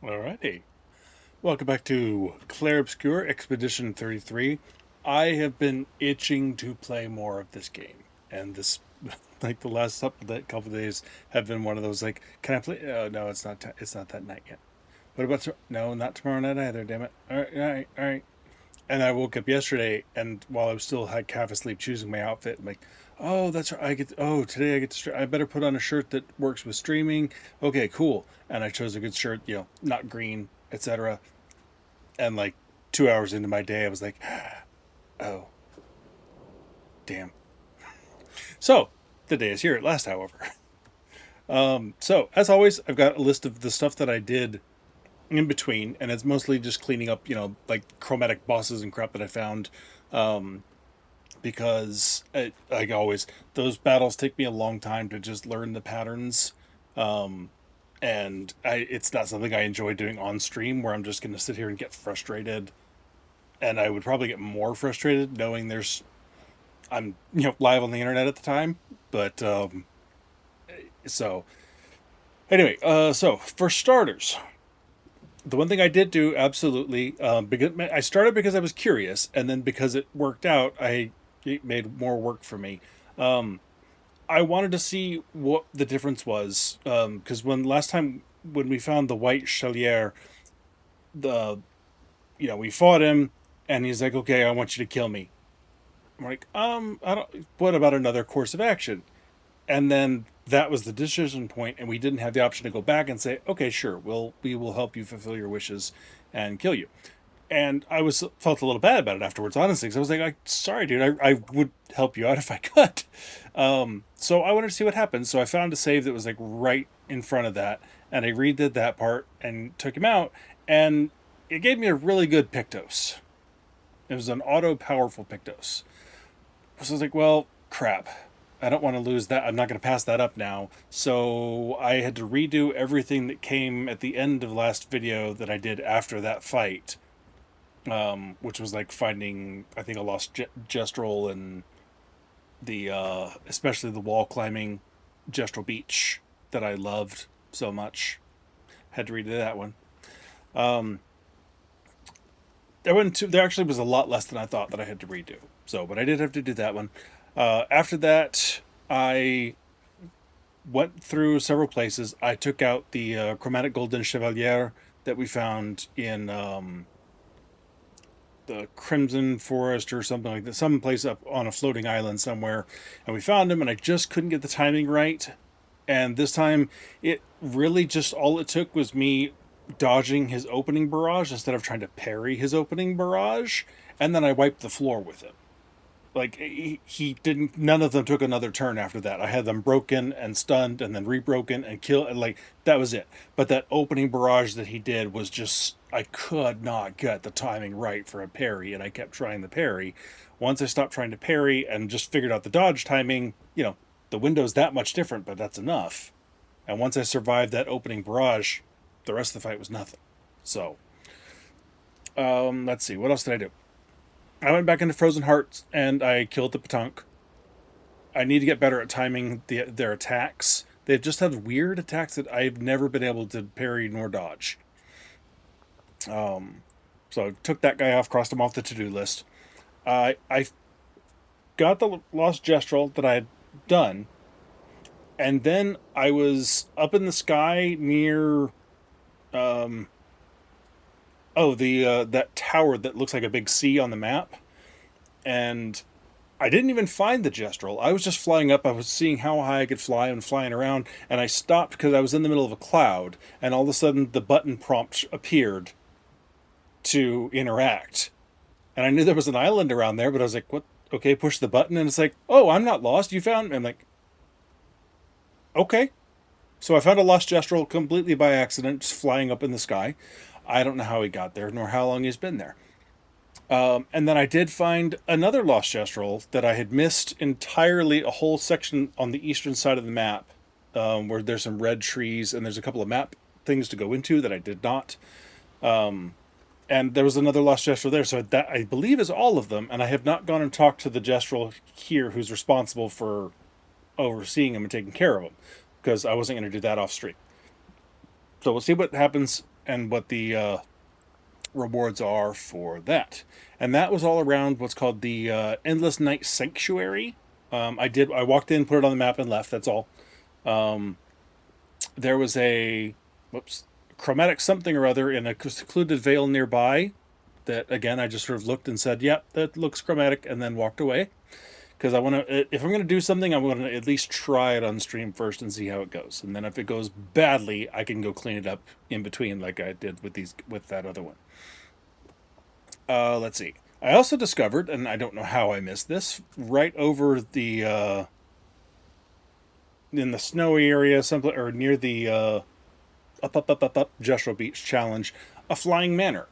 Alrighty. Welcome back to Clair Obscur Expedition 33. I have been itching to play more of this game. And this, like the last couple days have been one of those, like, can I play? Oh, no, it's not that night yet. What about, no, not tomorrow night either, damn it. All right. And I woke up yesterday, and while I was still like half asleep choosing my outfit, I'm like, oh, that's right. Today I get to, I better put on a shirt that works with streaming. Okay, cool. And I chose a good shirt, not green, etc. And like 2 hours into my day, I was like, oh, damn. So the day is here at last, however. So as always, I've got a list of the stuff that I did in between, and it's mostly just cleaning up, like chromatic bosses and crap that I found. Because like always, those battles take me a long time to just learn the patterns. And it's not something I enjoy doing on stream, where I'm just going to sit here and get frustrated. And I would probably get more frustrated knowing I'm live on the internet at the time. But so anyway, so for starters, the one thing I did do absolutely, because I started because I was curious, and then because it worked out, it made more work for me. I wanted to see what the difference was, because last time when we found the white chevalier, the we fought him, and he's like, "Okay, I want you to kill me." I'm like, I don't. What about another course of action? And then that was the decision point, and we didn't have the option to go back and say, "Okay, sure, we will help you fulfill your wishes and kill you." And I felt a little bad about it afterwards, honestly, because I was like, "Sorry, dude, I would help you out if I could." So I wanted to see what happened. So I found a save that was like right in front of that, and I redid that part and took him out, and it gave me a really good Pictos. It was an auto powerful Pictos. So I was like, "Well, crap. I don't want to lose that. I'm not going to pass that up now." So I had to redo everything that came at the end of last video that I did after that fight, which was like finding, I think, a lost gestrel, and the especially the wall climbing gestrel beach that I loved so much. Had to redo that one. Um, there actually was a lot less than I thought that I had to redo. So, but I did have to do that one. After that, I went through several places. I took out the chromatic golden chevalier that we found in the Crimson Forest or something like that, some place up on a floating island somewhere. And we found him, and I just couldn't get the timing right. And this time, it really just all it took was me dodging his opening barrage instead of trying to parry his opening barrage. And then I wiped the floor with him. Like, he didn't, none of them took another turn after that. I had them broken and stunned and then rebroken and killed, and like that was it. But that opening barrage that he did was just, I could not get the timing right for a parry, and I kept trying the parry. Once I stopped trying to parry and just figured out the dodge timing, the window's that much different, but that's enough. And once I survived that opening barrage, the rest of the fight was nothing. So let's see, what else did I do? I went back into Frozen Hearts and I killed the Patunk. I need to get better at timing their attacks. They've just had weird attacks that I've never been able to parry nor dodge. So I took that guy off, crossed him off the to-do list. I got the Lost Gestrel that I had done, and then I was up in the sky near that tower that looks like a big C on the map, and I didn't even find the Gestrel. I was just flying up. I was seeing how high I could fly and flying around, and I stopped because I was in the middle of a cloud, and all of a sudden the button prompt appeared to interact. And I knew there was an island around there, but I was like, what? Okay, push the button, and it's like, oh, I'm not lost. You found me. I'm like, okay. So I found a Lost Gestrel completely by accident, just flying up in the sky. I don't know how he got there, nor how long he's been there. And then I did find another Lost Gestrel that I had missed entirely, a whole section on the eastern side of the map, where there's some red trees and there's a couple of map things to go into that I did not. And there was another Lost Gestrel there, so that I believe is all of them. And I have not gone and talked to the Gestrel here who's responsible for overseeing him and taking care of him, because I wasn't going to do that off stream. So we'll see what happens and what the rewards are for that. And that was all around what's called the Endless Night Sanctuary. I walked in, put it on the map, and left. That's all. There was a chromatic something or other in a secluded vale nearby. That again, I just sort of looked and said, "Yep, that looks chromatic," and then walked away. Because I want to, if I'm going to do something, I want to at least try it on stream first and see how it goes. And then if it goes badly, I can go clean it up in between, like I did with that other one. Let's see. I also discovered, and I don't know how I missed this, right over the in the snowy area, something or near the up Jeshro Beach challenge, a flying manor.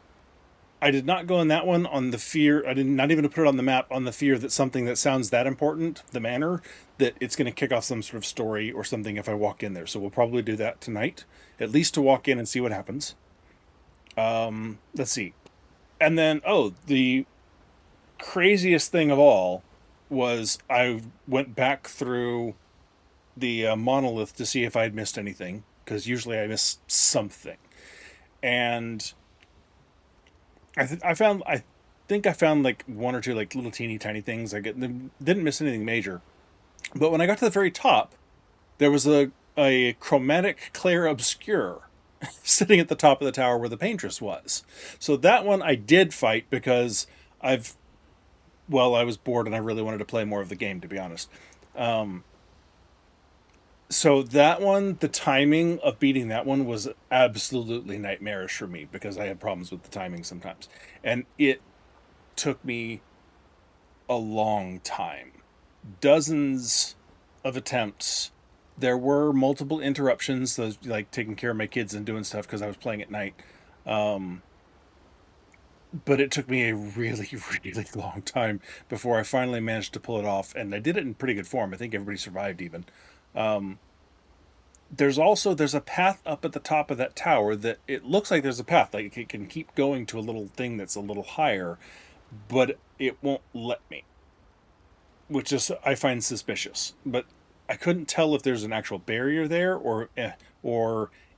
I did not go in that one on the fear. I did not even put it on the map on the fear that something that sounds that important, the manor, that it's going to kick off some sort of story or something if I walk in there. So we'll probably do that tonight, at least to walk in and see what happens. Let's see. And then, the craziest thing of all was I went back through the monolith to see if I'd missed anything, because usually I miss something. And I think I found like one or two like little teeny tiny things. Didn't miss anything major. But when I got to the very top, there was a chromatic Clair Obscur sitting at the top of the tower where the paintress was. So that one I did fight because I was bored and I really wanted to play more of the game, to be honest. So that one, the timing of beating that one was absolutely nightmarish for me because I had problems with the timing sometimes. And it took me a long time. Dozens of attempts. There were multiple interruptions, like taking care of my kids and doing stuff because I was playing at night. But it took me a really, really long time before I finally managed to pull it off. And I did it in pretty good form. I think everybody survived even. There's a path up at the top of that tower that it looks like there's a path. Like it can keep going to a little thing that's a little higher, but it won't let me. Which is, I find suspicious. But I couldn't tell if there's an actual barrier there or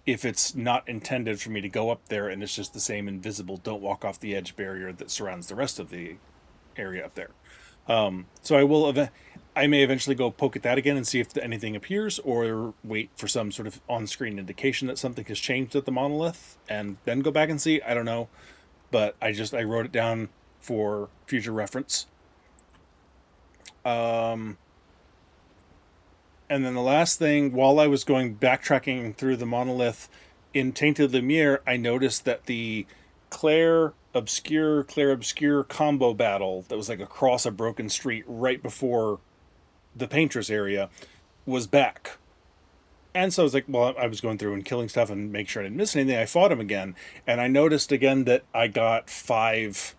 if it's not intended for me to go up there and it's just the same invisible don't walk off the edge barrier that surrounds the rest of the area up there. So I may eventually go poke at that again and see if anything appears, or wait for some sort of on-screen indication that something has changed at the monolith and then go back and see. I don't know, but I wrote it down for future reference. And then the last thing, while I was backtracking through the monolith in Tainted Lumiere, I noticed that the Clair Obscur combo battle that was like across a broken street right before the paintress area was back. And so I was like, well, I was going through and killing stuff and make sure I didn't miss anything. I fought him again, and I noticed again that I got 5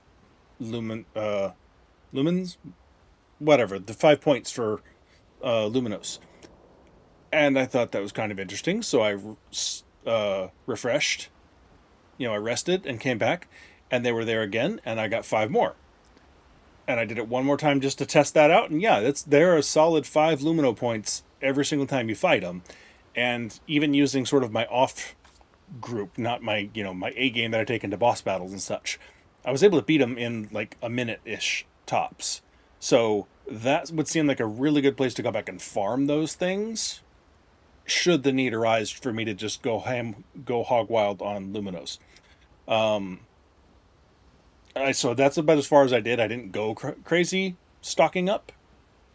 lumens, whatever, the 5 points for Luminos. And I thought that was kind of interesting, so I refreshed. I rested and came back, and they were there again, and I got 5 more. And I did it one more time just to test that out, and yeah, there are a solid 5 Lumino points every single time you fight them. And even using sort of my off group, not my my A game that I take into boss battles and such, I was able to beat them in like a minute-ish tops. So that would seem like a really good place to go back and farm those things, should the need arise for me to just go hog wild on Luminos. So that's about as far as I did. I didn't go crazy stocking up,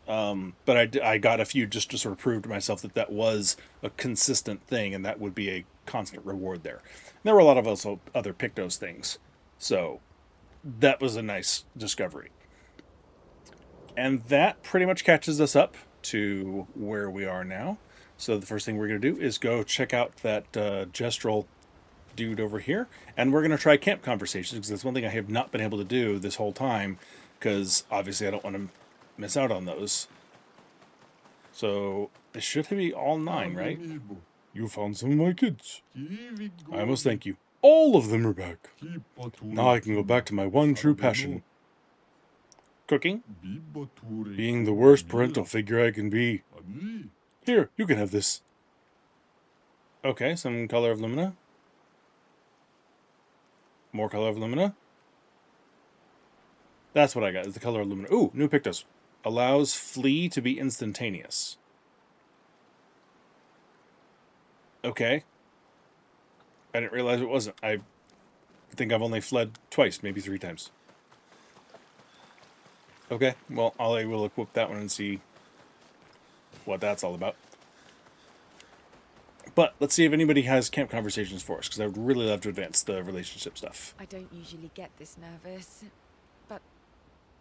but I got a few just to sort of prove to myself that was a consistent thing, and that would be a constant reward there. And there were a lot of also other Pictos things, so that was a nice discovery. And that pretty much catches us up to where we are now. So the first thing we're going to do is go check out that Gestrel dude over here, and we're going to try camp conversations, because that's one thing I have not been able to do this whole time, because obviously I don't want to miss out on those. So it should be all 9, right? You found some of my kids. I must thank you. All of them are back. Now I can go back to my one true passion. Cooking? Being the worst parental figure I can be. Here, you can have this. Okay, some color of Lumina. More color of Lumina? That's what I got, is the color of Lumina. Ooh, new Pictos. Allows flee to be instantaneous. Okay. I didn't realize it wasn't. I think I've only fled twice, maybe 3 times. Okay, well, I will equip that one and see what that's all about. But let's see if anybody has camp conversations for us, because I would really love to advance the relationship stuff. I don't usually get this nervous, but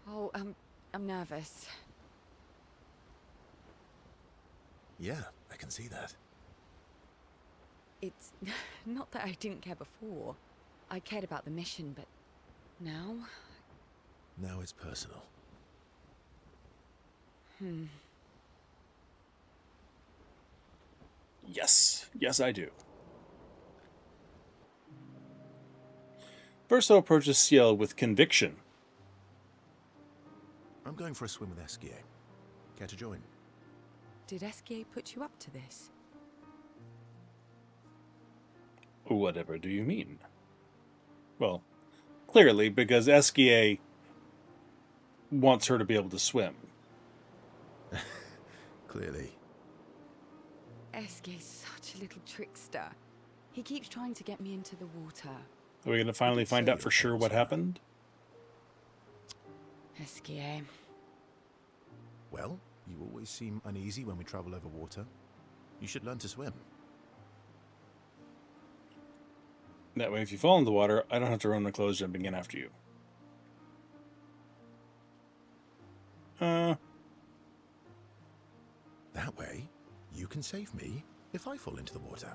I'm nervous. Yeah, I can see that. It's not that I didn't care before. I cared about the mission, but now? Now it's personal. Yes. Yes, I do. Verso approaches Ciel with conviction. I'm going for a swim with Esquier. Care to join? Did Esquier put you up to this? Whatever do you mean? Well, clearly, because Esquier wants her to be able to swim. Clearly. Esquier's such a little trickster. He keeps trying to get me into the water. Are we going to finally find out for sure what happened? Esquier. Well, you always seem uneasy when we travel over water. You should learn to swim. That way, if you fall in the water, I don't have to run my clothes jumping in after you. That way, you can save me if I fall into the water.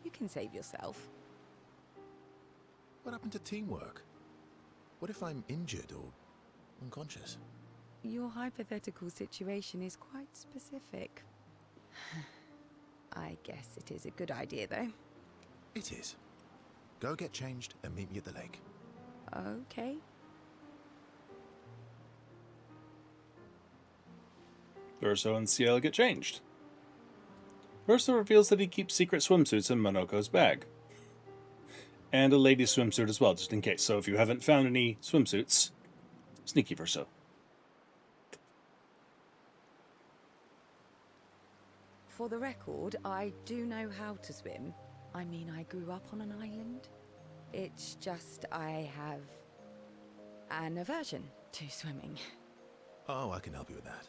You can save yourself. What happened to teamwork? What if I'm injured or unconscious? Your hypothetical situation is quite specific. I guess it is a good idea, though. It is. Go get changed and meet me at the lake. Okay. Verso and Ciel get changed. Verso reveals that he keeps secret swimsuits in Noco's bag. And a ladies' swimsuit as well, just in case. So if you haven't found any swimsuits, sneaky Verso. For the record, I do know how to swim. I mean, I grew up on an island. It's just I have an aversion to swimming. Oh, I can help you with that.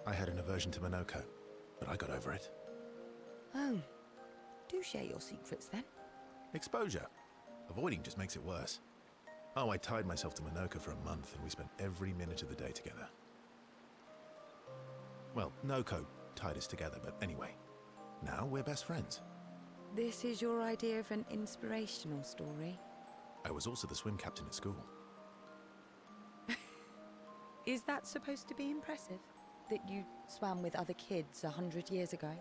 I had an aversion to Noco, but I got over it. Oh, do share your secrets then. Exposure. Avoiding just makes it worse. Oh, I tied myself to Noco for a month and we spent every minute of the day together. Well, Noco tied us together, but anyway. Now we're best friends. This is your idea of an inspirational story? I was also the swim captain at school. Is that supposed to be impressive? That you swam with other kids 100 years ago?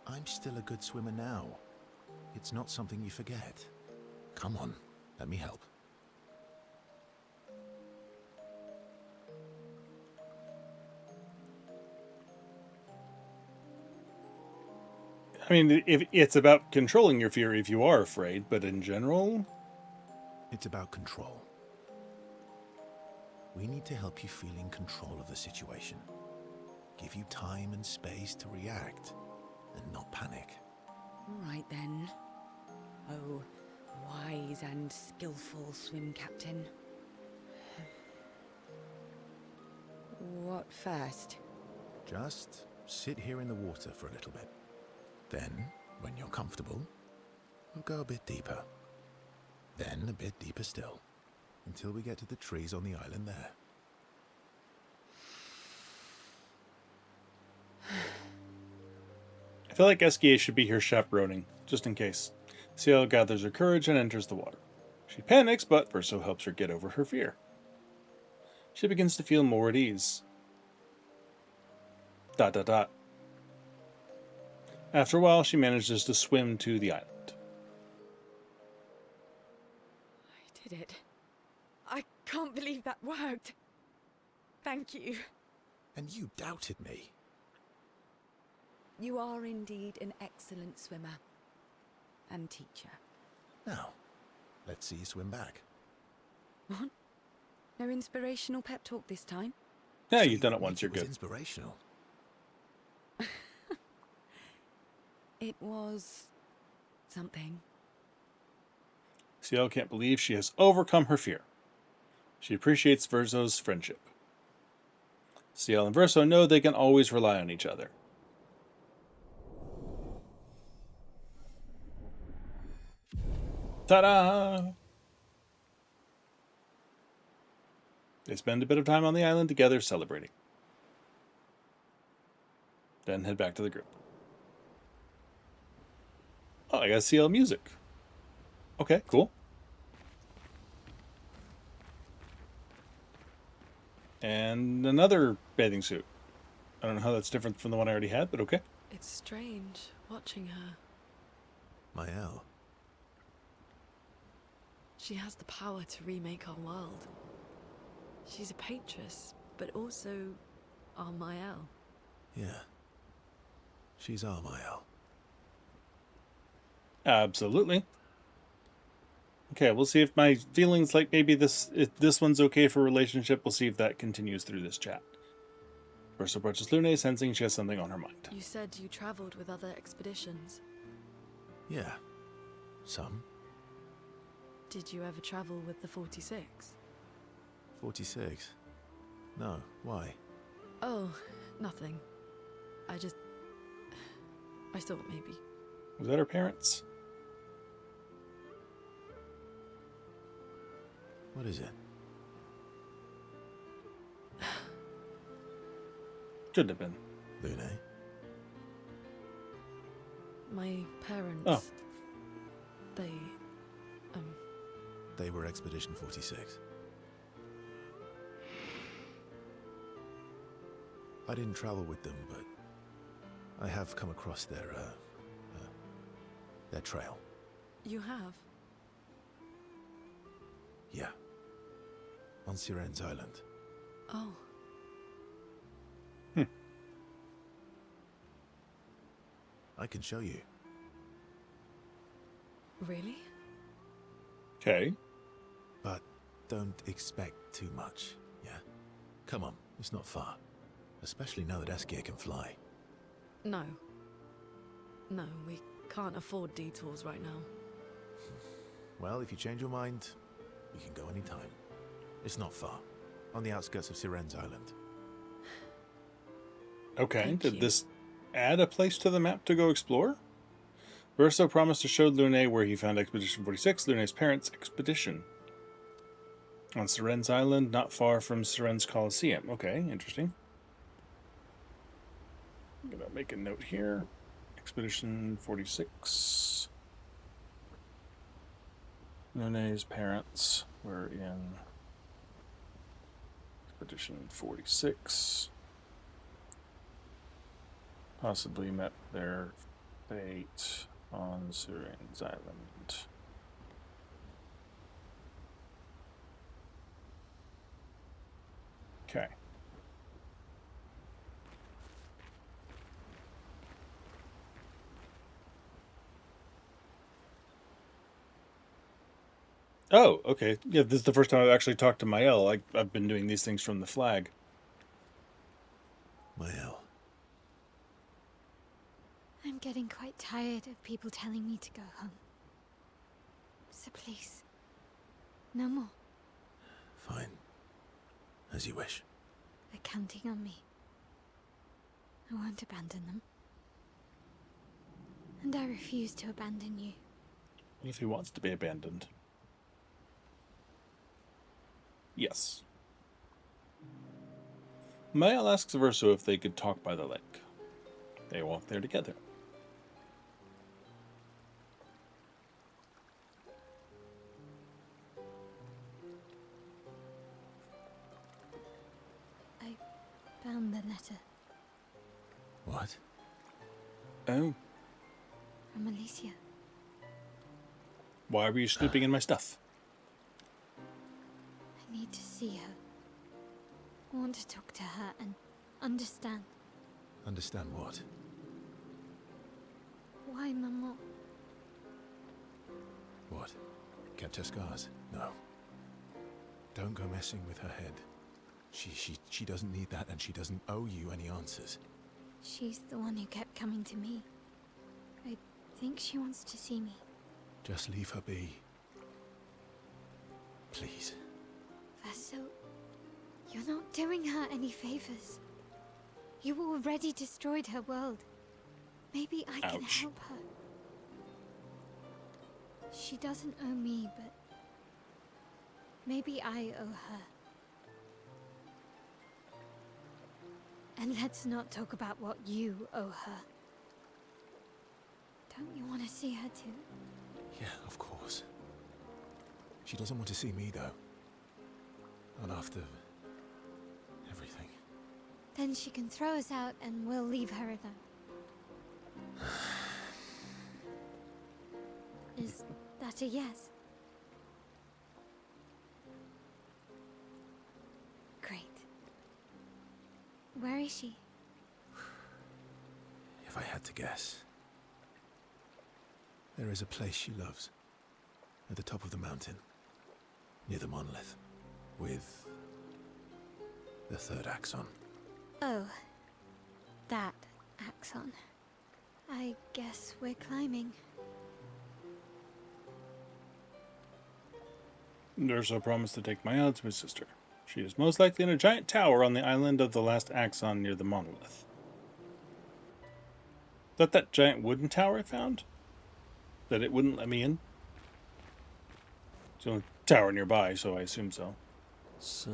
I'm still a good swimmer now. It's not something you forget. Come on, let me help. I mean, if it's about controlling your fear if you are afraid, but in general... It's about control. We need to help you feel in control of the situation. Give you time and space to react, and not panic. All right then. Oh, wise and skillful swim captain. What first? Just sit here in the water for a little bit. Then, when you're comfortable, we'll go a bit deeper. Then a bit deeper still, until we get to the trees on the island there. I feel like Esquier should be here chaperoning, just in case. Ciel gathers her courage and enters the water. She panics, but Verso helps her get over her fear. She begins to feel more at ease. ... After a while, she manages to swim to the island. I did it. I can't believe that worked. Thank you. And you doubted me. You are indeed an excellent swimmer. And teacher. Now, let's see you swim back. What? No inspirational pep talk this time? Yeah, So you've done it think once, you're was good. Inspirational. It was... something. Ciel can't believe she has overcome her fear. She appreciates Verso's friendship. Ciel and Verso know they can always rely on each other. Ta-da! They spend a bit of time on the island together celebrating. Then head back to the group. Oh, I got Ciel music. Okay, cool. And another bathing suit. I don't know how that's different from the one I already had, but okay. It's strange watching her. Mael. She has the power to remake our world. She's a patroness, but also our Mael. Yeah. She's our Mael. Absolutely. Okay, we'll see if my feelings like maybe if this one's okay for a relationship. We'll see if that continues through this chat. Verso approaches Lune, sensing she has something on her mind. You said you traveled with other expeditions. Yeah. Some. Did you ever travel with the 46? 46. No, why? Oh, nothing. I thought maybe. Was that her parents? What is it? Shouldn't have been. Lune? My parents... Oh. They... They were Expedition 46. I didn't travel with them, but I have come across their trail. You have? Yeah. On Siren's Island. Oh. I can show you. Really? Okay. But don't expect too much, yeah? Come on, it's not far. Especially now that Askia can fly. No. No, we can't afford detours right now. Well, if you change your mind, we can go anytime. It's not far. On the outskirts of Siren's Island. Okay, Thank did you. this add a place to the map to go explore? Verso promised to show Lune where he found Expedition 46, Lune's parents' expedition. On Siren's Island, not far from Siren's Coliseum. Okay, interesting. I'm going to make a note here. Expedition 46. Lune's parents were in Expedition 46. Possibly met their fate on Siren's Island. Okay. Oh, okay. Yeah, this is the first time I've actually talked to Mael. I've been doing these things from the flag. Mael. I'm getting quite tired of people telling me to go home. So please, no more. Fine. As you wish. They're counting on me. I won't abandon them. And I refuse to abandon you. What if he wants to be abandoned? Yes. Mael asks Verso if they could talk by the lake. They walk there together. I found the letter What? Oh, from Alicia. why were you snooping in my stuff? I need to see her. I want to talk to her and understand. Understand what? Why, Maman? What? Kept her scars? No. Don't go messing with her head. She doesn't need that, and she doesn't owe you any answers. She's the one who kept coming to me. I think she wants to see me. Just leave her be. Please. Verso, you're not doing her any favors. You already destroyed her world. Maybe I can Ouch. help her. She doesn't owe me, but maybe I owe her. And let's not talk about what you owe her. Don't you want to see her too? Yeah, of course. She doesn't want to see me, though. Not after everything. Then she can throw us out and we'll leave her alone. Is that a yes? Great. Where is she? If I had to guess, there is a place she loves. At the top of the mountain. Near the monolith. With the third axon. Oh, that axon. I guess we're climbing. Verso promised to take my odds with sister. She is most likely in a giant tower on the island of the last axon near the monolith. Is that giant wooden tower I found? That it wouldn't let me in? It's the only tower nearby, so I assume so. So,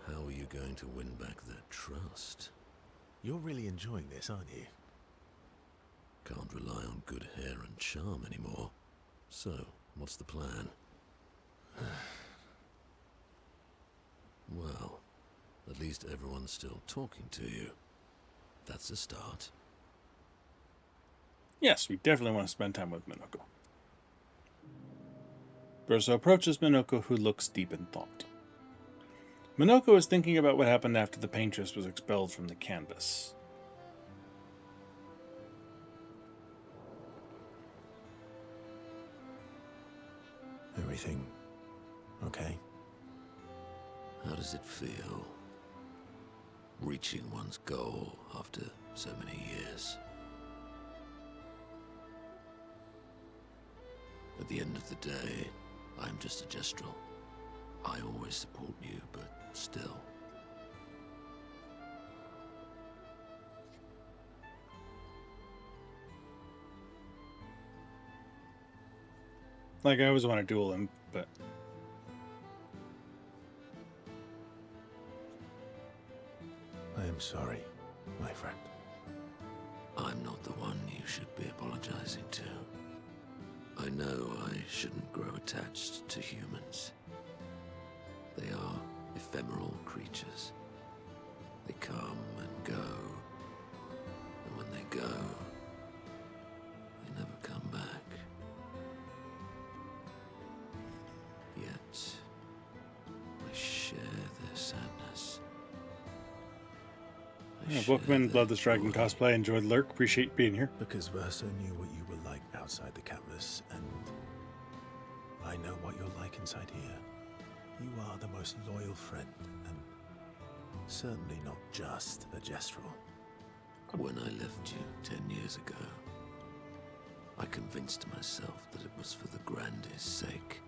how are you going to win back their trust? You're really enjoying this, aren't you? Can't rely on good hair and charm anymore. So, what's the plan? Well, at least everyone's still talking to you. That's a start. Yes, we definitely want to spend time with Minoko. Verso approaches Minoko, who looks deep in thought. Minoko is thinking about what happened after the paintress was expelled from the canvas. Everything okay? How does it feel? Reaching one's goal after so many years. At the end of the day, I'm just a gestural. I always support you, but still. Like, I always want to duel him, but... I am sorry, my friend. I'm not the one you should be apologizing to. I know I shouldn't grow attached to humans. They are ephemeral creatures. They come and go. And when they go, they never come back. Yet, I share their sadness. Welcome, love this dragon joy. cosplay. Enjoyed Lurk. Appreciate being here. Because Verso knew what you were like outside the canvas, and I know what you're like inside here. You are the most loyal friend, and certainly not just a gestural. When I left you 10 years ago, I convinced myself that it was for the grandest sake.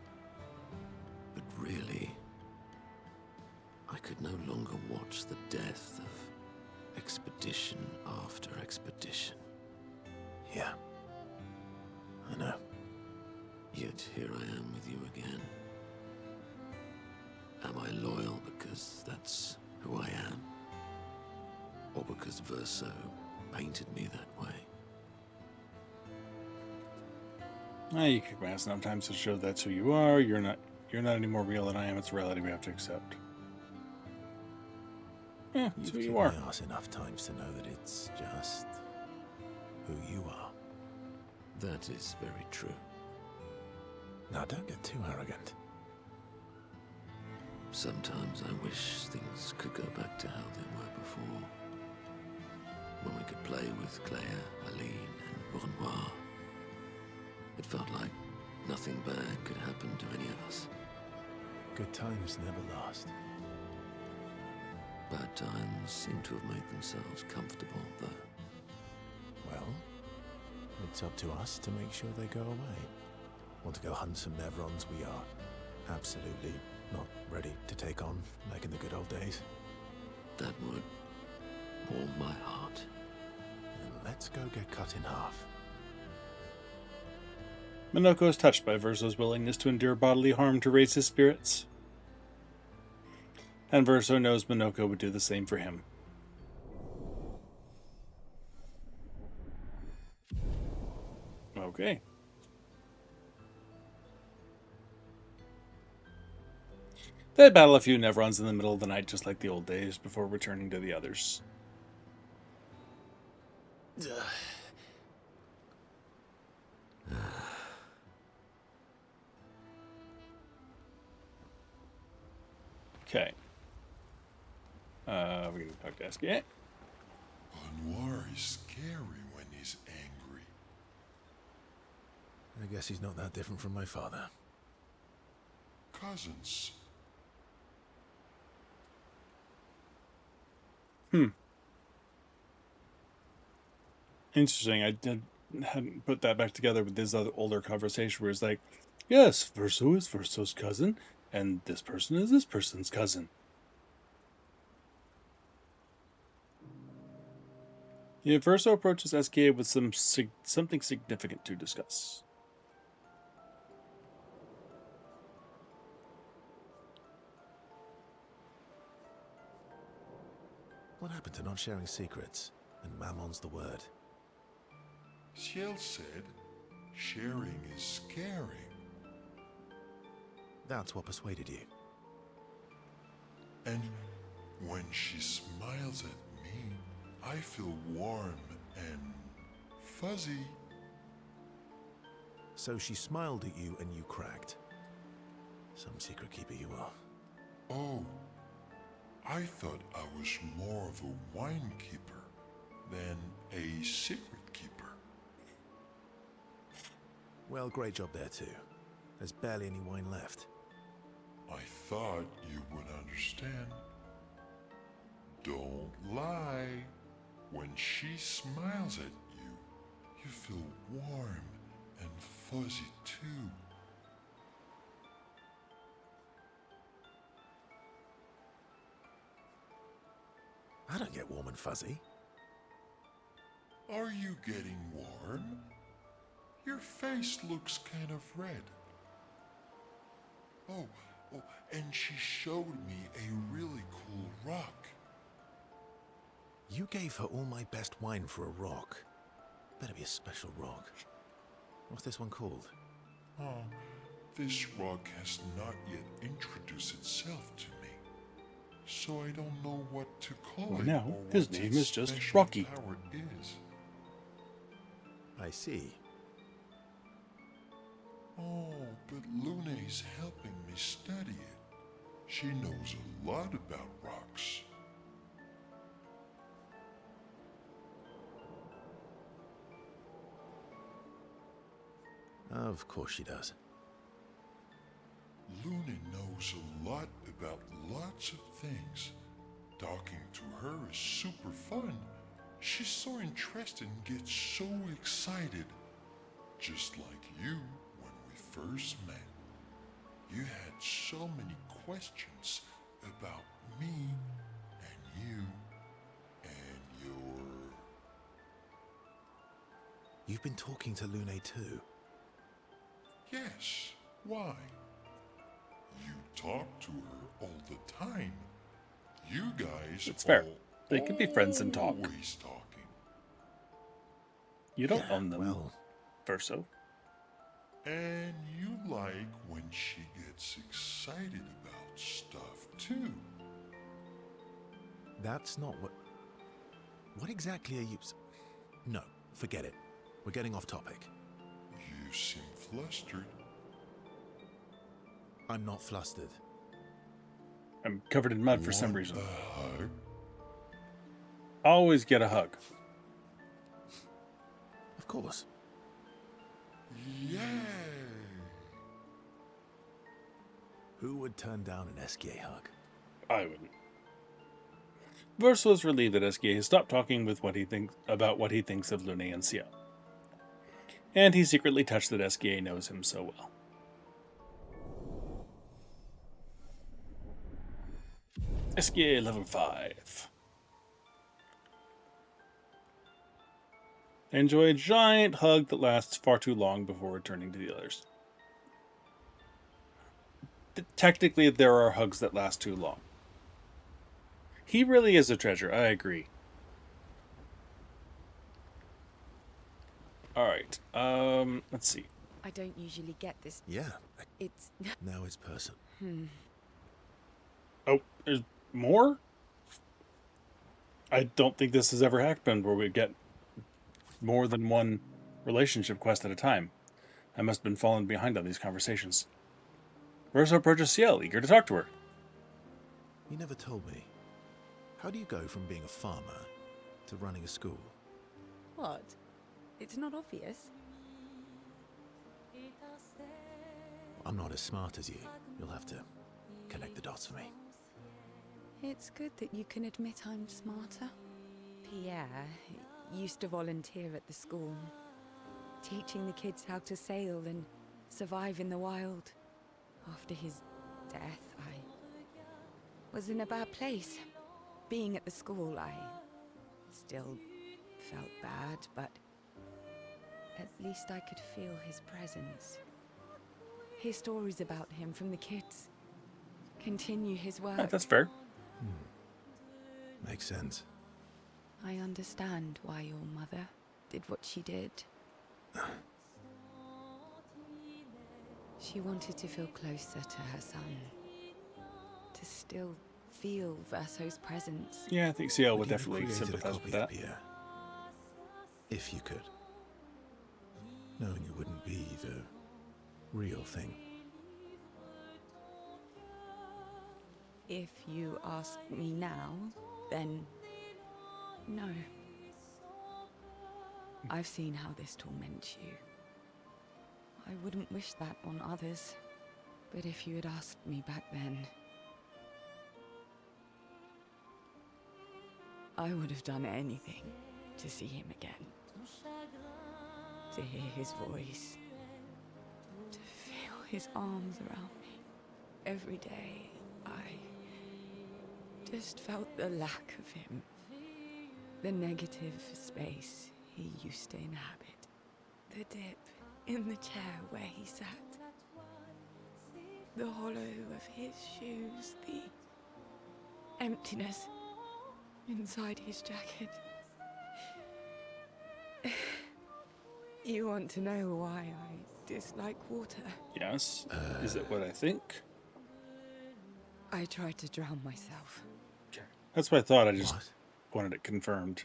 But really, I could no longer watch the death of expedition after expedition. Yeah. I know. Yet here I am with you again. Am I loyal because that's who I am? Or because Verso painted me that way? You kick my ass sometimes to show that's who you are. You're not any more real than I am. It's a reality we have to accept. Yeah, that's You've who kicked you are. my ass enough times to know that it's just who you are. That is very true. Now don't get too arrogant. Sometimes I wish things could go back to how they were before. When we could play with Claire, Aline, and Renoir. It felt like nothing bad could happen to any of us. Good times never last. Bad times seem to have made themselves comfortable, though. Well, it's up to us to make sure they go away. Want to go hunt some Nevrons? We are absolutely not ready to take on like in the good old days. That would warm my heart. Then let's go get cut in half. Minoko is touched by Verso's willingness to endure bodily harm to raise his spirits. And Verso knows Minoko would do the same for him. Okay. They battle a few Nevrons in the middle of the night, just like the old days, before returning to the others. Okay. We're going to talk to Eskia. Noir is scary when he's angry. I guess he's not that different from my father. Cousins. Interesting. Hadn't put that back together with this other older conversation where it's like, yes, Verso is Verso's cousin, and this person is this person's cousin. Yeah, Verso approaches SKA with something significant to discuss. What happened to not sharing secrets? And Mammon's the word. Ciel said, sharing is caring. That's what persuaded you. And when she smiles at me, I feel warm and fuzzy. So she smiled at you and you cracked. Some secret keeper you are. Oh, I thought I was more of a wine keeper than a secret keeper. Well, great job there too. There's barely any wine left. I thought you would understand. Don't lie. When she smiles at you, you feel warm and fuzzy too. I don't get warm and fuzzy. Are you getting warm? Your face looks kind of red. Oh, and she showed me a really cool rock. You gave her all my best wine for a rock. Better be a special rock. What's this one called? Oh, this rock has not yet introduced itself to me, so I don't know what to call Well, it. now, or his what name its is just special Rocky. Power is. I see. Oh, but Luna's helping me study it. She knows a lot about rocks. Of course she does. Luna knows a lot about lots of things. Talking to her is super fun. She's so interested and gets so excited. Just like you when we first met. You had so many questions about me and you and your... You've been talking to Lune too. Yes, why? You talk to her all the time. You guys It's fair. are They could be friends and talk. always talking. You don't own them, Well, Verso. And you like when she gets excited about stuff too. that's not what... What exactly are you... No, forget it. We're getting off topic. You seem flustered. I'm not flustered. I'm covered in mud for some Want reason. a hug? Always get a hug. Of Of course. Yay! Who would turn down an SKA hug? I wouldn't. Verso is relieved that SK has stopped talking with about what he thinks of Lune and Sia. And he's secretly touched that SKA knows him so well. SKA level 5. Enjoy a giant hug that lasts far too long before returning to the others. Technically, there are hugs that last too long. He really is a treasure, I agree. Alright, let's see. I don't usually get this. Yeah, It's... now it's person. Oh, there's more? I don't think this has ever happened where we get more than one relationship quest at a time. I must have been falling behind on these conversations. Verso approaches Ciel, eager to talk to her. You never told me. How do you go from being a farmer to running a school? What? It's not obvious. I'm not as smart as you. You'll have to connect the dots for me. It's good that you can admit I'm smarter. Pierre used to volunteer at the school, teaching the kids how to sail and survive in the wild. After his death, I was in a bad place. Being at the school, I still felt bad, but at least I could feel his presence. Hear stories about him from the kids. Continue his work. That's fair. Makes sense. I understand why your mother did what she did. She wanted to feel closer to her son. To still feel Verso's presence. Yeah, I think Ciel would you definitely created a sympathize copy with of that. Pierre? If you could. Knowing it wouldn't be the real thing. If you ask me now, then no. I've seen how this torments you. I wouldn't wish that on others. But if you had asked me back then, I would have done anything to see him again. To hear his voice. To feel his arms around me. Every day, I just felt the lack of him. The negative space he used to inhabit. The dip in the chair where he sat. The hollow of his shoes. The emptiness inside his jacket. You want to know why I dislike water? Yes. Is it what I think? I tried to drown myself. Okay. That's what I thought. I just What? wanted it confirmed.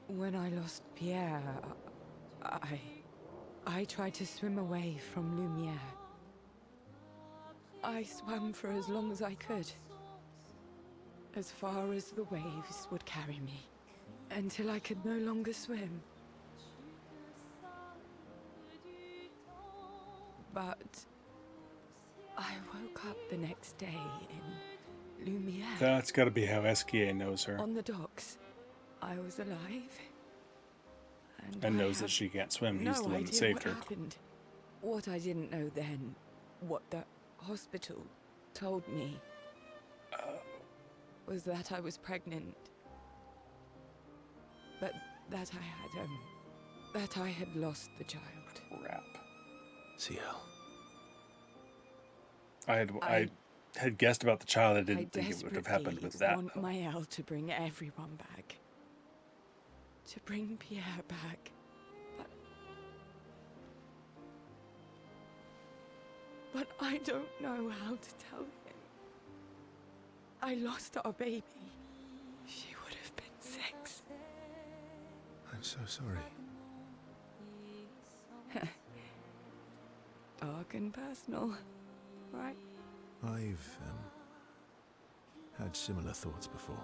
When I lost Pierre, I tried to swim away from Lumiere. I swam for as long as I could. As far as the waves would carry me. Until I could no longer swim. But I woke up the next day in Lumiere. That's got to be how SKA knows her. On the docks, I was alive. And I knows had that she can't swim. He's no the one that idea saved what her. happened. What I didn't know then, what the hospital told me, was that I was pregnant. But that I had lost the child. Crap. CL. I had guessed about the child. I I didn't think it would have happened with that. want Maëlle to bring everyone back. To bring Pierre back. But I don't know how to tell him. I lost our baby. She would have been 6. I'm so sorry. Dark and personal, right? I've had similar thoughts before.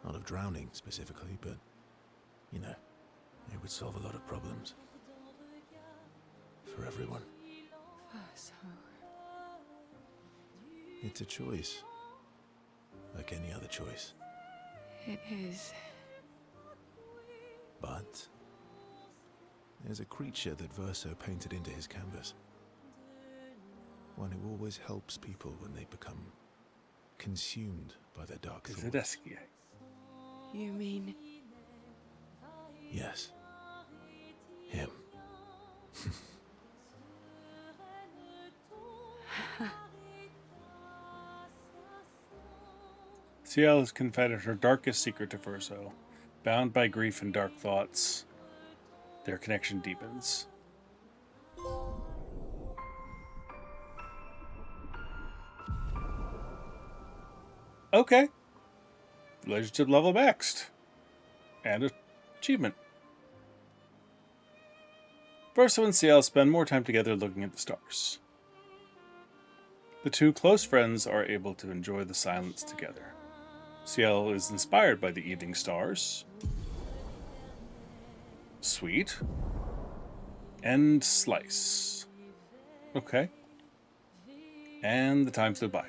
Not of drowning specifically, but, you know, It would solve a lot of problems. For everyone. Verso. It's a choice. Like any other choice. It is. But there's a creature that Verso painted into his canvas. One who always helps people when they become consumed by their dark Is thoughts. it Esquier? You mean Yes. Him. Ciel has confided her darkest secret to Verso. Bound by grief and dark thoughts, their connection deepens. Okay. Relationship level maxed. And achievement. Verso and Ciel spend more time together looking at the stars. The two close friends are able to enjoy the silence together. Ciel is inspired by the evening stars. Sweet. And slice. Okay. And the time flew by.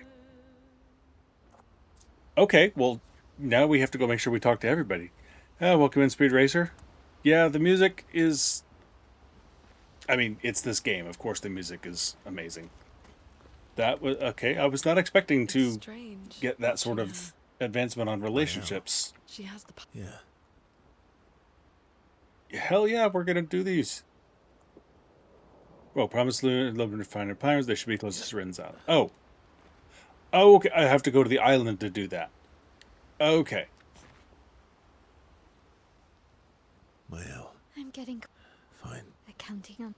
Okay, well, now we have to go make sure we talk to everybody. Welcome in, Speed Racer. Yeah, the music is... I mean, it's this game. Of course the music is amazing. That was... Okay, I was not expecting to strange? get that sort of advancement on relationships. She has the Yeah. Hell yeah, we're gonna do these. Well, promise Lubin to find their planners. They should be close to Renzana. Oh. Oh, okay. I have to go to the island to do that. Okay. Mael. I'm getting Fine. counting on.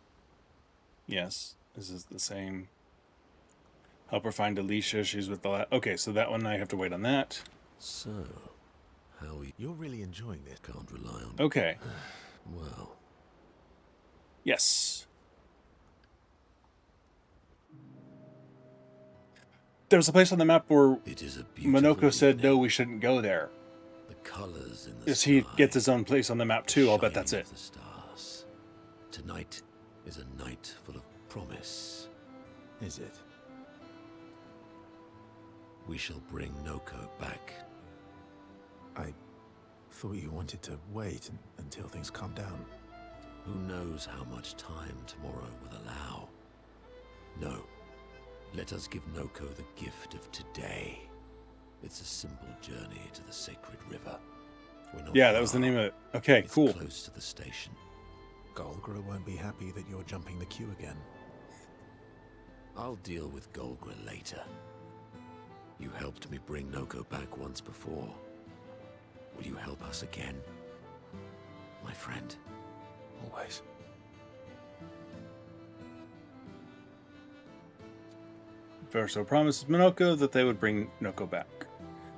Yes. This is the same. Help her find Alicia. She's with the... Okay, so that one, I have to wait on that. So, how we You're really enjoying this. can't rely on... Okay. Well, Yes. There was a place on the map where it is a beautiful Monoko said, evening. no, we shouldn't go there. The colors in the If he sky, gets his own place on the map too, I'll bet that's shining it. of the stars. Tonight is a night full of promise. Is it? We shall bring Noco back. I thought you wanted to wait until things calm down. Who knows how much time tomorrow will allow? No. Let us give Noco the gift of today. It's a simple journey to the sacred river. We're not Yeah, that was the far. name of it. Okay, It's cool. close to the station. Golgra won't be happy that you're jumping the queue again. I'll deal with Golgra later. You helped me bring Noco back once before. Will you help us again? My friend. Always. Verso promises Monoko that they would bring Noco back.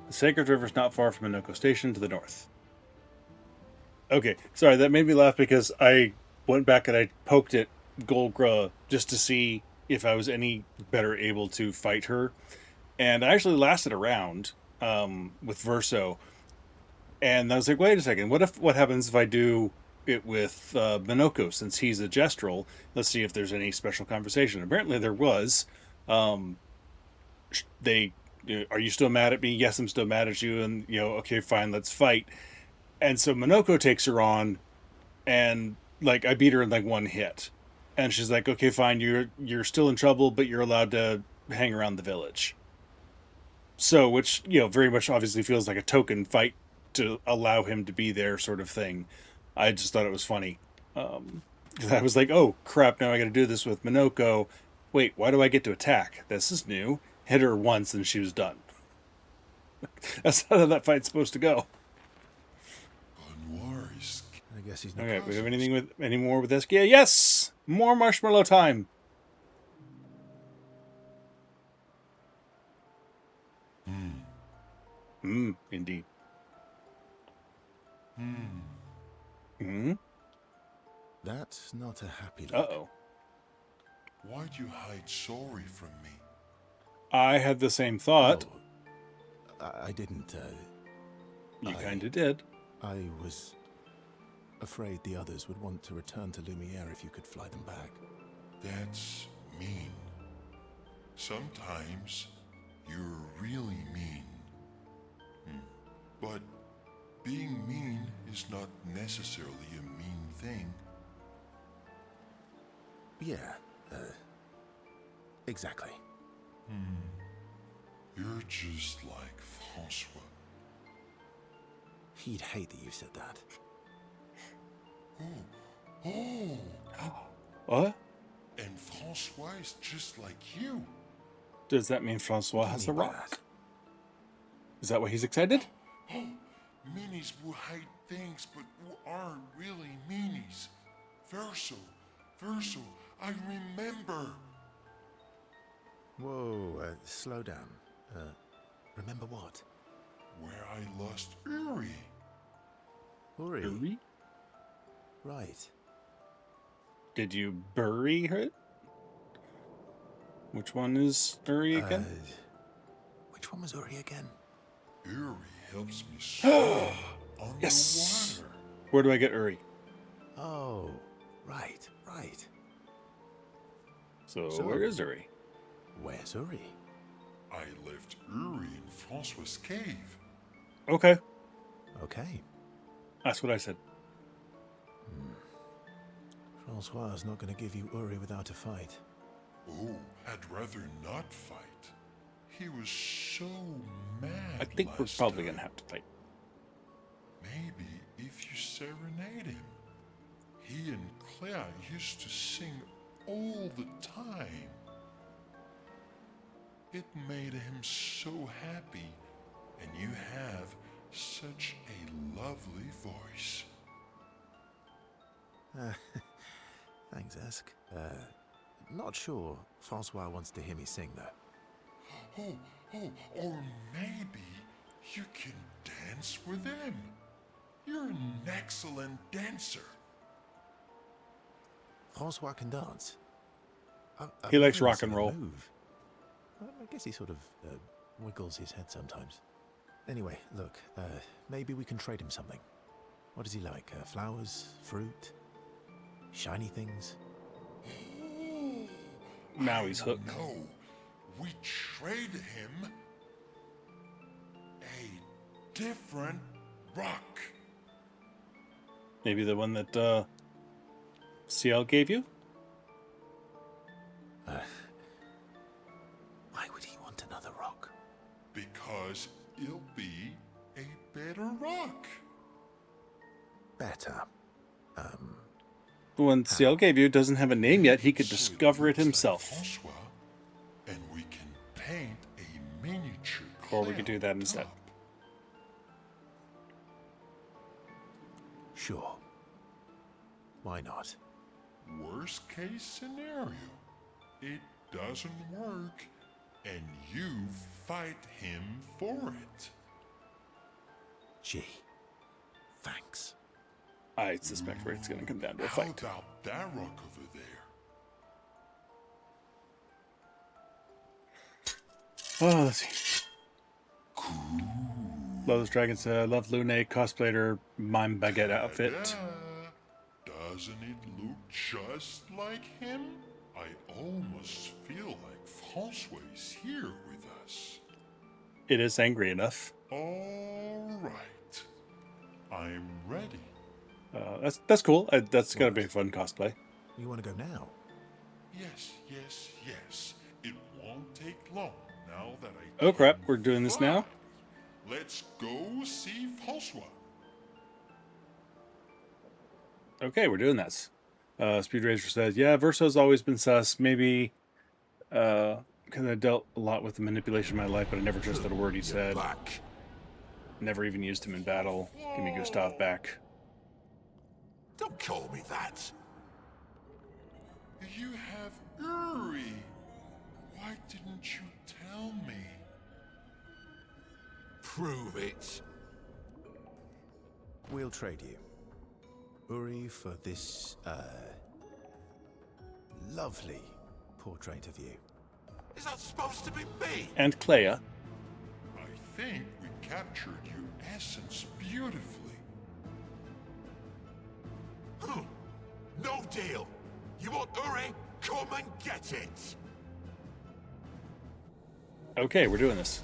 The Sacred River is not far from Noco Station to the north. Okay, sorry, that made me laugh because I went back and I poked at Golgra just to see if I was any better able to fight her. And I actually lasted a round with Verso. And I was like, wait a second, what happens if I do it with Monoko, since he's a Gestrel? Let's see if there's any special conversation. Apparently there was. They, are you still mad at me? Yes, I'm still mad at you. And, okay, fine, let's fight. And so Monoko takes her on, and, like, I beat her in, like, one hit. And she's like, okay, fine, you're still in trouble, but you're allowed to hang around the village. So, which, very much obviously feels like a token fight to allow him to be there sort of thing. I just thought it was funny. I was like, oh, crap, now I gotta do this with Monoko. Wait, why do I get to attack? This is new. Hit her once and she was done. That's how that fight's supposed to go. Noir is I guess he's not. Okay, we have any more with this? Yeah, yes! More marshmallow time! Indeed. That's not a happy look. Uh-oh. Why'd you hide sorry from me? I had the same thought. I didn't. You kinda did. I was afraid the others would want to return to Lumiere if you could fly them back. That's mean. Sometimes you're really mean. But being mean is not necessarily a mean thing. Yeah, exactly. You're just like Francois. He'd hate that you said that. Oh, What? and Francois is just like you. Does that mean Francois has a mean by rock? that? Is that why he's excited? Oh, minis who hide things but who aren't really meanies. Verso, I remember. Whoa, slow down. Remember what? Where I lost Uri. Uri? Uri? Right. Did you bury her? Which one is Uri again? Which one was Uri again? Uri helps me swim underwater. Yes. Where do I get Uri? Oh, right. So So- where is Uri? Where's Uri? I left Uri in Francois' cave. Okay, Okay. that's what I said. Francois is not going to give you Uri without a fight. Oh, I'd rather not fight. He was so mad. I think we're last probably time. gonna have to fight. Maybe if you serenade him. He and Claire used to sing all the time. It made him so happy, and you have such a lovely voice. Thanks, Esk. Not sure Francois wants to hear me sing, though. Or maybe you can dance with him. You're an excellent dancer. Francois can dance. He likes never rock seen and him roll. move. I guess he sort of wiggles his head sometimes. Anyway, look, maybe we can trade him something. What does he like? Flowers? Fruit? Shiny things? Now he's hooked. No, we trade him a different rock. Maybe the one that CL gave you? Why would he want another rock? Because it'll be a better rock. Better. The one CL gave you doesn't have a name yet. He could So discover it looks like himself. Francois, and we can paint a miniature Or we could do that cloud instead. top. Sure. Why not? Worst case scenario, it doesn't work, and you fight him for it. Gee. Thanks. I suspect where it's going to come down to a How fight. about that rock over there? Oh, let's see. Lowe's Dragon said, love Lune cosplayed her Mime Baguette outfit. Doesn't it look just like him? I almost feel like Francois is here with us. It is angry enough. All right. I'm ready. That's cool. That's got to be a fun cosplay. You want to go now? Yes. It won't take long now that I Oh crap, can we're doing this fly. now? Let's go see Francois. Okay, we're doing this. Speed Racer says, yeah, Verso's always been sus. Maybe because I dealt a lot with the manipulation in my life, but I never trusted a word he said. Back. Never even used him in battle. Give me Gustav back. Don't call me that. You have Uri. Why didn't you tell me? Prove it. We'll trade you. Uri for this, lovely portrait of you. Is that supposed to be me? And Clea. I think we captured your essence beautifully. No deal. You want Uri? Come and get it. Okay, we're doing this.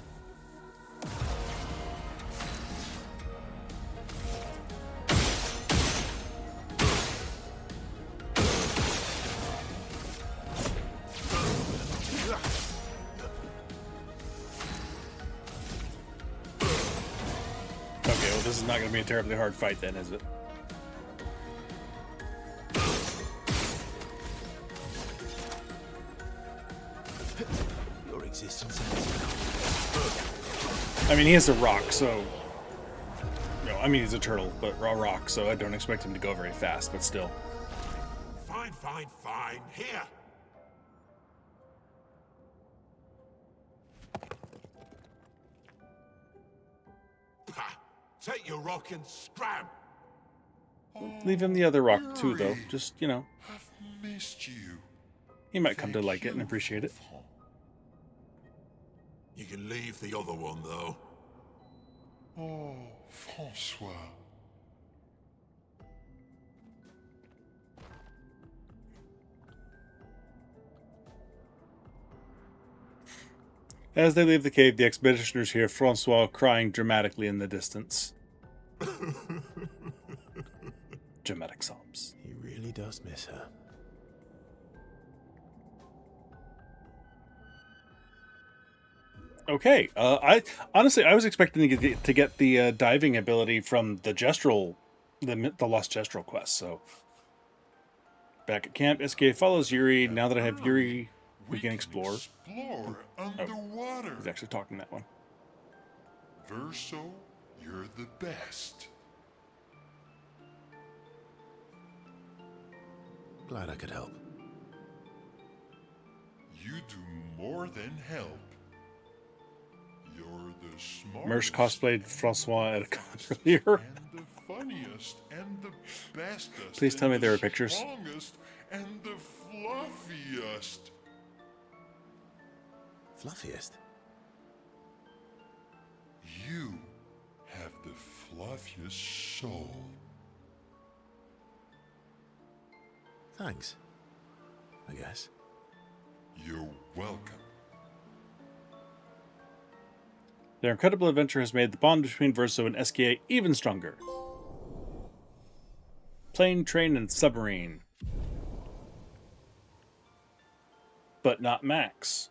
Okay, well, this is not going to be a terribly hard fight then, is it? Your existence. I mean, he is a rock, so... No, I mean, he's a turtle, but raw rock, so I don't expect him to go very fast, but still. Fine, fine, fine. Here. Pah! Take your rock and scram. Leave him the other rock, too, though. Just, you know, I've missed you. he might come to like it and appreciate it. You can leave the other one, though. Oh, Francois. As they leave the cave, the expeditioners hear Francois crying dramatically in the distance. Dramatic sobs. He really does miss her. Okay, I honestly I was expecting to get the diving ability from the Gestrel, the Lost Gestrel quest. So back at camp, SK follows Yuri. Now that I have Yuri, we can explore. Explore underwater. He's actually talking that one. Verso, you're the best. Glad I could help. You do more than help. You're the smartest. Mersch cosplayed Francois at a con earlier. And the funniest and the bestest. Please tell me and there the are pictures. Strongest and the fluffiest. Fluffiest? You have the fluffiest soul. Thanks. I guess. You're welcome. Their incredible adventure has made the bond between Verso and SKA even stronger. Plane, train, and submarine. But not Max.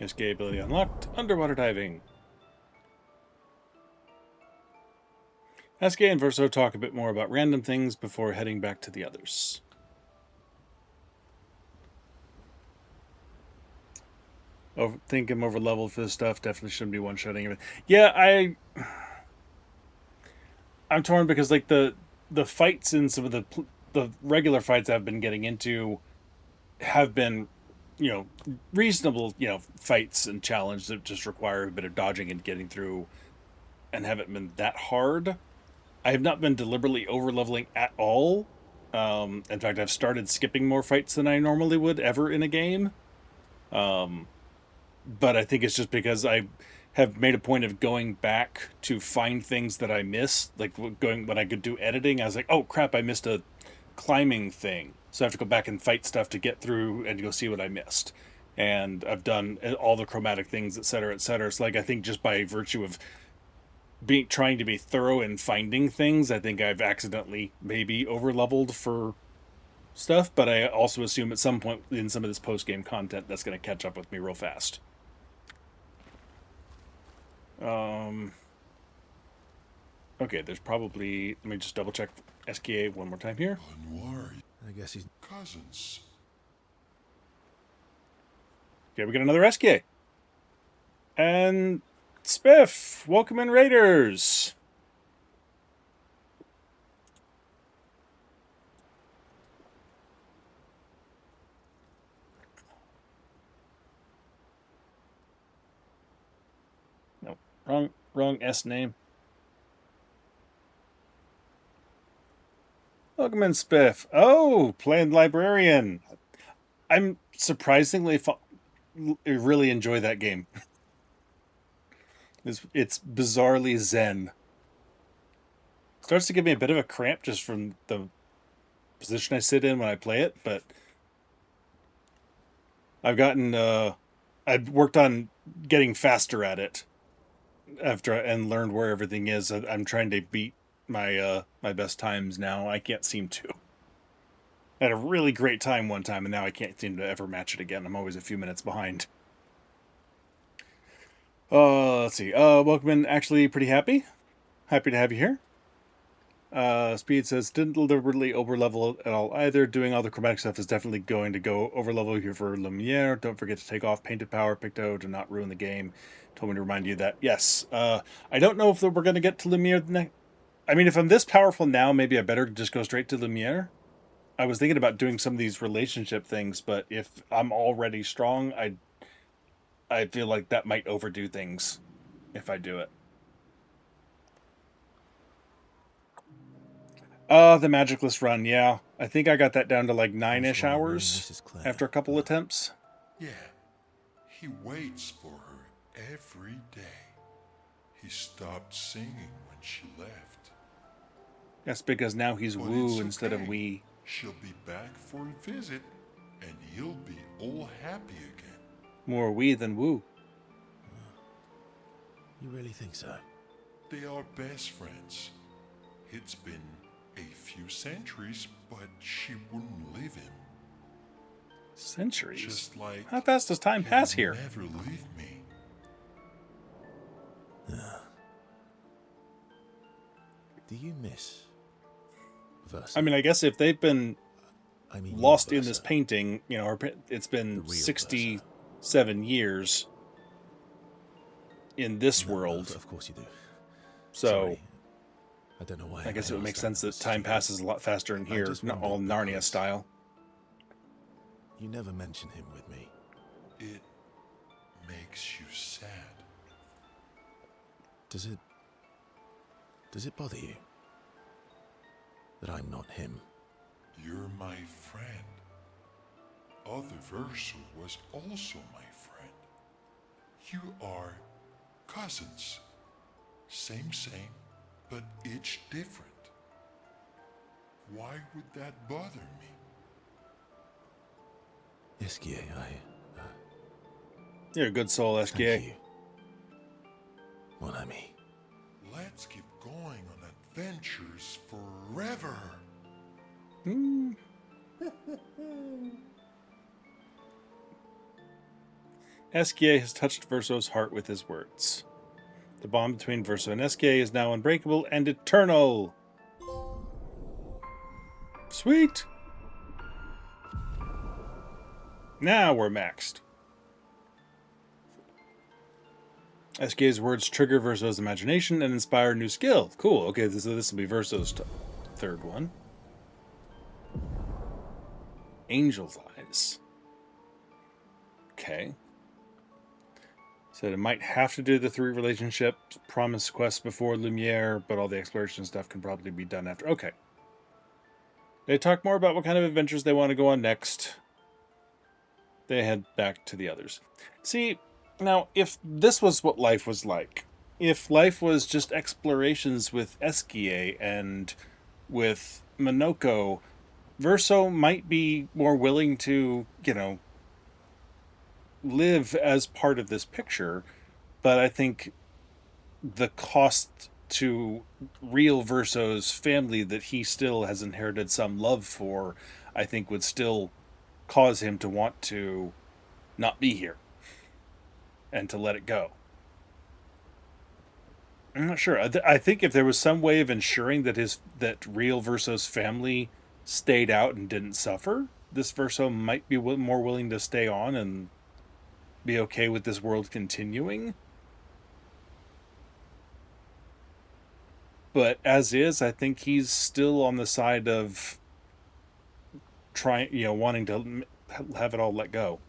SKA ability unlocked. Underwater diving. SKA and Verso talk a bit more about random things before heading back to the others. Think I'm over leveled for this stuff. Definitely shouldn't be one-shotting it. Yeah, I'm torn because like the fights in some of the regular fights I've been getting into have been, you know, reasonable, you know, fights and challenges that just require a bit of dodging and getting through, and haven't been that hard. I have not been deliberately over leveling at all. In fact, I've started skipping more fights than I normally would ever in a game. But I think it's just because I have made a point of going back to find things that I missed. Like when I could do editing, I was like, oh crap, I missed a climbing thing. So I have to go back and fight stuff to get through and go see what I missed. And I've done all the chromatic things, etc., etc. So like, I think just by virtue of trying to be thorough in finding things, I think I've accidentally maybe over leveled for stuff. But I also assume at some point in some of this post-game content that's going to catch up with me real fast. Okay, there's probably... Let me just double check SKA one more time here. Manor, I guess he's... cousins. Okay, we got another SKA. And Spiff, welcome in Raiders. No, wrong S name. Welcome in, Spiff. Oh, playing Librarian. I'm surprisingly really enjoy that game. It's bizarrely zen. Starts to give me a bit of a cramp just from the position I sit in when I play it, but I've worked on getting faster at it after and learned where everything is. I'm trying to beat my best times now. I can't seem to. I had a really great time one time, and now I can't seem to ever match it again. I'm always a few minutes behind. Let's see. Welcome in. Actually, pretty happy. Happy to have you here. Speed says, didn't deliberately overlevel at all either. Doing all the chromatic stuff is definitely going to go overlevel here for Lumiere. Don't forget to take off Painted Power, Picto, to not ruin the game. Told me to remind you that. Yes. I don't know if we're going to get to Lumiere next. I mean, if I'm this powerful now, maybe I better just go straight to Lumiere. I was thinking about doing some of these relationship things, but if I'm already strong, I feel like that might overdo things if I do it. The Magicless run, yeah. I think I got that down to like 9-ish hours after a couple attempts. Yeah, he waits for her every day. He stopped singing when she left. That's because now he's But woo it's instead of okay. we. She'll be back for a visit, and he'll be all happy again. More we than woo. You really think so? They are best friends. It's been a few centuries, but she wouldn't leave him. Centuries? Just like How fast does time pass here? Never leave me. Do you miss Verso? I mean, I guess if they've been lost in this Verso. painting, you know, it's The been real 67 years in this No, world. of course you do. So Sorry. I don't know why. I guess it would make asked sense that was time stupid. passes a lot faster in I here, just not wondered all Narnia because- style. You never mention him with me. It makes you sad. Does it bother you that I'm not him? You're my friend. Other Verso was also my friend. You are cousins. Same, but each different. Why would that bother me? Esquier, You're a good soul, thank SKA. you. Mon ami. Let's keep going on adventures forever. SKA has touched Verso's heart with his words. The bond between Verso and SKA is now unbreakable and eternal. Sweet. Now we're maxed. SKA's words trigger Verso's imagination and inspire a new skill. Cool. Okay, so this will be Verso's third one. Angel's Eyes. Okay. Said it might have to do the 3 relationship promise quest before Lumiere, but all the exploration stuff can probably be done after. Okay. They talk more about what kind of adventures they want to go on next. They head back to the others. See, now, if this was what life was like, if life was just explorations with Esquier and with Noco, Verso might be more willing to, you know, live as part of this picture, but I think the cost to real Verso's family that he still has inherited some love for, I think would still cause him to want to not be here and to let it go. I'm not sure. I think if there was some way of ensuring that real Verso's family stayed out and didn't suffer, this Verso might be more willing to stay on and be okay with this world continuing. But as is, I think he's still on the side of trying, you know, wanting to have it all let go.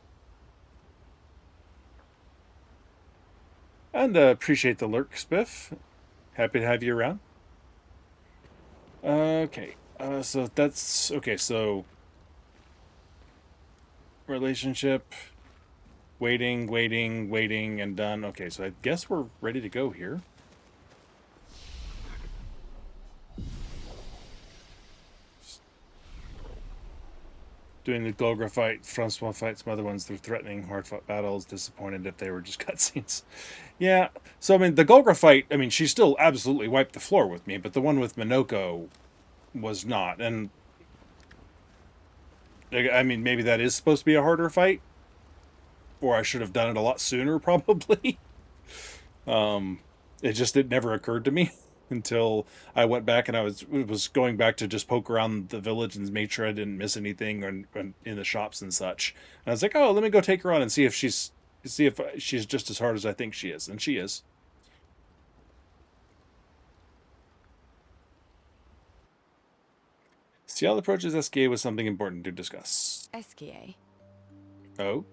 And appreciate the lurk, Spiff. Happy to have you around. Okay, so that's okay. So relationship. Waiting, waiting, waiting, and done. Okay, so I guess we're ready to go here. Doing the Golgra fight, Francois fight some other ones. They're threatening, hard-fought battles. Disappointed if they were just cutscenes. Yeah, so I mean, the Golgra fight, I mean, she still absolutely wiped the floor with me, but the one with Noco was not. And I mean, maybe that is supposed to be a harder fight, or I should have done it a lot sooner, probably. It never occurred to me until I went back and I was going back to just poke around the village and make sure I didn't miss anything or in the shops and such. And I was like, oh, let me go take her on and see if she's just as hard as I think she is, and she is. Ciel approaches SKA with something important to discuss. SKA? Oh?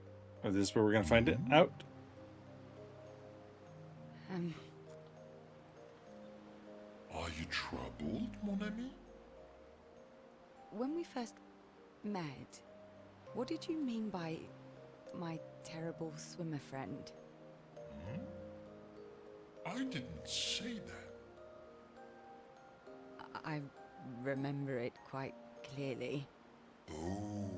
Is this where we're going to find it out? Are you troubled, mon ami? When we first met, what did you mean by my terrible swimmer friend? I didn't say that. I remember it quite clearly. Oh,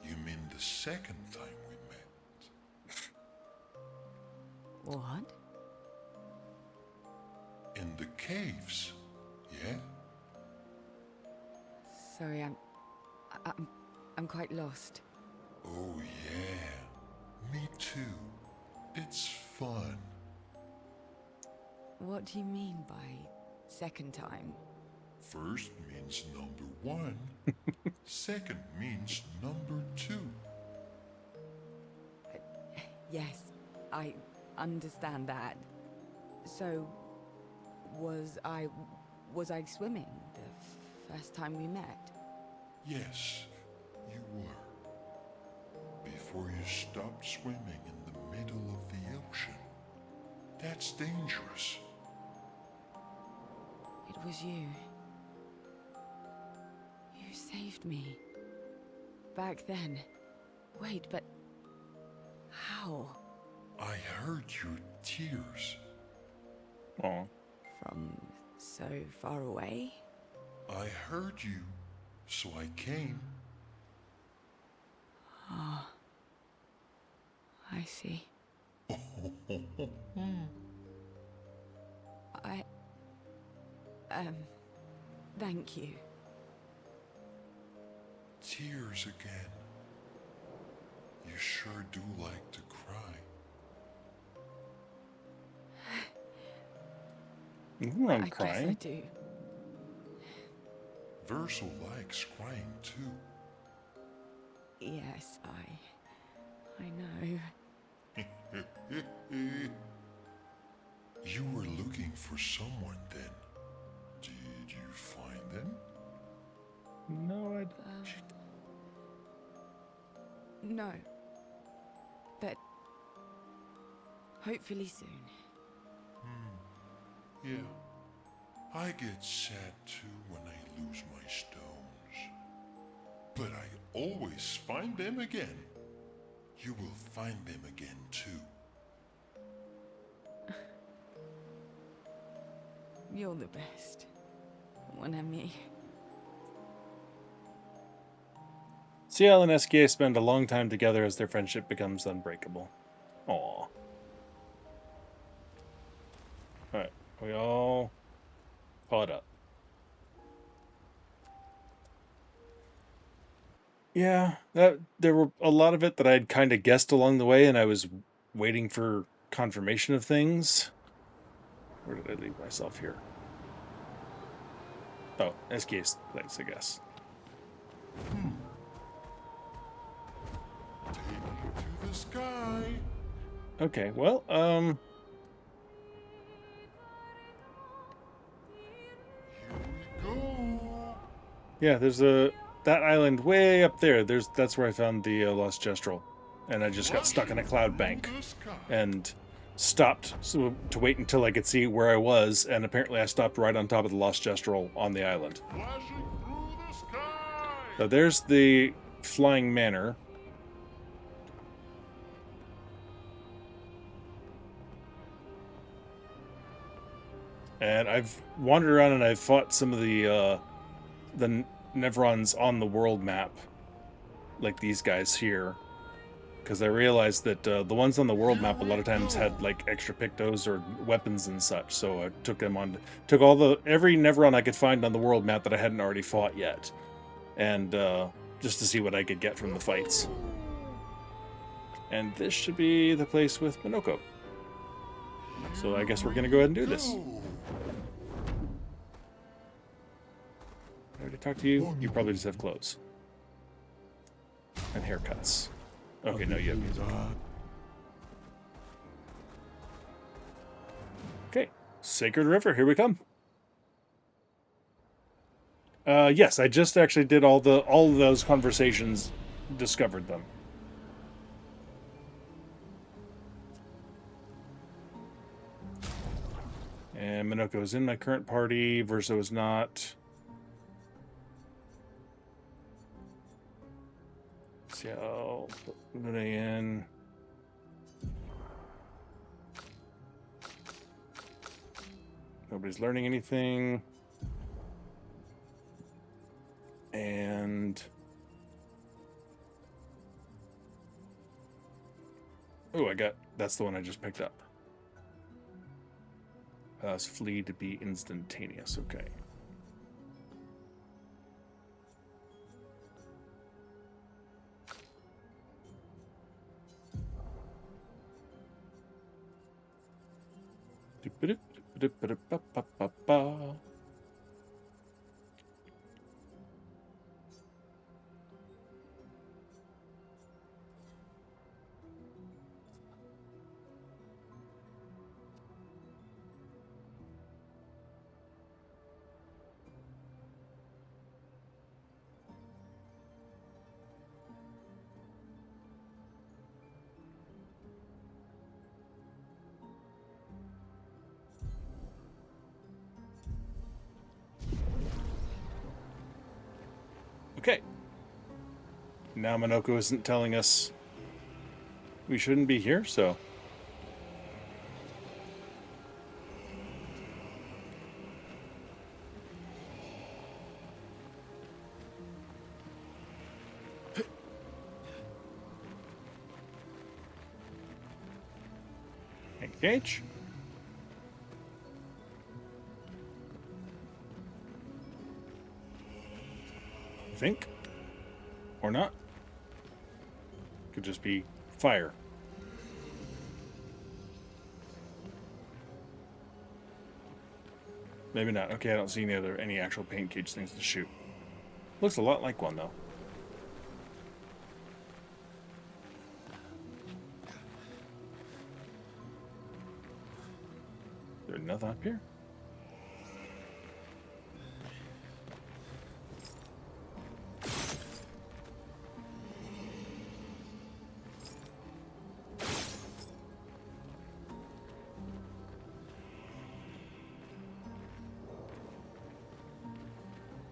you mean the second time we met? What? In the caves, yeah? Sorry, I'm quite lost. Oh yeah, me too. It's fun. What do you mean by second time? First means number one. Second means number two. Yes, I understand that. So, was I swimming the first time we met? Yes, you were. Before you stopped swimming in the middle of the ocean. That's dangerous. It was you. You saved me. Back then. Wait, but how? I heard your tears. Oh. From so far away? I heard you, so I came. Ah, I see. Thank you. Tears again. You sure do like to cry. I'm I crying. guess I do. Verso likes crying too. Yes, I know. You were looking for someone then. Did you find them? No, I No. But hopefully soon. Yeah. I get sad too when I lose my stones. But I always find them again. You will find them again too. You're the best. Mon ami. Ciel and SKA spend a long time together as their friendship becomes unbreakable. Aww. Alright, we all caught up. Yeah, there were a lot of it that I'd kind of guessed along the way, and I was waiting for confirmation of things. Where did I leave myself here? Oh, SKA's place, I guess. Take me to the sky. Okay, well, Here we go. yeah, there's that island way up there. That's where I found the Lost Gestrel, and I just got stuck in a cloud bank and stopped to wait until I could see where I was, and apparently I stopped right on top of the Lost Gestrel on the island. Flashing through the sky. So there's the flying manor. And I've wandered around and I've fought some of the Nevrons on the world map, like these guys here, because I realized that the ones on the world map a lot of times had like extra pictos or weapons and such. So I took them on, took every Nevron I could find on the world map that I hadn't already fought yet, and just to see what I could get from the fights. And this should be the place with Noco. So I guess we're gonna go ahead and do this. I already talked to you. You probably just have clothes and haircuts. Okay, no, you have music. Okay, Sacred River, here we come. Yes, I just actually did all of those conversations, discovered them. And Minoko is in my current party. Verso is not. See how Luna in. Nobody's learning anything. And oh, that's the one I just picked up. Flee to be instantaneous. Okay. Okay. Now Minoko isn't telling us we shouldn't be here, so. Engage. I think. Or not. Could just be fire. Maybe not. Okay, I don't see any actual paint cage things to shoot. Looks a lot like one though. There's nothing up here.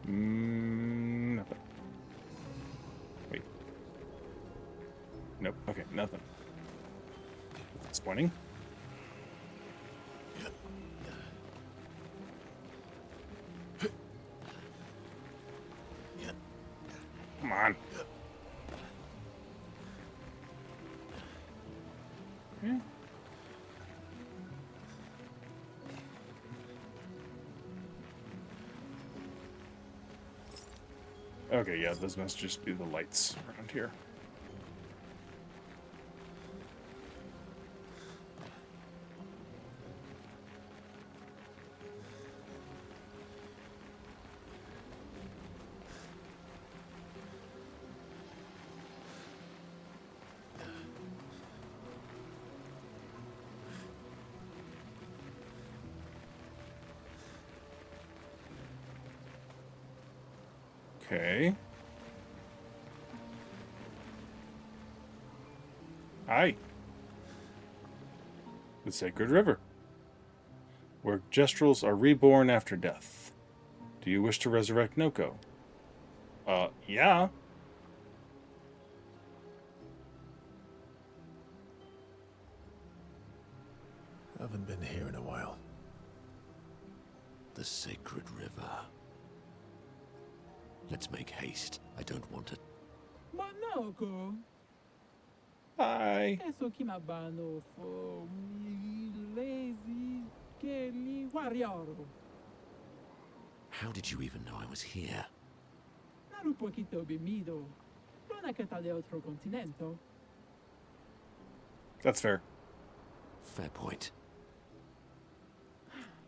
Nothing. Wait. Nope. Okay, nothing. It's pointing. Come on. Yeah. Okay, yeah, those must just be the lights around here. Okay. Hi. The Sacred River, where Gestrels are reborn after death. Do you wish to resurrect Noco? Yeah. Haven't been here in a while. the sacred river. Let's make haste. I don't want it. Noco, Hi. eso que me abano for me lazy kelly warrior. How did you even know I was here? Nar un poquito bemido. Non è che sta de otro continente. That's fair. Fair point.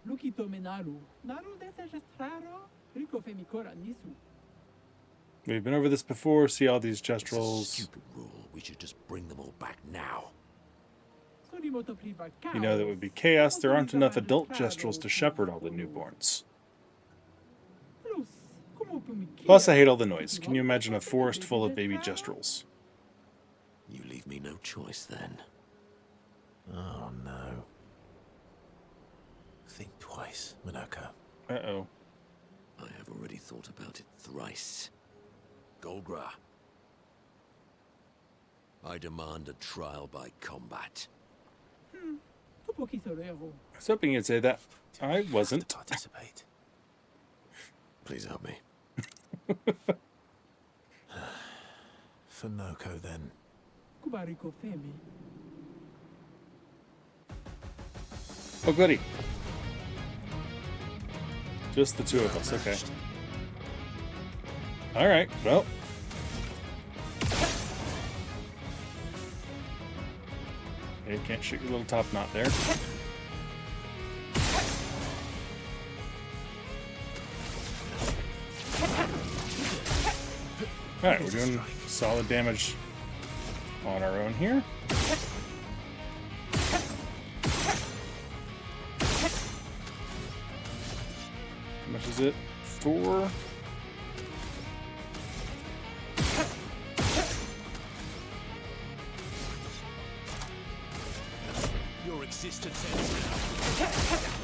Lukito menaru. Naru desestraro. Rico femicora nisu. We've been over this before. See all these It's a gestrels. stupid rule. We should just bring them all back now. Surimoto priva You know that would be chaos. There aren't enough adult gestrels to shepherd all the newborns. Plus, como più mi Plus, I hate all the noise. Can you imagine a forest full of baby gestrels? You leave me no choice then. Oh no. Think twice, Monaco. Uh-oh. I have already thought about it thrice. Golgra. I demand a trial by combat. Tu pochi sorero. I was hoping you'd say that. I wasn't. To participate. Please help me. For Noco, then. Kubarico femi. Oh, goody. Just the two of us. Okay. All right. Well. You can't shoot your little top knot there. All right, we're doing solid damage on our own here. How much is it? 4. Your existence ends now.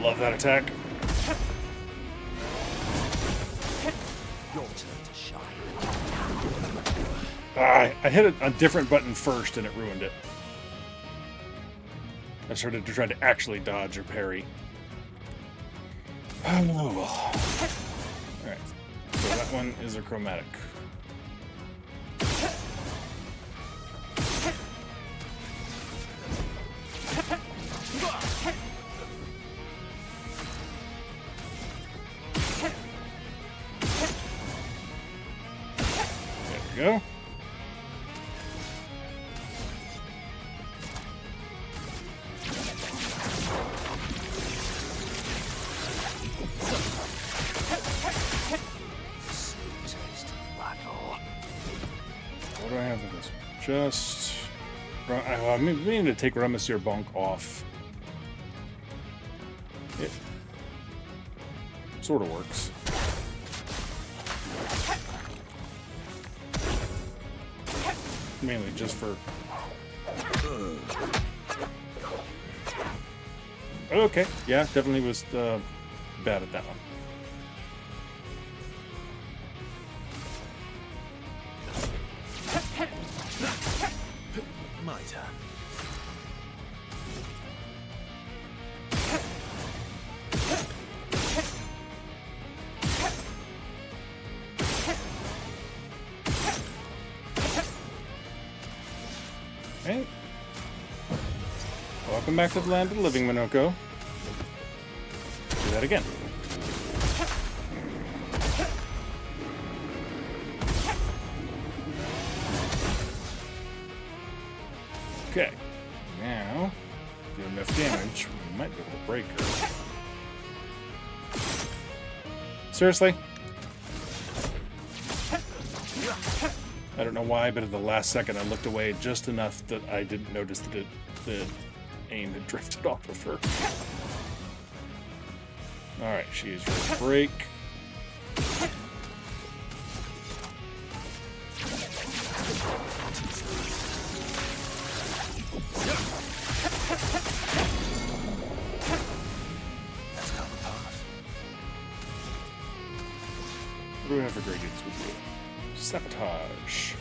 Love that attack. Your turn to shine. I hit a different button first and it ruined it. I started to try to actually dodge or parry. Oh, well. Alright. So that one is a chromatic. There we go. What do I have for this one? Just... I'm meaning to take Ramasir Bonk off. It sort of works. Mainly just for... Okay, yeah, definitely was bad at that one. My turn. Hey. Welcome back to the land of the living, Noco. Do that again. Okay. Now, do enough damage, we might be able to break her. Seriously? I don't know why, but at the last second I looked away just enough that I didn't notice that the aim had drifted off of her. Alright, she's ready to break. What do we have for gradients with you? Sabotage.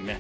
Meh.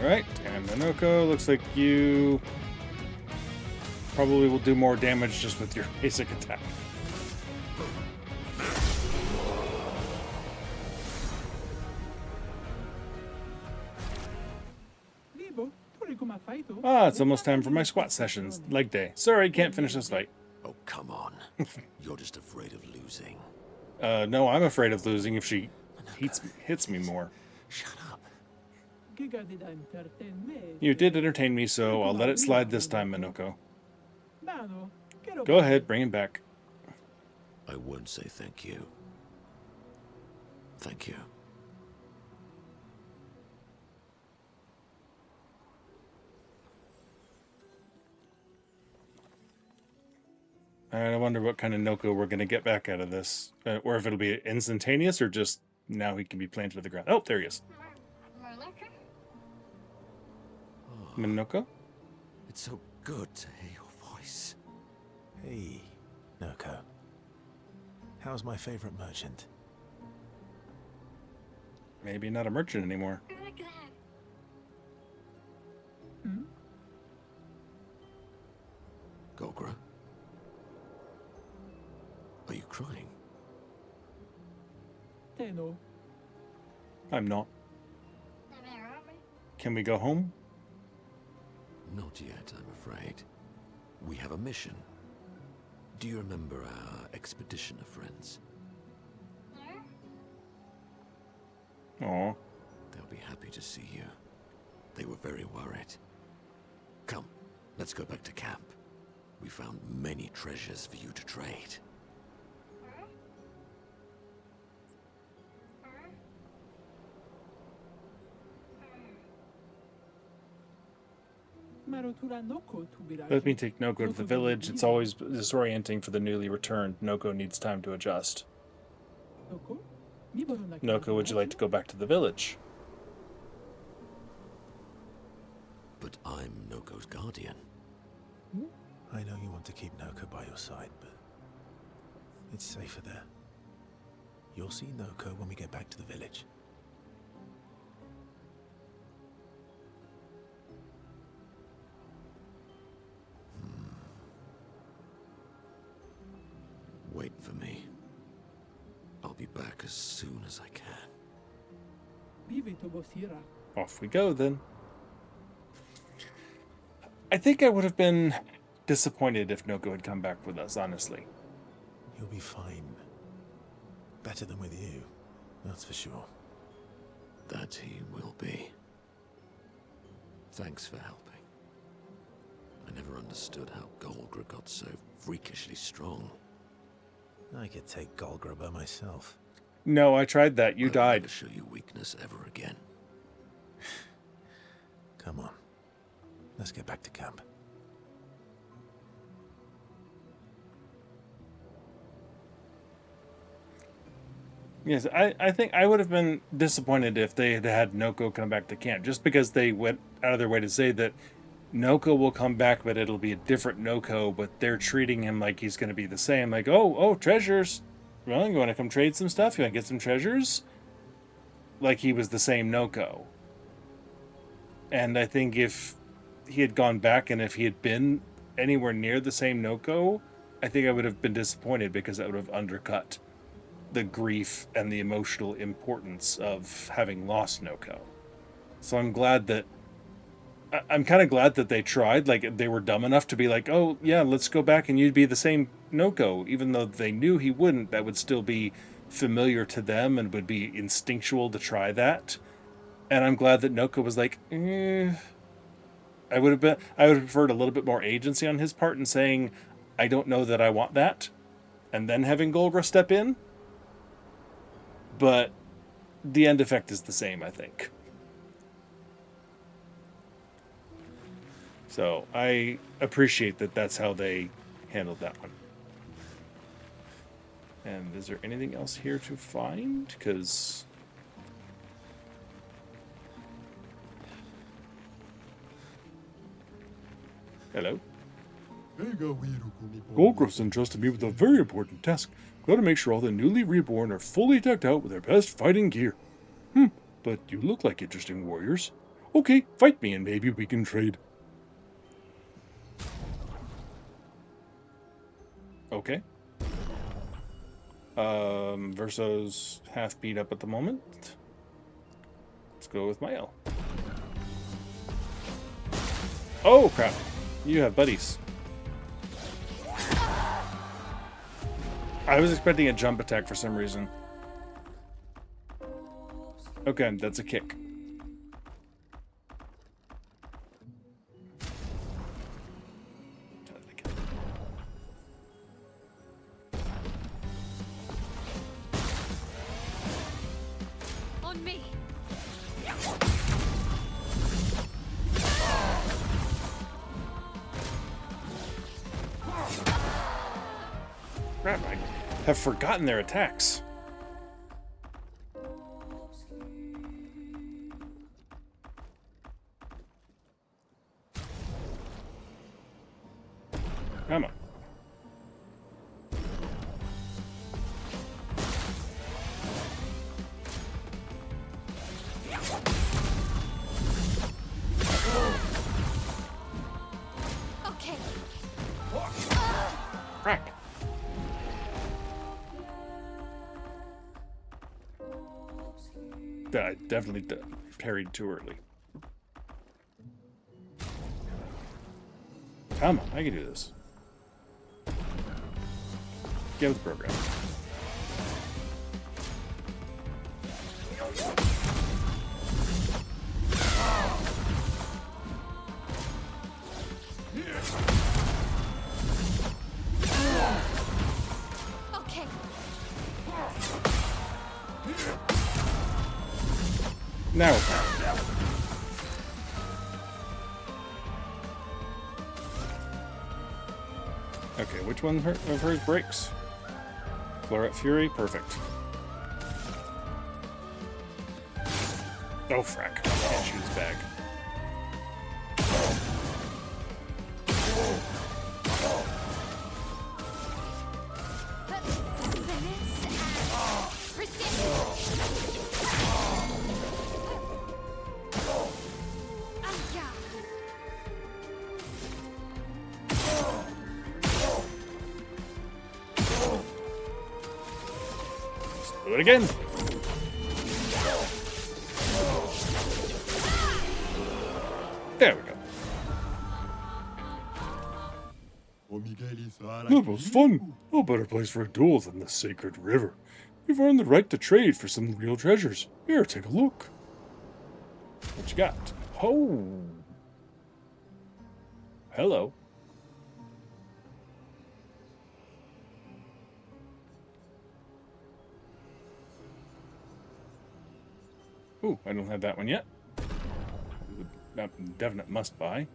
Alright, and Noco, looks like you probably will do more damage just with your basic attack. Ah, it's almost time for my squat sessions. Leg day. Sorry, can't finish this fight. Oh, come on. You're just afraid of losing. No, I'm afraid of losing if she hits me more. Shut up. You did entertain me, so I'll let it slide this time, Noco. Go ahead, bring him back. I won't say thank you. Thank you. I wonder what kind of Noco we're going to get back out of this. Or if it'll be instantaneous or just now he can be planted to the ground. Oh, there he is. Noco? It's so good to hear your voice. Hey, Noco. How's my favorite merchant? Maybe not a merchant anymore. Golgra? Are you crying? I'm not. Can we go home? Not yet, I'm afraid. We have a mission. Do you remember our expeditioner friends? Aw. They'll be happy to see you. They were very worried. Come, let's go back to camp. We found many treasures for you to trade. Let me take Noco to the village. It's always disorienting for the newly returned. Noco needs time to adjust. Noco, would you like to go back to the village? But I'm Noco's guardian. I know you want to keep Noco by your side, but it's safer there. You'll see Noco when we get back to the village. Wait for me. I'll be back as soon as I can. Off we go, then. I think I would have been disappointed if Noco had come back with us, honestly. You'll be fine. Better than with you, that's for sure. That he will be. Thanks for helping. I never understood how Golgra got so freakishly strong. I could take Golgra by myself. No, I tried that. You died. I'll never show you weakness ever again. Come on. Let's get back to camp. Yes, I think I would have been disappointed if they had had Noco come back to camp, just because they went out of their way to say that Noco will come back, but it'll be a different Noco, but they're treating him like he's going to be the same. Like, oh, treasures. Well, you want to come trade some stuff? You want to get some treasures? Like he was the same Noco. And I think if he had gone back and if he had been anywhere near the same Noco, I think I would have been disappointed because that would have undercut the grief and the emotional importance of having lost Noco. So I'm kind of glad that they tried. Like, they were dumb enough to be like, oh, yeah, let's go back and you'd be the same Noco. Even though they knew he wouldn't, that would still be familiar to them and would be instinctual to try that. And I'm glad that Noco was like, I would have preferred a little bit more agency on his part in saying, I don't know that I want that. and then having Golgra step in. But the end effect is the same, I think. So I appreciate that that's how they handled that one. And is there anything else here to find? Because... Hello? Golgra's entrusted me with a very important task. Gotta make sure all the newly reborn are fully decked out with their best fighting gear. But you look like interesting warriors. Okay, fight me and maybe we can trade. Okay. Verso's half beat up at the moment. Let's go with my L. Oh, crap. You have buddies. I was expecting a jump attack for some reason. Okay, that's a kick. On me. Crap, I have forgotten their attacks. Come on. Okay. Crack. I definitely parried too early. Come on, I can do this. Get with the program. Okay. Now. Okay, which one of hers breaks? Claret Fury, perfect. Oh, frack. Can't shoot his bag. Do it again. There we go. That was fun. No better place for a duel than the Sacred River. You've earned the right to trade for some real treasures. Here, take a look. What you got? Oh. Hello. Ooh, I don't have that one yet. Definite must buy.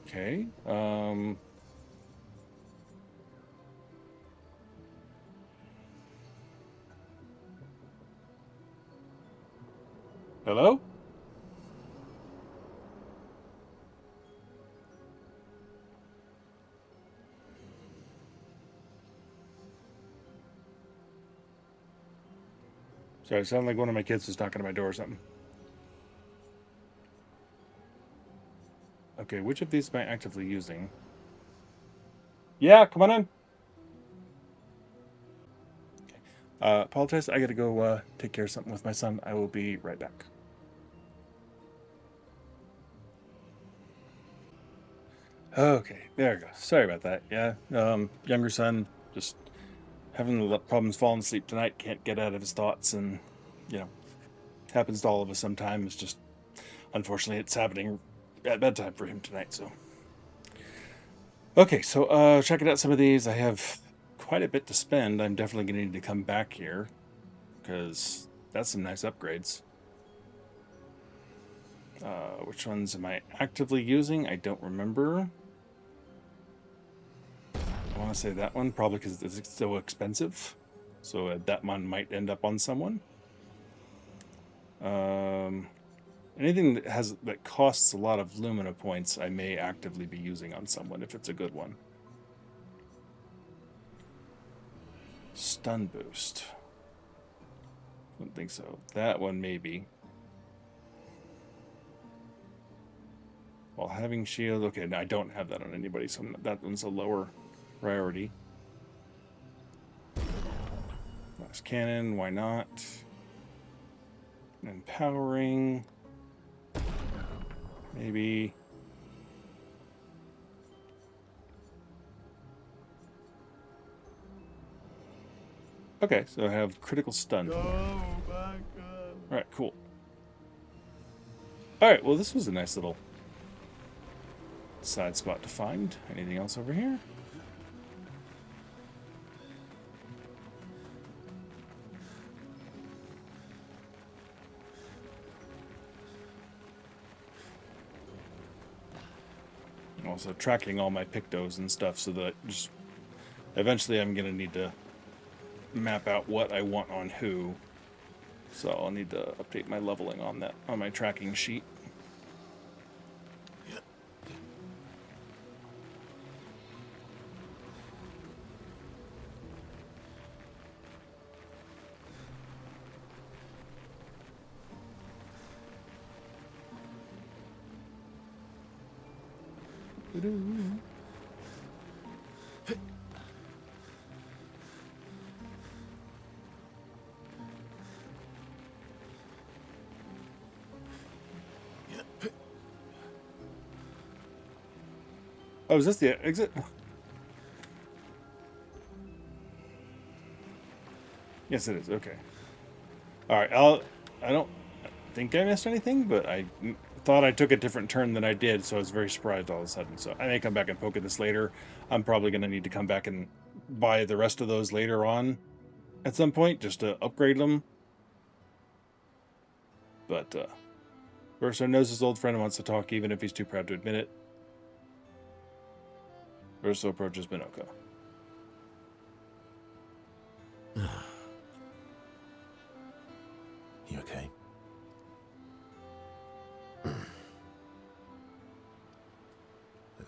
Okay. Hello? Sorry, it sounded like one of my kids was knocking at my door or something. Okay, which of these am I actively using? Yeah, come on in. Okay. Apologize, I gotta go take care of something with my son. I will be right back. Okay, there we go. Sorry about that. Yeah, younger son just having problems falling asleep tonight, can't get out of his thoughts, and, you know, happens to all of us sometimes. Just, unfortunately, it's happening at bedtime for him tonight, so Okay, so checking out some of these. I have quite a bit to spend. I'm definitely going to need to come back here because that's some nice upgrades. Which ones am I actively using? I don't remember. I want to say that one, probably because it's so expensive. So that one might end up on someone. Anything that costs a lot of Lumina points, I may actively be using on someone if it's a good one. Stun boost. Don't think so. That one maybe. While having shield, okay, no, I don't have that on anybody, so that one's a lower priority. Last cannon, why not? Empowering. Maybe. Okay, so I have critical stun. Alright, cool. Alright, well this was a nice little side spot to find. Anything else over here? Also tracking all my pictos and stuff so that just eventually I'm going to need to map out what I want on who. So I'll need to update my leveling on that on my tracking sheet. Oh, is this the exit? Yes, it is. Okay. All right. I don't think I missed anything, but I thought I took a different turn than I did, so I was very surprised all of a sudden. So I may come back and poke at this later. I'm probably going to need to come back and buy the rest of those later on at some point just to upgrade them. But Verso knows his old friend and wants to talk even if he's too proud to admit it. Verso approaches Noco. You okay? At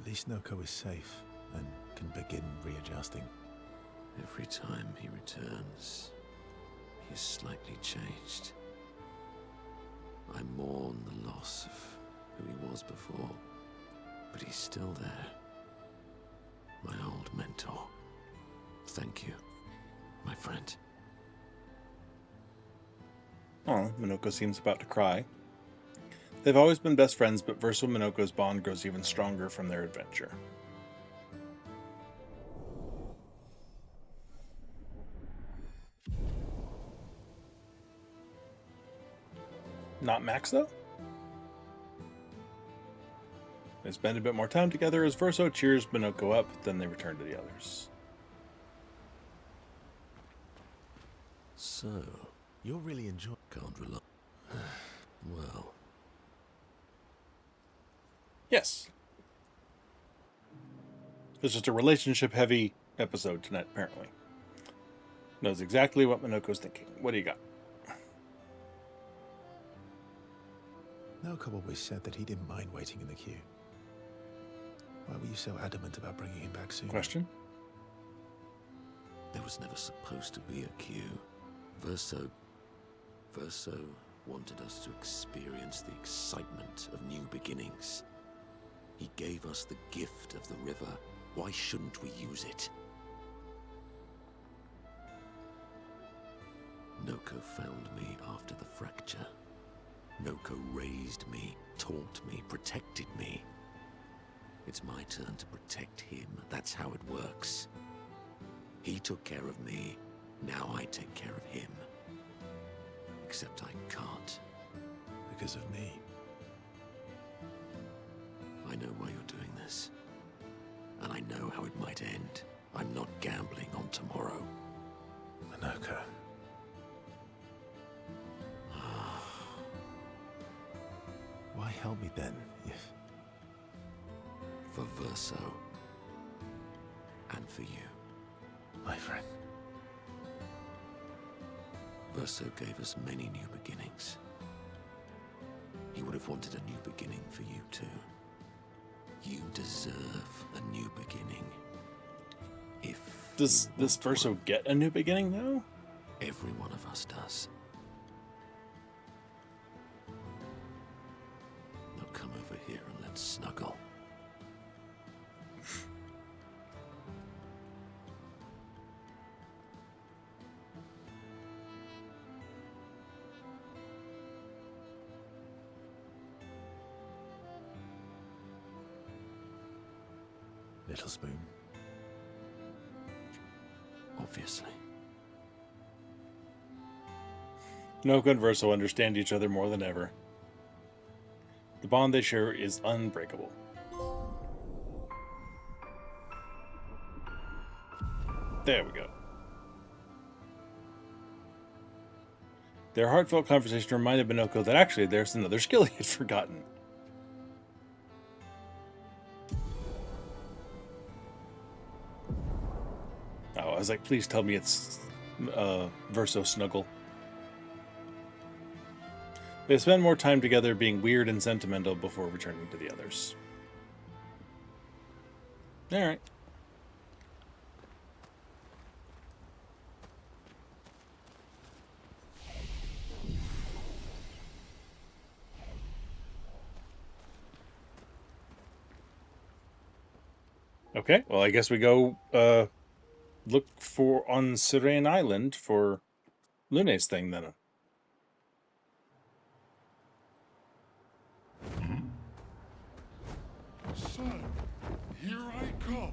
least Noco is safe and can begin readjusting. Every time he returns, he is slightly changed. I mourn the loss of who he was before, but he's still there. My old mentor. Thank you, my friend. Oh, Noco seems about to cry. They've always been best friends, but Verso and Noco's bond grows even stronger from their adventure. Not Max, though? They spend a bit more time together as Verso cheers Noco up, then they return to the others. So, You're really enjoying... can't rely... well... Yes. It's just a relationship-heavy episode tonight, apparently. Knows exactly what Noco's thinking. What do you got? Noco always said that he didn't mind waiting in the queue. Why were you so adamant about bringing him back soon? Question? There was never supposed to be a queue. Verso wanted us to experience the excitement of new beginnings. He gave us the gift of the river. Why shouldn't we use it? Noco found me after the fracture. Noco raised me, taught me, protected me. It's my turn to protect him. That's how it works. He took care of me. Now I take care of him. Except I can't. Because of me. I know why you're doing this. And I know how it might end. I'm not gambling on tomorrow. Noco. Why help me then, if... For Verso. And for you. my friend? Verso gave us many new beginnings. He would have wanted a new beginning for you too. You deserve a new beginning. If Does this Verso get a new beginning though? every one of us does. Now come over here and let's snuggle. Little spoon. Obviously. Noco and Verso understand each other more than ever. The bond they share is unbreakable. There we go. Their heartfelt conversation reminded Noco that actually there's another skill he had forgotten. Oh, I was like, please tell me it's Verso Snuggle. They spend more time together being weird and sentimental before returning to the others. Alright. Okay, well I guess we go look for on Serene Island for Lune's thing then. Son, here I come.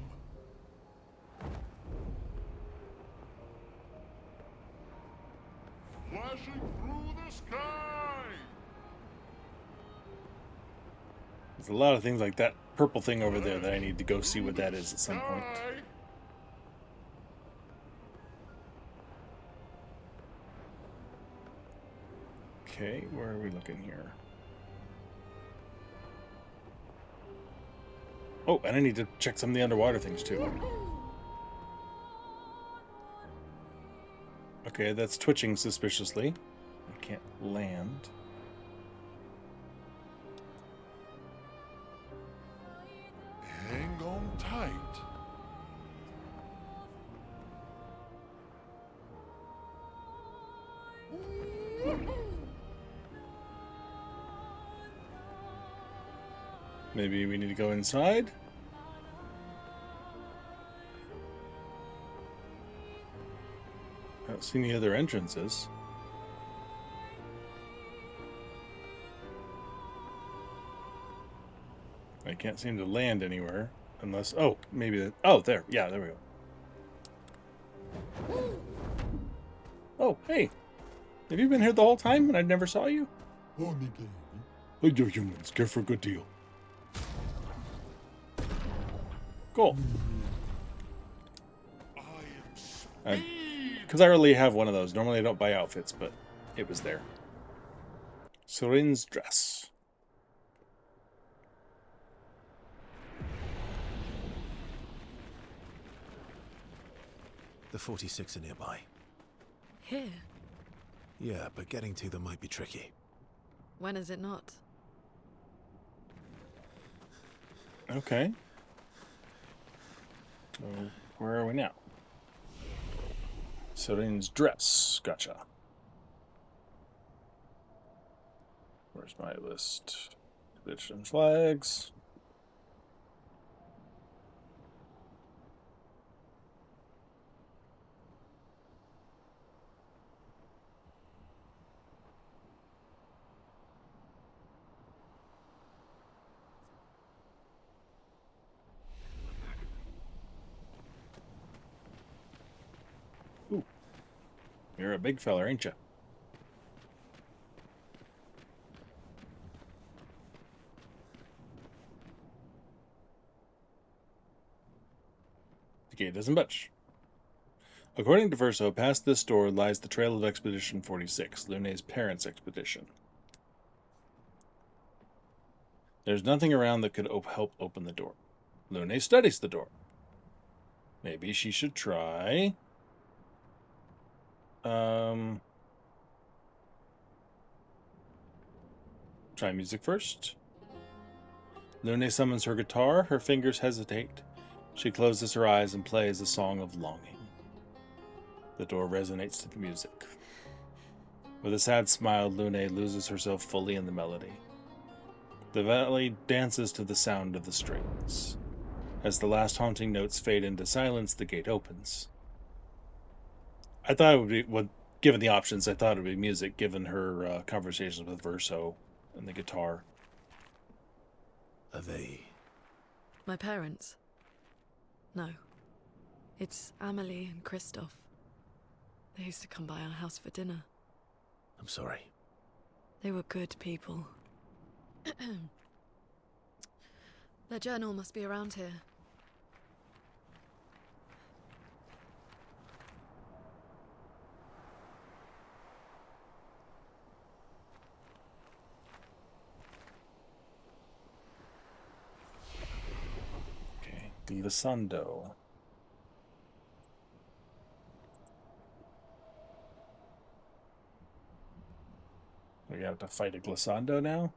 Flashing through the sky. There's a lot of things like that purple thing over there that I need to go see what that is at some point. Okay, where are we looking here? Oh, and I need to check some of the underwater things too. Okay, that's twitching suspiciously. I can't land. Hang on tight. Maybe we need to go inside? I don't see any other entrances. I can't seem to land anywhere. Unless... Oh, maybe... that. Oh, there. Yeah, there we go. Oh, hey. Have you been here the whole time and I never saw you? Oh, you humans, care for a good deal. Cool. Because I really have one of those. Normally I don't buy outfits, but it was there. Serene's dress. The 46 are nearby. Here? Yeah, but getting to them might be tricky. When is it not? Okay. So, where are we now? Serene's dress. Gotcha. Where's my list? Expedition flags. Ooh. You're a big fella, ain't you? gate doesn't budge. According to Verso, past this door lies the trail of Expedition 46, Lune's parents' expedition. There's nothing around that could help open the door. Lune studies the door. Maybe she should try... Try music first. Lune summons her guitar. Her fingers hesitate. She closes her eyes and plays a song of longing. The door resonates to the music. With a sad smile, Lune loses herself fully in the melody. The valley dances to the sound of the strings. As the last haunting notes fade into silence, the gate opens. I thought it would be, given the options, I thought it would be music, given her conversations with Verso and the guitar. Are they... My parents? No. It's Amelie and Christoph. They used to come by our house for dinner. I'm sorry. They were good people. Their journal must be around here. Okay, Glissando. We have to fight a Glissando now?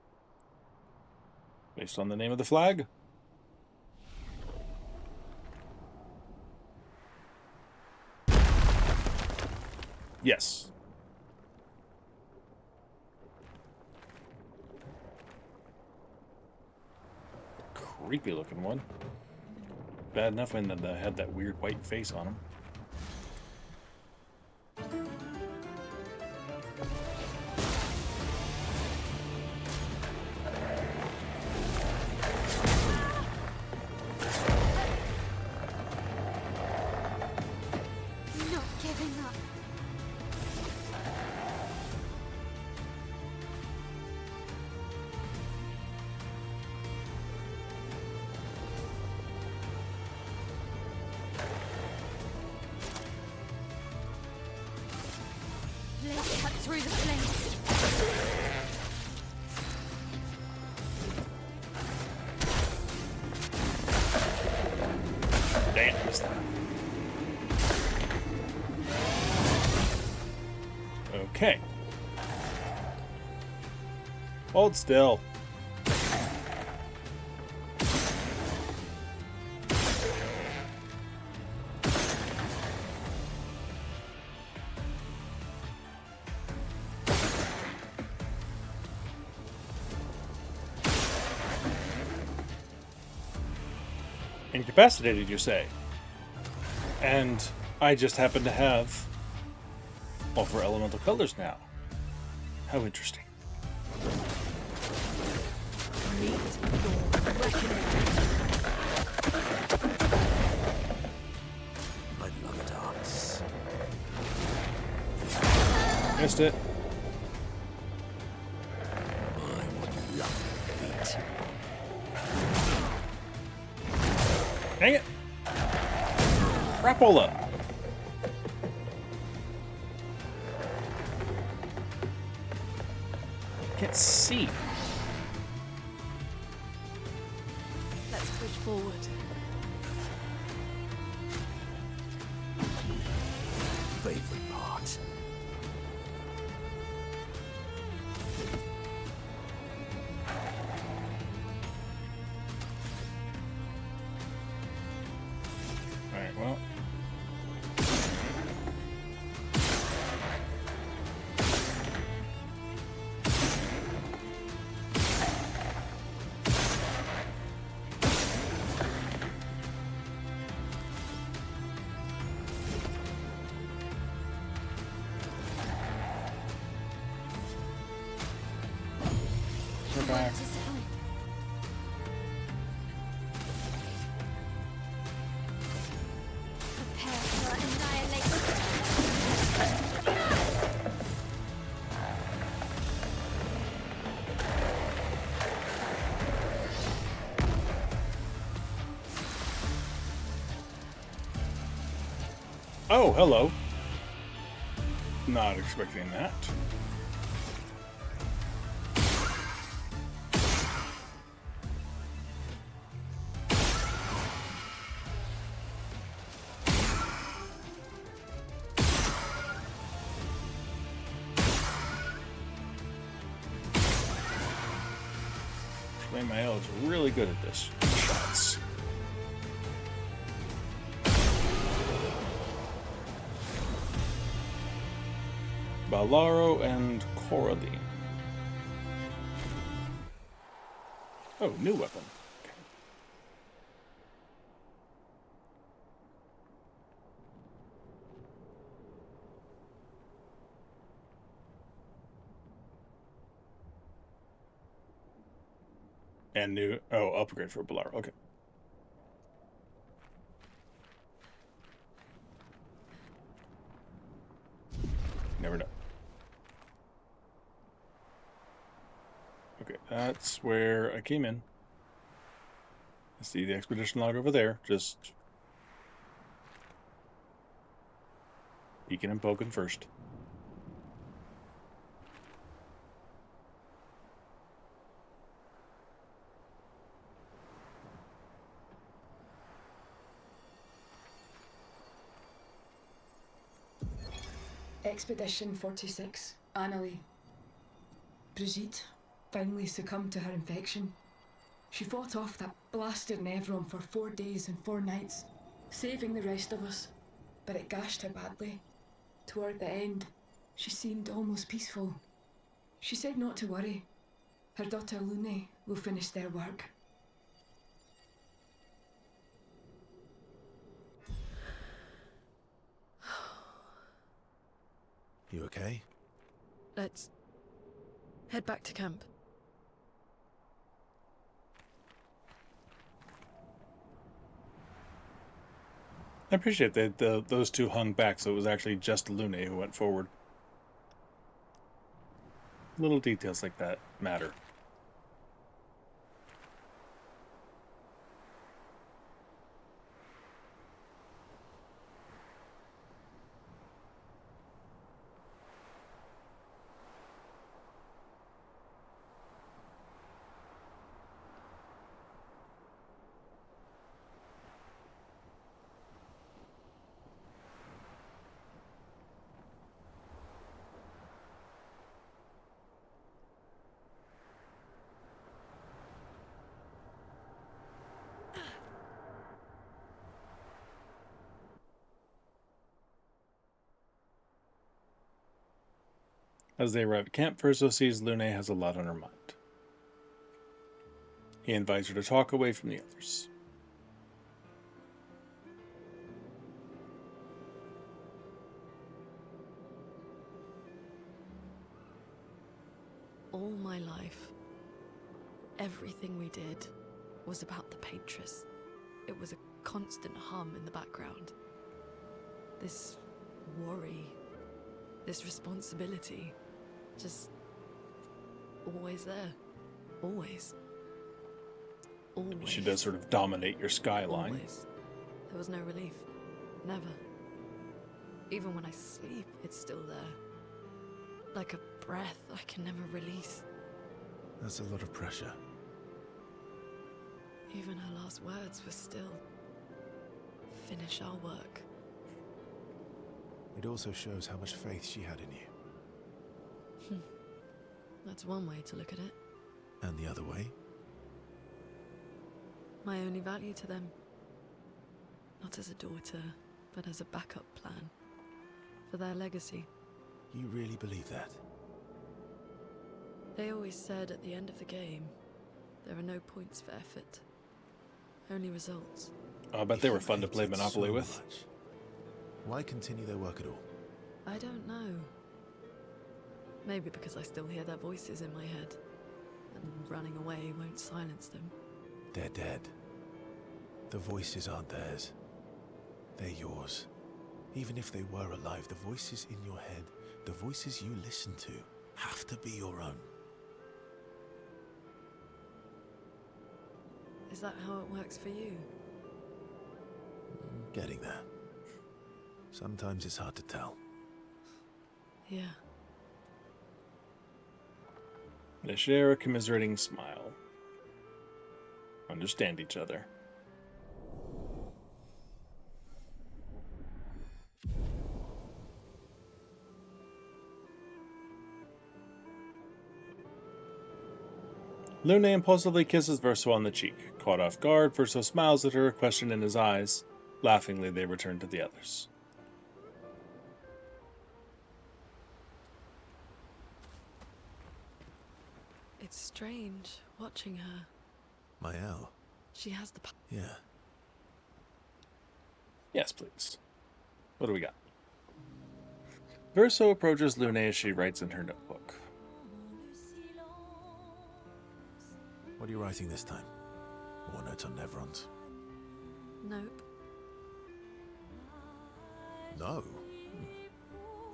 Based on the name of the flag? Yes. Creepy looking one. Bad enough when they had that weird white face on him. Not giving up. Let's cut through the flames. Damn, missed that. Okay. Hold still. Incapacitated, you say? And I just happen to have all four elemental colors now. How interesting. Meet your reckoning. My love dance. Missed it. My love feet. Dang it! Crapola! Can't see. Let's push forward. Favorite part. Alright, well. We're back. Prepare for annihilation. Oh, hello. Not expecting that. Mael is really good at this. Shots. Balaro and Coralie. Oh, new weapon. Okay. And new, upgrade for Balaro. Okay. Never know. Okay, that's where I came in. I see the expedition log over there. Just peeking and poking first. Expedition 46, Annalie. Brigitte finally succumbed to her infection. She fought off that blasted Nevron for 4 days and 4 nights, saving the rest of us, but it gashed her badly. Toward the end, she seemed almost peaceful. She said not to worry. Her daughter Lune will finish their work. You okay? Let's head back to camp. I appreciate that those two hung back, so it was actually just Lune who went forward. Little details like that matter. As they arrive at camp, Verso sees Lune has a lot on her mind. He invites her to talk away from the others. All my life, everything we did was about the Patris. It was a constant hum in the background. This worry, this responsibility, just always there. Always. Always. She does sort of dominate your skyline. Always. There was no relief. Never. Even when I sleep, it's still there. Like a breath I can never release. That's a lot of pressure. Even her last words were still, finish our work. It also shows how much faith she had in you. That's one way to look at it. And the other way? My only value to them. Not as a daughter, but as a backup plan. For their legacy. You really believe that? They always said at the end of the game, there are no points for effort. Only results. I bet they were fun to play Monopoly with. Much. Why continue their work at all? I don't know. Maybe because I still hear their voices in my head. And running away won't silence them. They're dead. The voices aren't theirs. They're yours. Even if they were alive, the voices in your head, the voices you listen to, have to be your own. Is that how it works for you? Getting there. Sometimes it's hard to tell. Yeah. They share a commiserating smile. Understand each other. Lune impulsively kisses Verso on the cheek. Caught off guard, Verso smiles at her, a question in his eyes. Laughingly, they return to the others. It's strange watching her. Mael. She has the Yeah. Yes, please. What do we got? Verso approaches Lune as she writes in her notebook. What are you writing this time? More notes on Nevrons? Nope. No.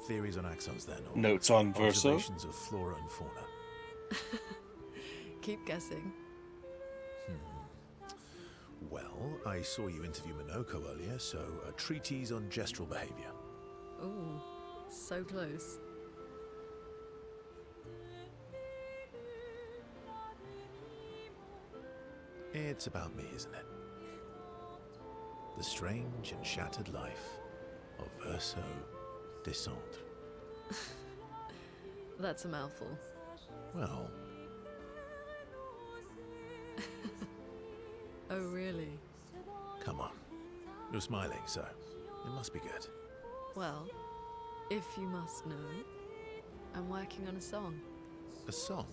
Theories on axons then, or Notes on Verso? observations of flora and fauna. Keep guessing. Well, I saw you interview Noco earlier, so a treatise on gestural behavior. Ooh, so close. It's about me, isn't it? The strange and shattered life of Verso Descendre. That's a mouthful. Well, Oh, really? come on. You're smiling, so it must be good. Well, if you must know, I'm working on a song. A song?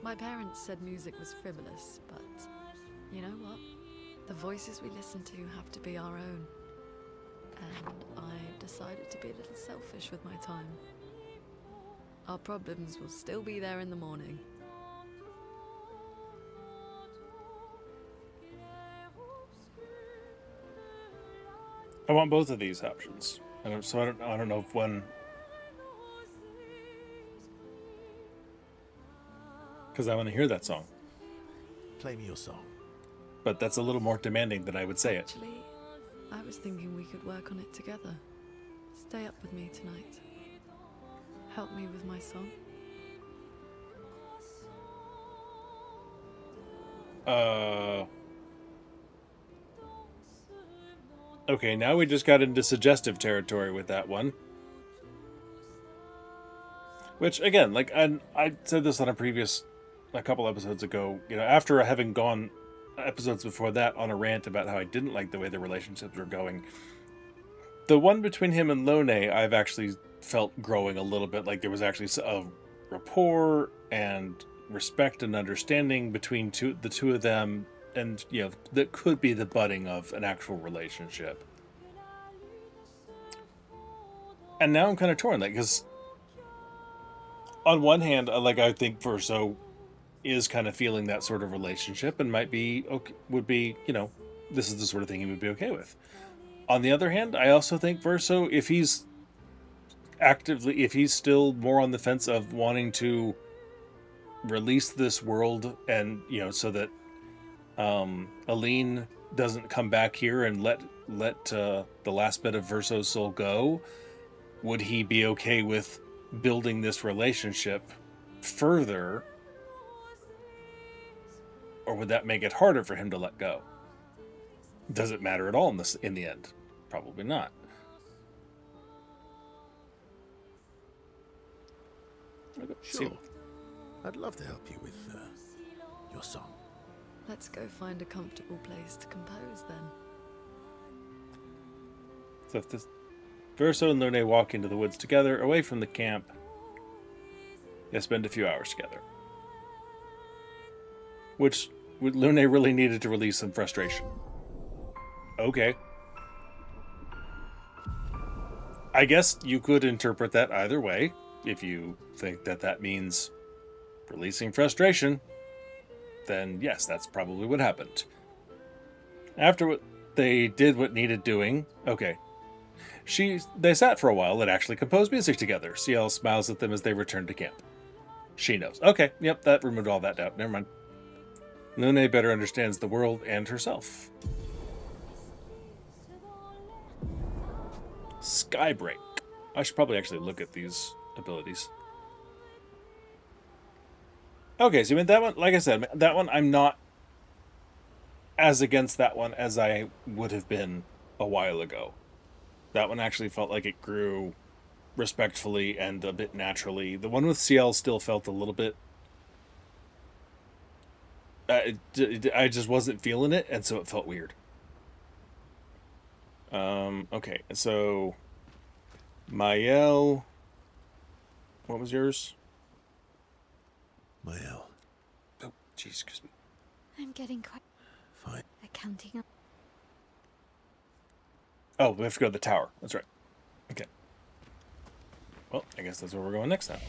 My parents said music was frivolous, but you know what? The voices we listen to have to be our own. And I decided to be a little selfish with my time. Our problems will still be there in the morning. I want both of these options. I don't know if one, because I want to hear that song. Play me your song. But that's a little more demanding than I would say it. Actually, I was thinking we could work on it together. Stay up with me tonight. Help me with my song. Okay, now we just got into suggestive territory with that one. Which, again, like, I said this on a couple episodes ago, you know, after having gone episodes before that on a rant about how I didn't like the way the relationships were going. The one between him and Lone, I've actually felt growing a little bit, like there was actually a rapport and respect and understanding between the two of them, and, you know, that could be the budding of an actual relationship. And now I'm kind of torn, like, because on one hand, I think Verso is kind of feeling that sort of relationship and might be okay, would be, you know, this is the sort of thing he would be okay with. On the other hand, I also think Verso, if he's still more on the fence of wanting to release this world, and, you know, so that Aline doesn't come back here and let the last bit of Verso's soul go, would he be okay with building this relationship further, or would that make it harder for him to let go? Does it matter at all in the end? Probably not. Sure. I'd love to help you with your song. Let's go find a comfortable place to compose then. So if this Verso and Lune walk into the woods together, away from the camp, they spend a few hours together. Which Lune really needed to release some frustration. Okay. I guess you could interpret that either way, if you think that means releasing frustration. Then yes, that's probably what happened. After they did what needed doing, okay. They sat for a while and actually composed music together. CL smiles at them as they return to camp. She knows. Okay, yep, that removed all that doubt. Never mind. Lune better understands the world and herself. Skybreak. I should probably actually look at these abilities. Okay, so I mean, that one, like I said, that one I'm not as against that one as I would have been a while ago. That one actually felt like it grew respectfully and a bit naturally. The one with CL still felt a little bit... I just wasn't feeling it, and so it felt weird. Okay, so... Mael... What was yours? Mael. Oh, jeez, excuse me. I'm getting quite... Fine. Accounting up. Oh, we have to go to the tower. That's right. Okay. Well, I guess that's where we're going next time.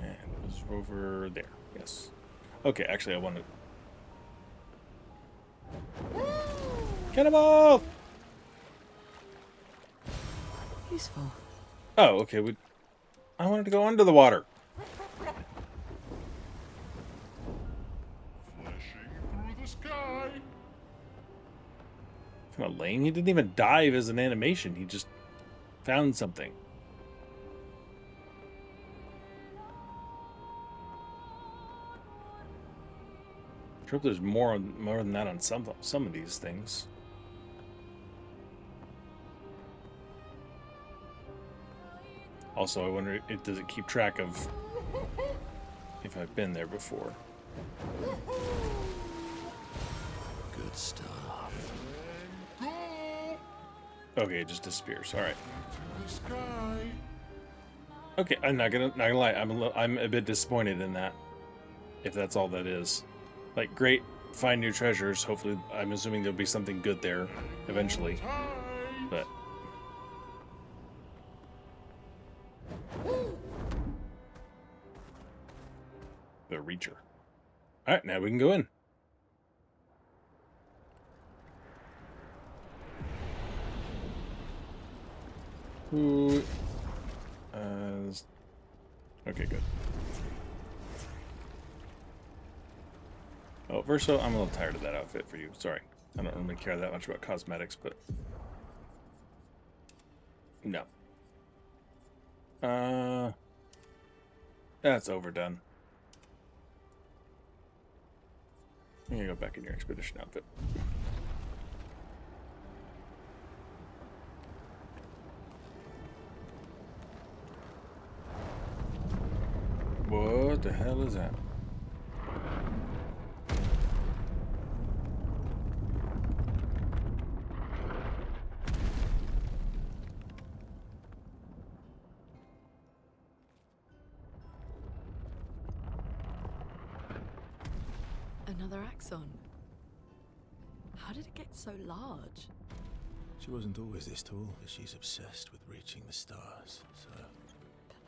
And it was over there. Yes. Okay, actually, I wanted... Cannonball! Useful. Oh, okay. I wanted to go under the water. Flashing through the sky. Kind of lame. He didn't even dive as an animation. He just found something. I hope there's more than that on some of these things. Also, I wonder, does it keep track of if I've been there before? Good stuff. Okay, it just disappears. All right. To the sky. Okay, I'm not gonna lie. I'm a bit disappointed in that. If that's all that is, like, great, find new treasures. Hopefully, I'm assuming there'll be something good there eventually. But the Reacher. All right, now we can go in. Who? Okay, good. Oh, Verso, I'm a little tired of that outfit for you. Sorry. I don't really care that much about cosmetics, but... No. That's overdone. I'm gonna go back in your expedition outfit. What the hell is that? Another axon. How did it get so large? She wasn't always this tall, but she's obsessed with reaching the stars, so...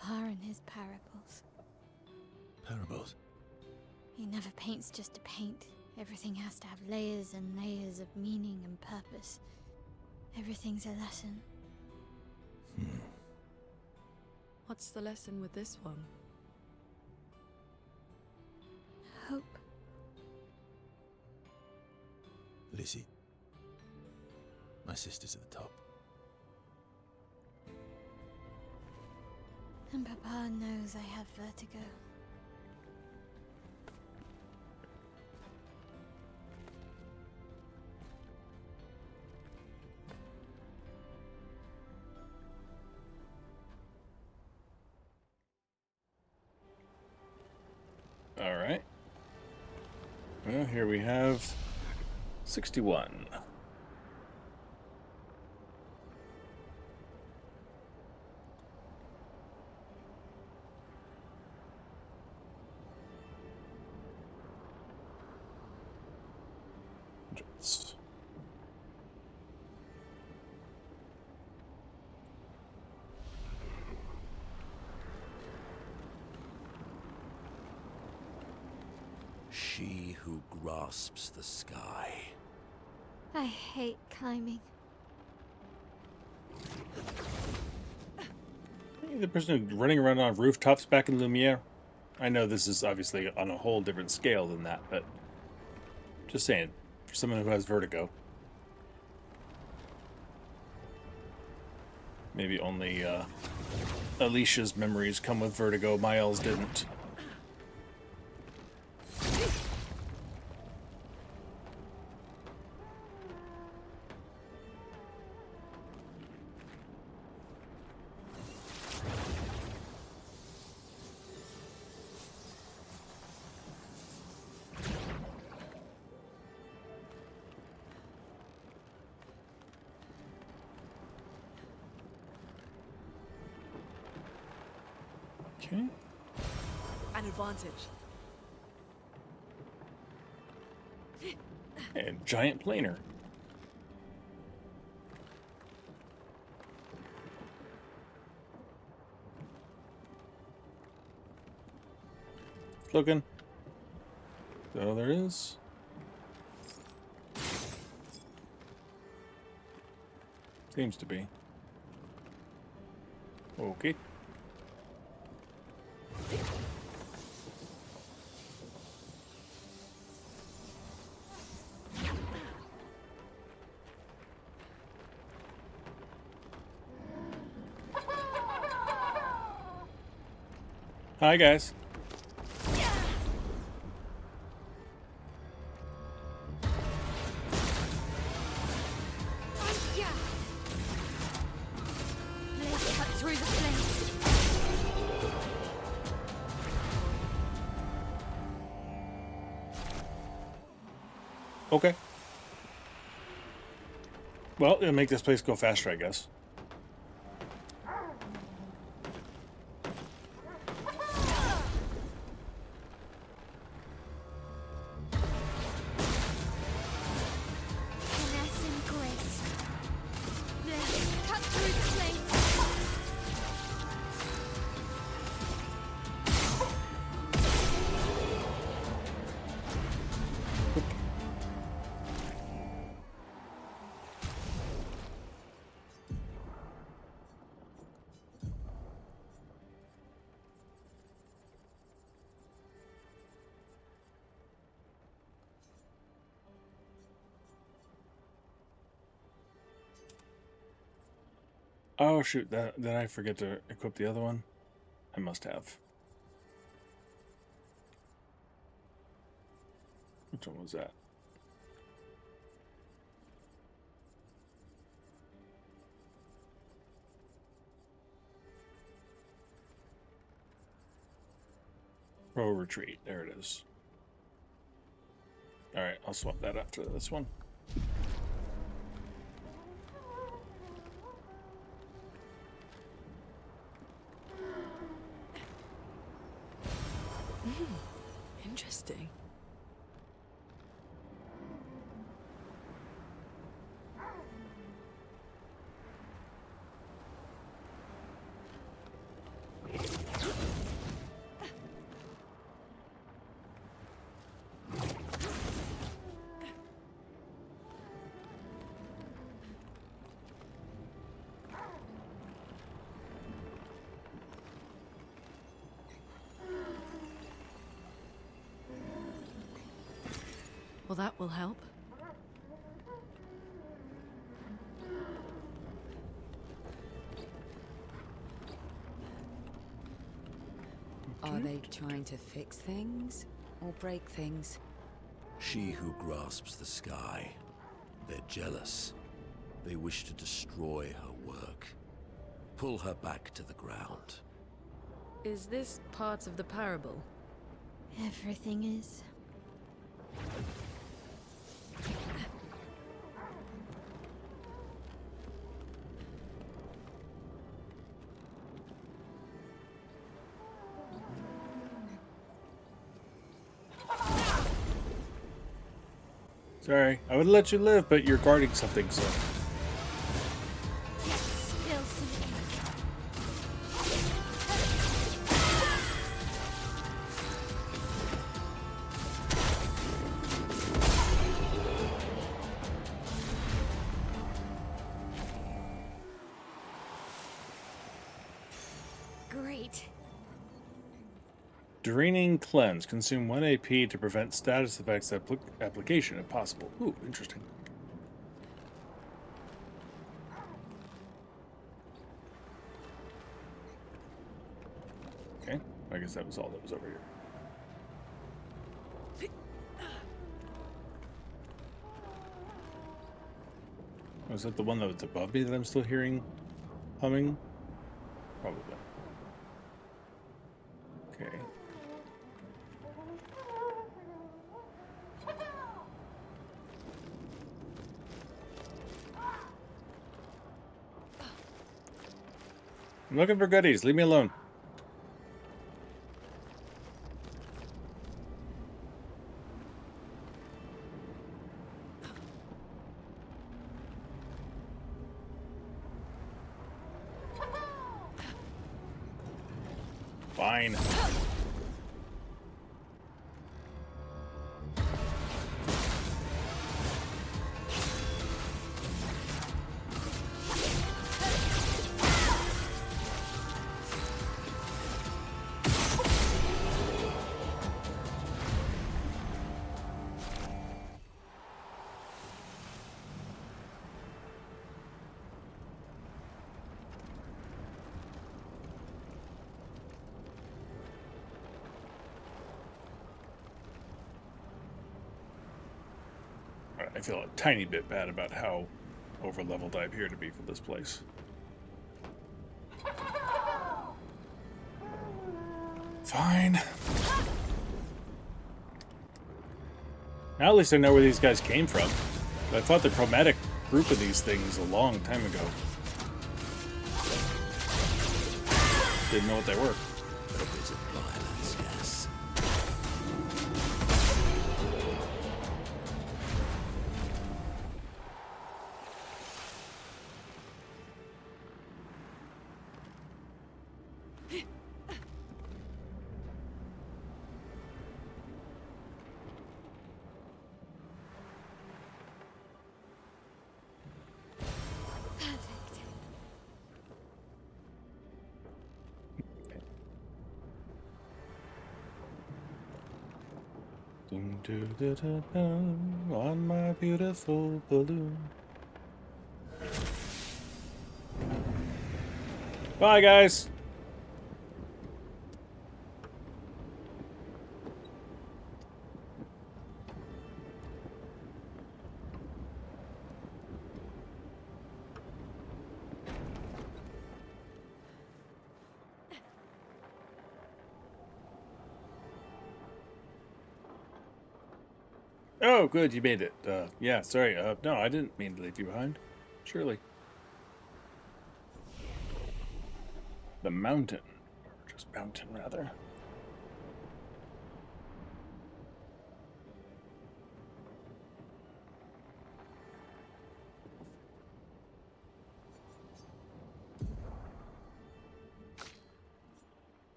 Papa and his parables. Parables? He never paints just to paint. Everything has to have layers and layers of meaning and purpose. Everything's a lesson. What's the lesson with this one? Hope. Lizzie. My sister's at the top. And Papa knows I have vertigo. All right. Well, here we have 61. She who grasps the sky. I hate climbing. Hey, the person running around on rooftops back in Lumiere. I know this is obviously on a whole different scale than that, but just saying, for someone who has vertigo. Maybe only Alicia's memories come with vertigo. Miles didn't. Okay. An advantage. And giant planer. Looking. So there is. Seems to be. Okay. Hi, guys. Let's cut through the flames. Okay. Well, it'll make this place go faster, I guess. Finesse and grace. Let's cut through the flames. Oh, shoot. Did I forget to equip the other one? I must have. Which one was that? Pro retreat. There it is. Alright, I'll swap that after this one. Interesting. Well, that will help. Are they trying to fix things or break things? She who grasps the sky. They're jealous. They wish to destroy her work. Pull her back to the ground. Is this part of the parable? Everything is. Sorry, I would let you live, but you're guarding something, so. Let's spill some ink. Draining Cleanse. Consume 1 AP to prevent status effects application if possible. Ooh, interesting. Okay, I guess that was all that was over here. Was that the one that was above me that I'm still hearing humming? Probably. Okay. I'm looking for goodies. Leave me alone. Fine. I feel a tiny bit bad about how over-leveled I appear to be for this place. Fine. Now at least I know where these guys came from. I fought the Chromatic group of these things a long time ago. Didn't know what they were. A bit of violence, yes. On my beautiful balloon. Bye, guys. Oh, good, you made it. Yeah, sorry. No, I didn't mean to leave you behind. Surely. The mountain. Or just mountain, rather.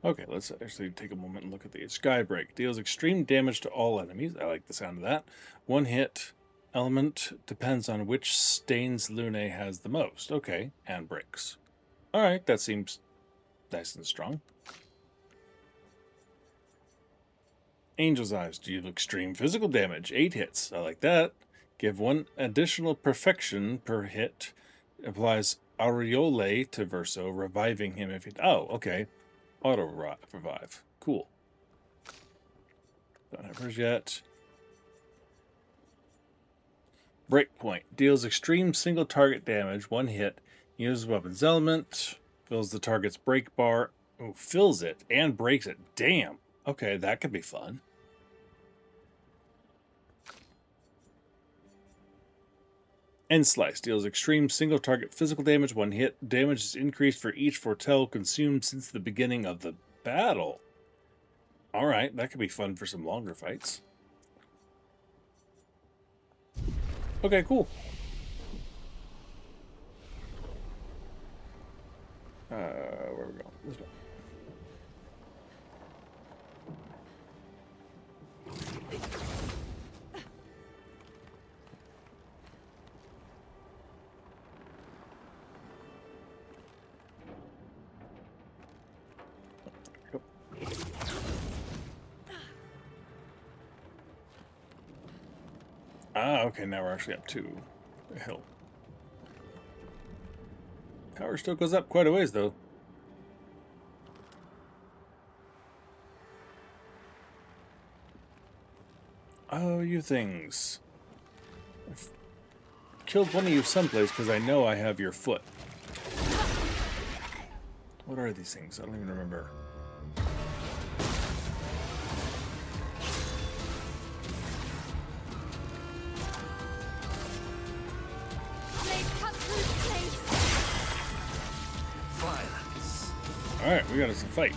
Okay, let's actually take a moment and look at the Skybreak. Deals extreme damage to all enemies. I like the sound of that. One hit element depends on which stains Lunae has the most. Okay, and breaks. Alright, that seems nice and strong. Angel's Eyes deal extreme physical damage. 8 hits. I like that. Give 1 additional perfection per hit. Applies Aureole to Verso, reviving him if he... Oh, okay. Auto revive. Cool. Don't have hers yet. Breakpoint. Deals extreme single target damage. 1 hit. Uses weapon's element. Fills the target's break bar. Oh, fills it and breaks it. Damn. Okay, that could be fun. End Slice deals extreme single target physical damage. 1 hit. Damage is increased for each foretell consumed since the beginning of the battle. Alright, that could be fun for some longer fights. Okay, cool. Where are we going? This way. Ah, okay, now we're actually up to a hill. Power still goes up quite a ways, though. Oh, you things. I've killed one of you someplace because I know I have your foot. What are these things? I don't even remember. Violence. Alright, we got us a fight.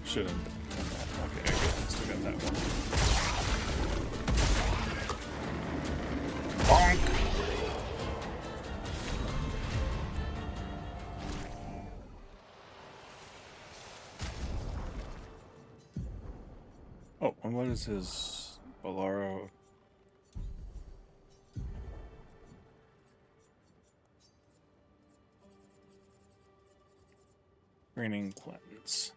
Shouldn't have done that. Okay, I still got that one. Bonk! Oh, and what is his Bolaro? Raining cleanse.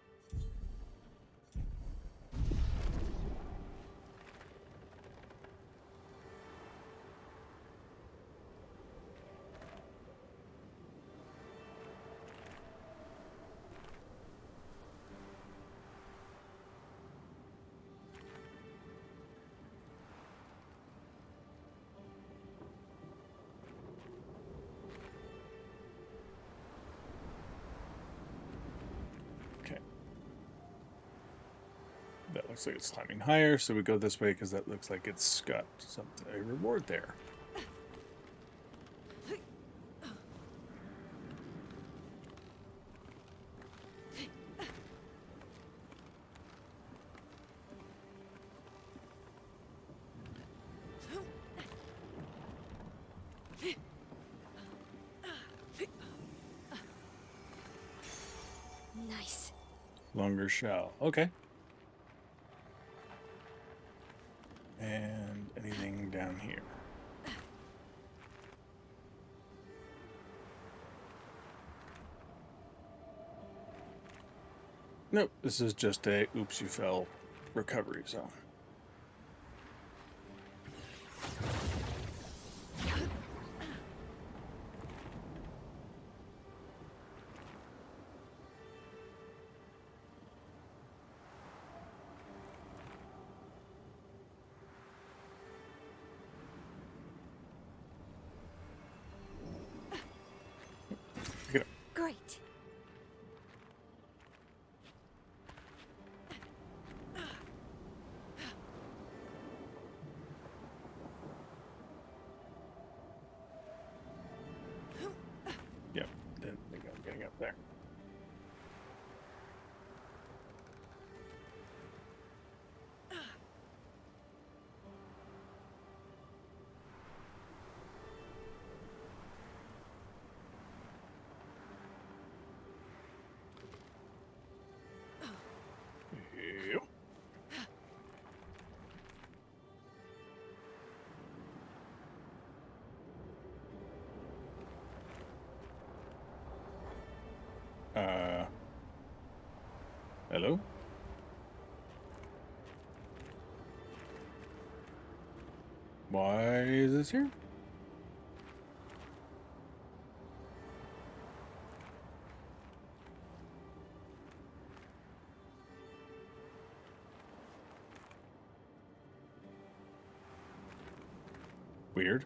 That looks like it's climbing higher, so we go this way because that looks like it's got something, a reward there. Nice. Longer shell. Okay. And anything down here? Nope, this is just a oops you fell recovery zone. Great. Yep, didn't think I'm getting up there. Yep. Hello? Why is this here? Weird.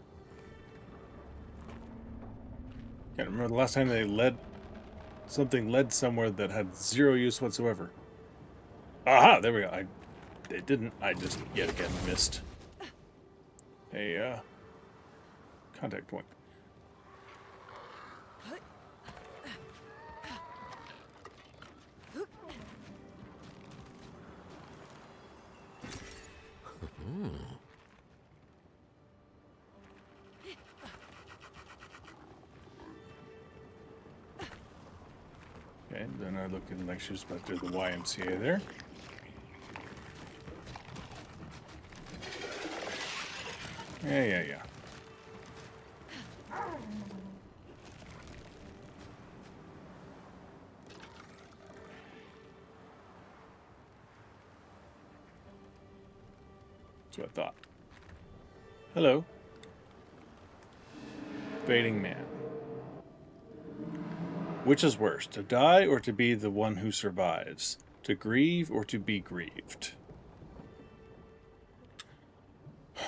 Can't remember the last time they led somewhere that had zero use whatsoever. Aha, there we go. It didn't. I just yet again missed a contact point. Okay, then I looked like she was about to do the YMCA there. Yeah. That's what I thought. Hello. Fading man. Which is worse, to die or to be the one who survives? To grieve or to be grieved? To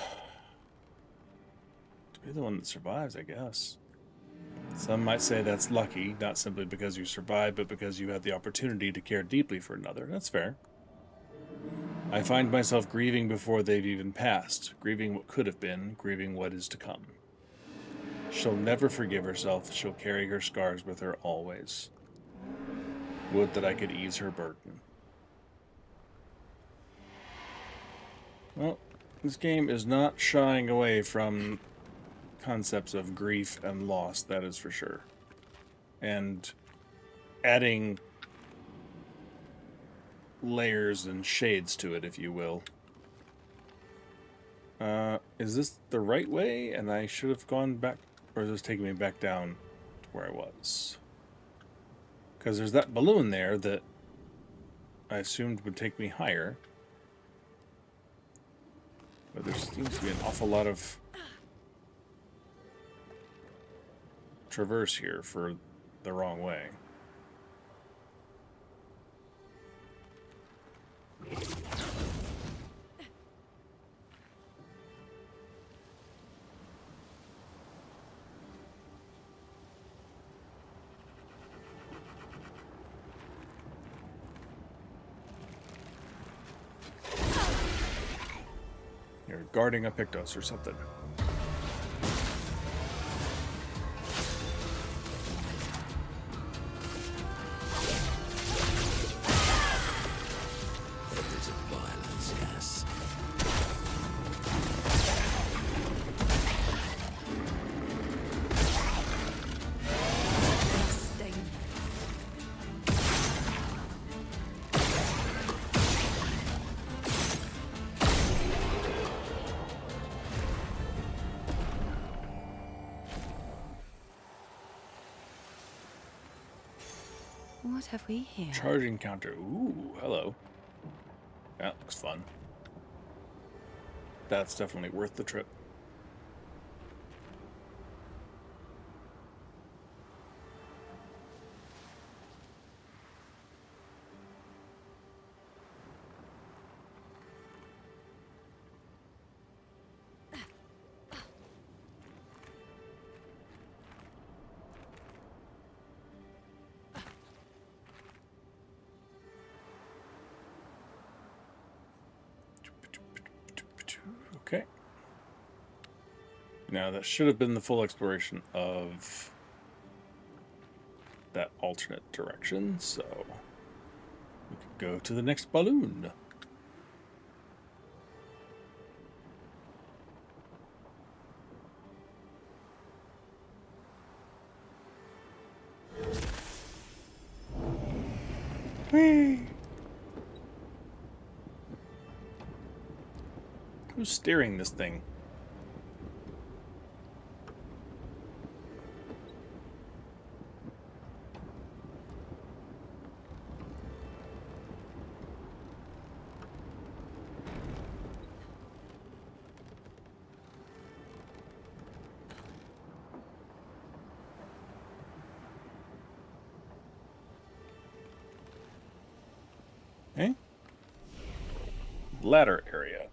be the one that survives, I guess. Some might say that's lucky, not simply because you survived, but because you had the opportunity to care deeply for another. That's fair. I find myself grieving before they've even passed, grieving what could have been, grieving what is to come. She'll never forgive herself, she'll carry her scars with her always. Would that I could ease her burden. Well, this game is not shying away from concepts of grief and loss, that is for sure. And adding layers and shades to it, if you will. Is this the right way? And I should have gone back, or is this taking me back down to where I was? Because there's that balloon there that I assumed would take me higher. But there seems to be an awful lot of traverse here for the wrong way. You're guarding a Pictos or something. What have we here? Charging counter. Ooh, hello. That looks fun. That's definitely worth the trip. Okay. Now that should have been the full exploration of that alternate direction, so we could go to the next balloon. Whee! Who's steering this thing? Okay. Ladder area.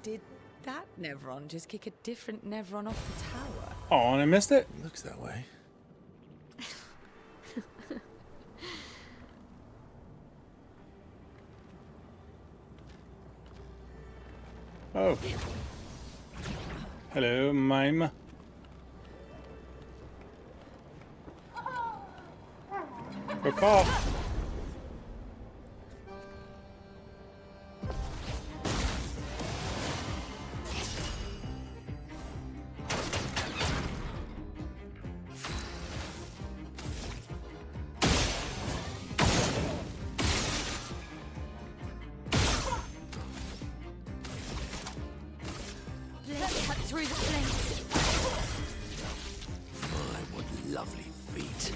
Did that Nevron just kick a different Nevron off the tower? Oh, and I missed it? It looks that way. Oh. Hello, Mime. Caw. Let's cut through the flames. My, what lovely feet.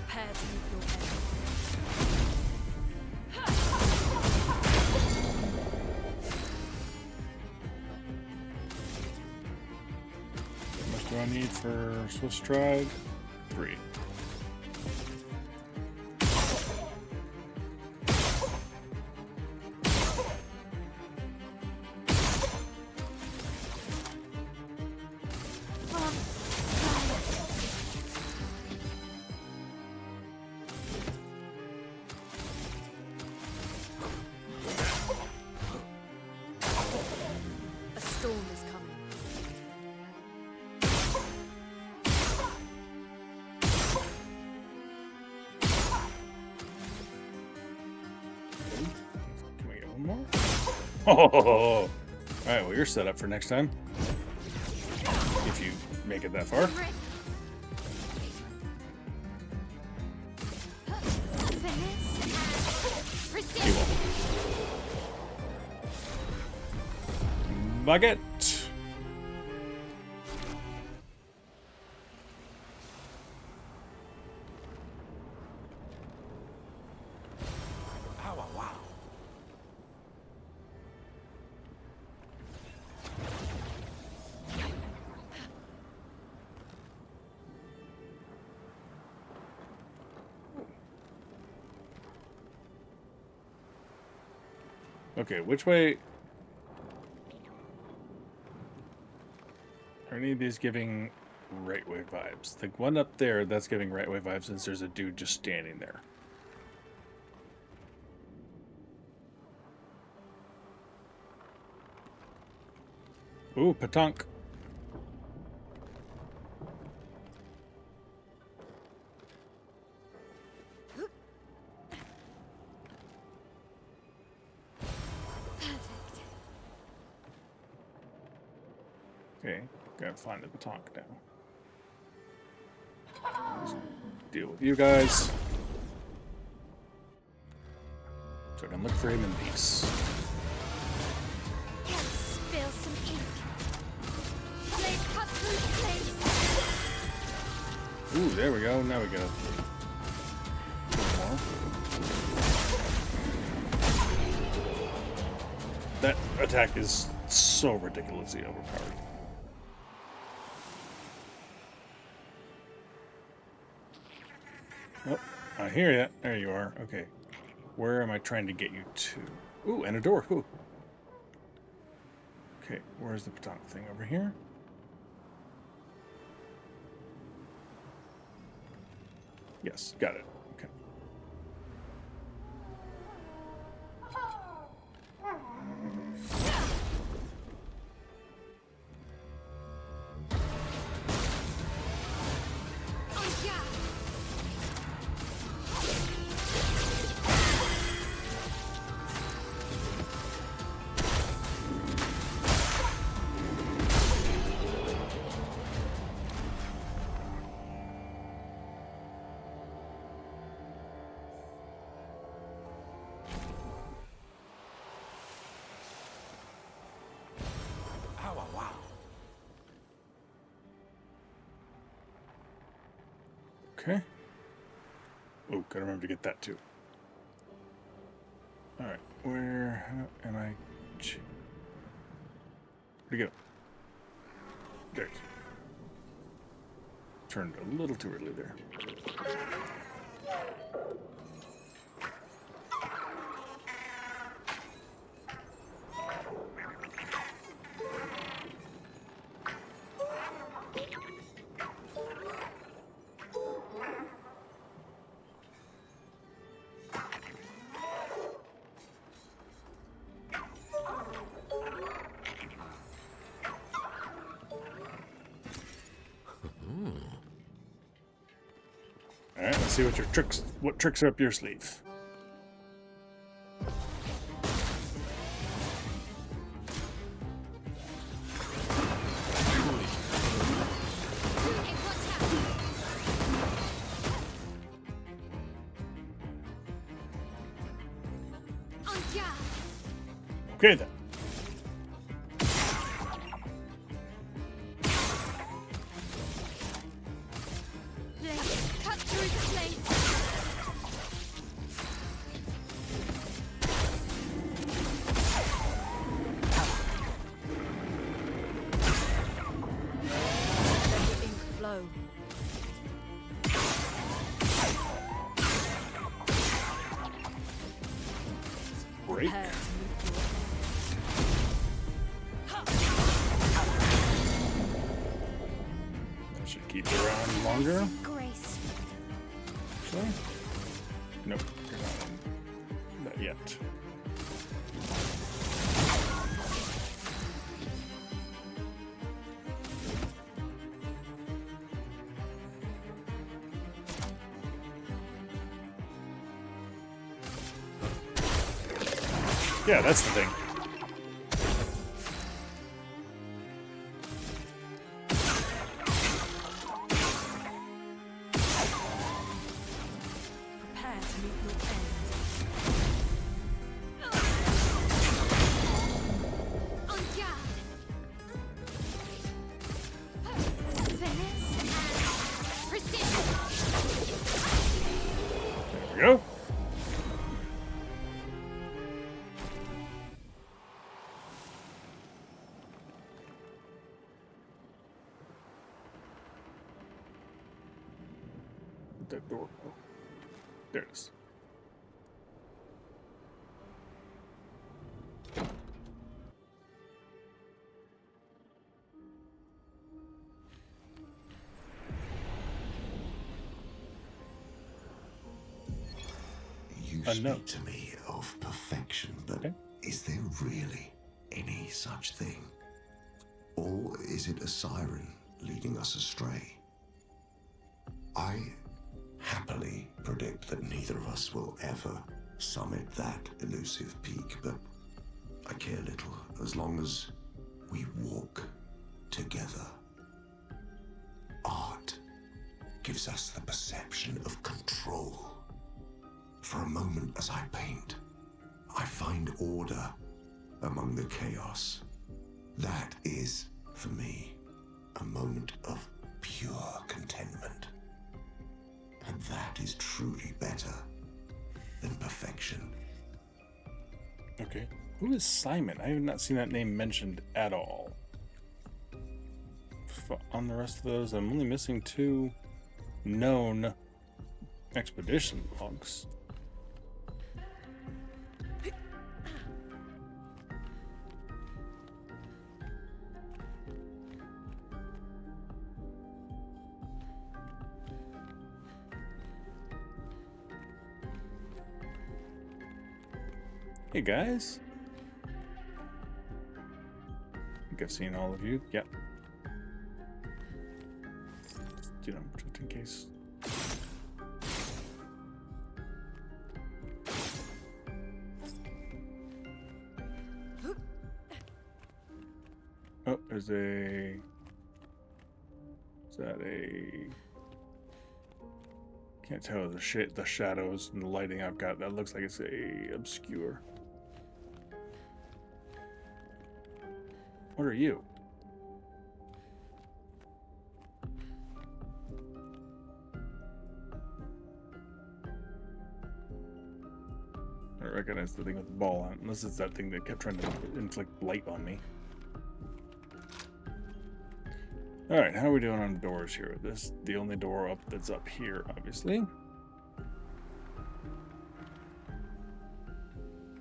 Prepare to meet your end. How much do I need for Swift Stride? 3. A storm is coming. Can we get one more? Oh! Alright, well, you're set up for next time. If you make it that far. You won't. Bucket! Ow, wow. Okay, which way? Are any of these giving right way vibes? The one up there, that's giving right way vibes since there's a dude just standing there. Ooh, Patunk. Okay, gotta find the Patunk now. Let's deal with you guys. So I can look for him in peace. Let's spill some ink. Blade cut through the flames. Ooh, there we go. Now we got one more. That attack is so ridiculously overpowered. Oh, I hear ya. There you are. Okay. Where am I trying to get you to? Ooh, and a door. Ooh. Okay, where's the Patunk thing? Over here? Yes, got it. Okay. Oh, yeah. Ow, wow. Okay. Oh, gotta remember to get that too. Alright, where am I? Where'd he go? There it is. Turned a little too early there. All right, let's see what tricks are up your sleeve. Okay then. Cut through the flames. Let the ink flow. Break. Prepare to meet your That should keep you around longer. Grace. Actually, nope, you're not in that yet. Yeah, that's the thing. prepare to meet your end. On guard. Finesse and precision. There we go. That door. Oh, there it is. You A note. speak to me of perfection, but Okay. is there really any such thing? Or is it a siren leading us astray? I happily predict that neither of us will ever summit that elusive peak, but I care little as long as we walk together. Art gives us the perception of control. For a moment as I paint, I find order among the chaos. That is, for me, a moment of pure contentment. And that is truly better than perfection. Okay. Who is Simon? I have not seen that name mentioned at all. On the rest of those, I'm only missing 2 known expedition logs. Hey guys. I think I've seen all of you. Yep. You know, just in case. Oh, there's a... Is that a... Can't tell the shadows and the lighting I've got. That looks like it's a obscure. What are you? I don't recognize the thing with the ball on it, unless it's that thing that kept trying to inflict blight on me. Alright, how are we doing on doors here? This the only door up that's up here, obviously.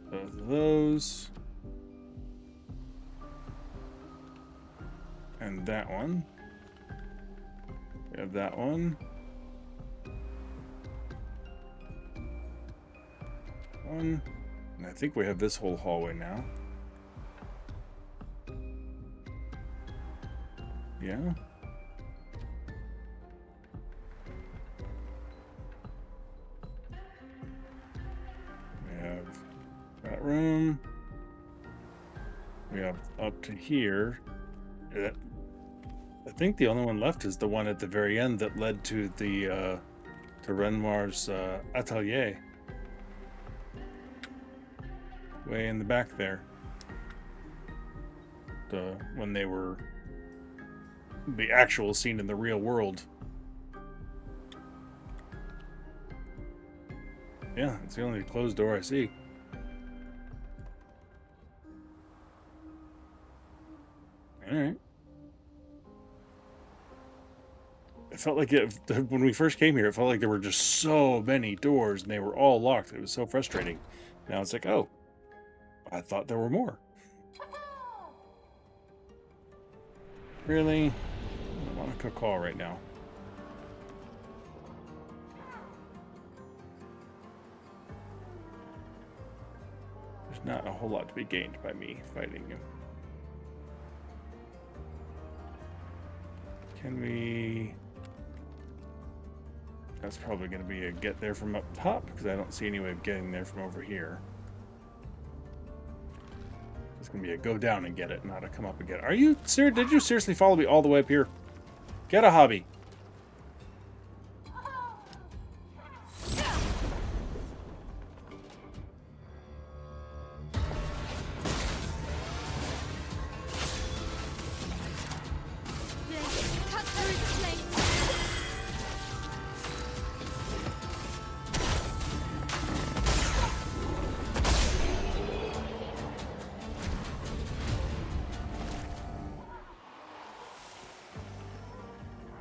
Both of those. And that one. We have that one. And I think we have this whole hallway now. Yeah. room. We have up to here. I think the only one left is the one at the very end that led to the to Renoir's atelier. Way in the back there. When they were the actual scene in the real world. Yeah, it's the only closed door I see. Alright. It felt like when we first came here, it felt like there were just so many doors and they were all locked. It was so frustrating. Now it's like, oh, I thought there were more. Really? I don't want to cook all right now. There's not a whole lot to be gained by me fighting you. Can we... That's probably going to be a get there from up top, because I don't see any way of getting there from over here. It's going to be a go down and get it, not a come up and get it. Are you serious? Did you seriously follow me all the way up here? Get a hobby.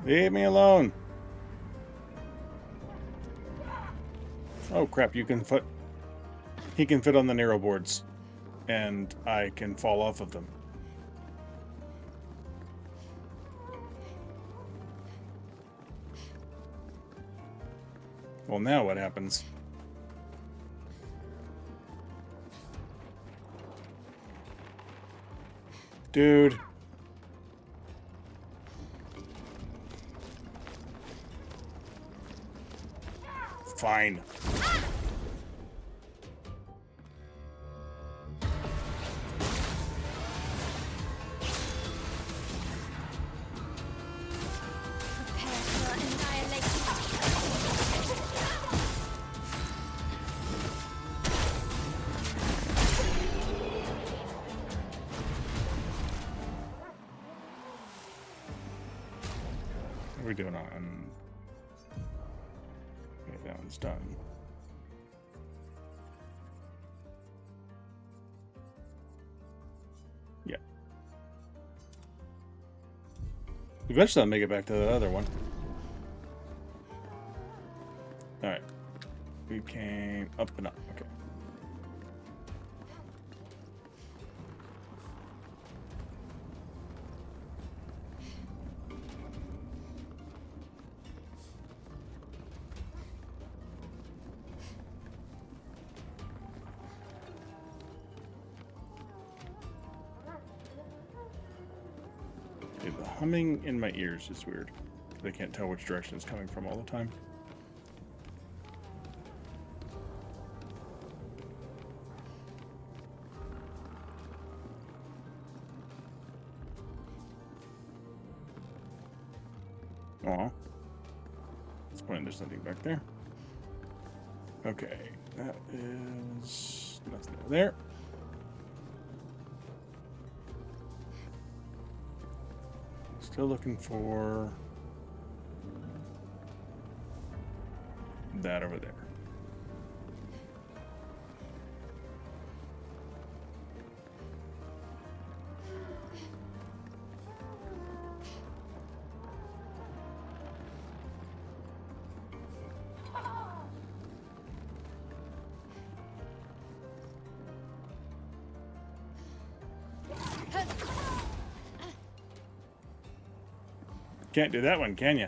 Leave me alone. Oh crap, you can fit. He can fit on the narrow boards. And I can fall off of them. Well, now what happens? Dude. Fine. What are we doing on? Okay, that one's done. Yeah. Eventually I'll make it back to that other one. Alright. We came up and up. Okay. The humming in my ears is weird. I can't tell which direction it's coming from all the time. Aw. That's point there's nothing back there. Okay, that is nothing over there. Still looking for that over there. Can't do that one, can you?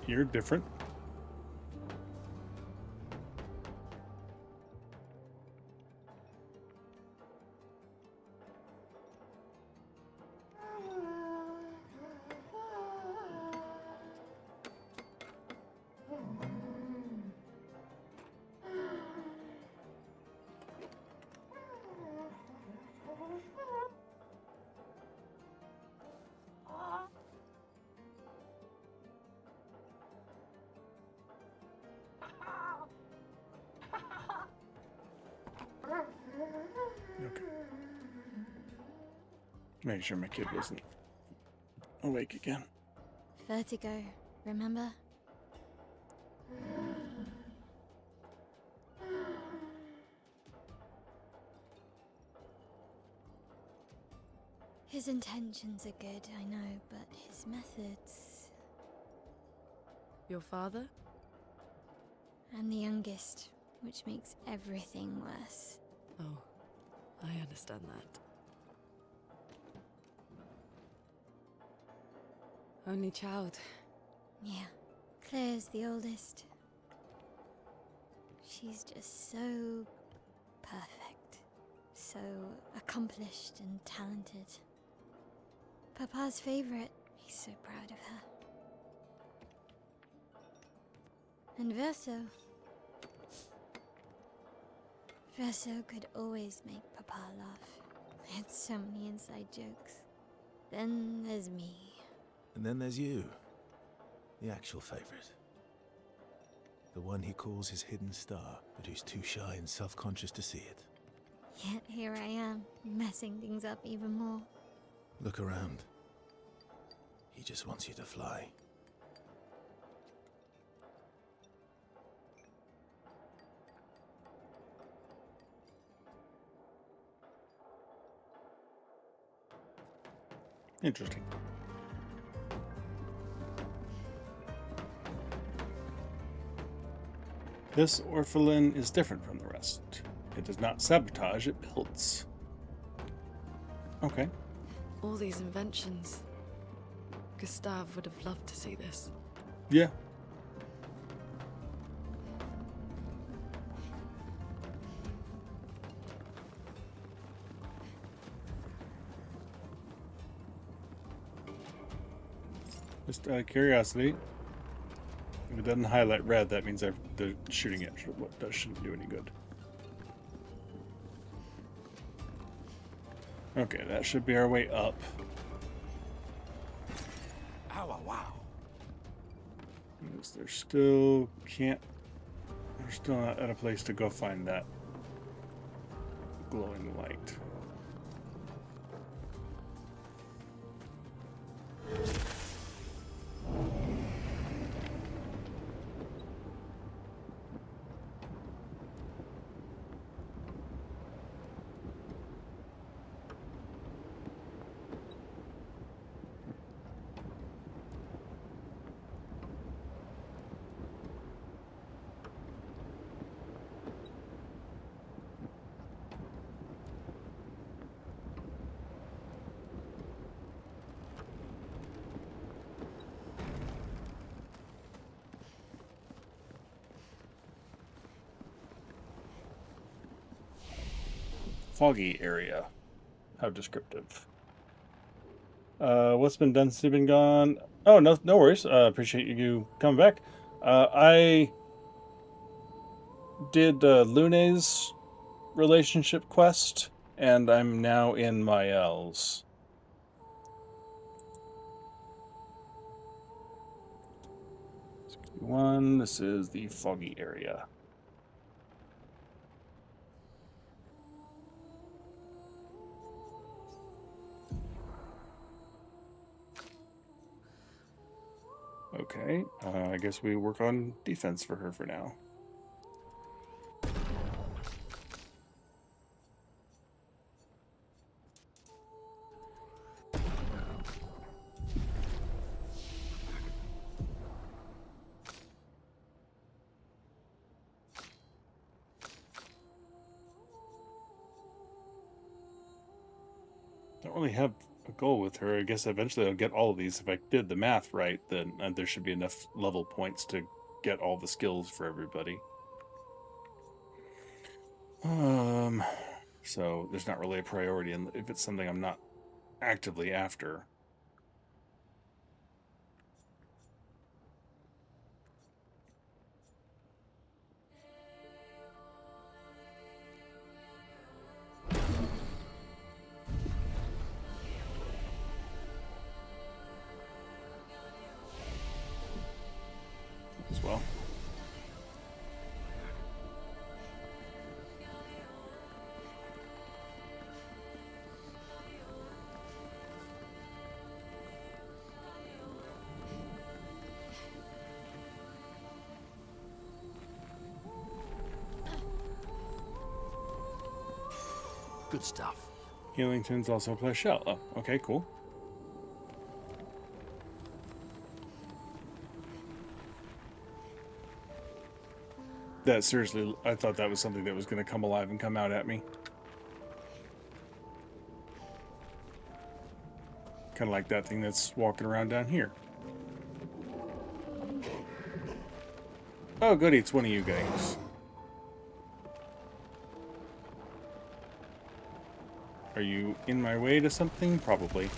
You're different. Okay. Make sure my kid wasn't awake again. Vertigo, remember? His intentions are good, I know, but his methods... Your father? I'm the youngest, which makes everything worse. Oh, I understand that. Only child. Yeah, Claire's the oldest. She's just so perfect, so accomplished and talented. Papa's favorite, he's so proud of her. And Verso. Verso could always make Papa laugh. It's so many inside jokes. Then there's me. And then there's you. The actual favorite. The one he calls his hidden star, but who's too shy and self-conscious to see it. Yet here I am, messing things up even more. Look around. He just wants you to fly. Interesting. This Orphelin is different from the rest. It does not sabotage, it builds. Okay. All these inventions. Gustave would have loved to see this. Yeah. Just out of curiosity, if it doesn't highlight red, that means they're shooting it. What shouldn't do any good. Okay, that should be our way up. Ow, wow. Because they're still can't. They're still not at a place to go find that glowing light. Foggy area. How descriptive. What's been done since you've been gone? Oh, no worries. Appreciate you coming back. I did Lune's relationship quest, and I'm now in Mael's. This is the foggy area. Okay, I guess we work on defense for her for now. Don't really have a goal with her. I guess eventually I'll get all of these. If I did the math right, then there should be enough level points to get all the skills for everybody. So there's not really a priority, and if it's something I'm not actively after. As well. Good stuff. Healing tunes also play shell. Oh, okay, cool. That seriously, I thought that was something that was going to come alive and come out at me. Kind of like that thing that's walking around down here. Oh, goody, it's one of you guys. Are you in my way to something? Probably.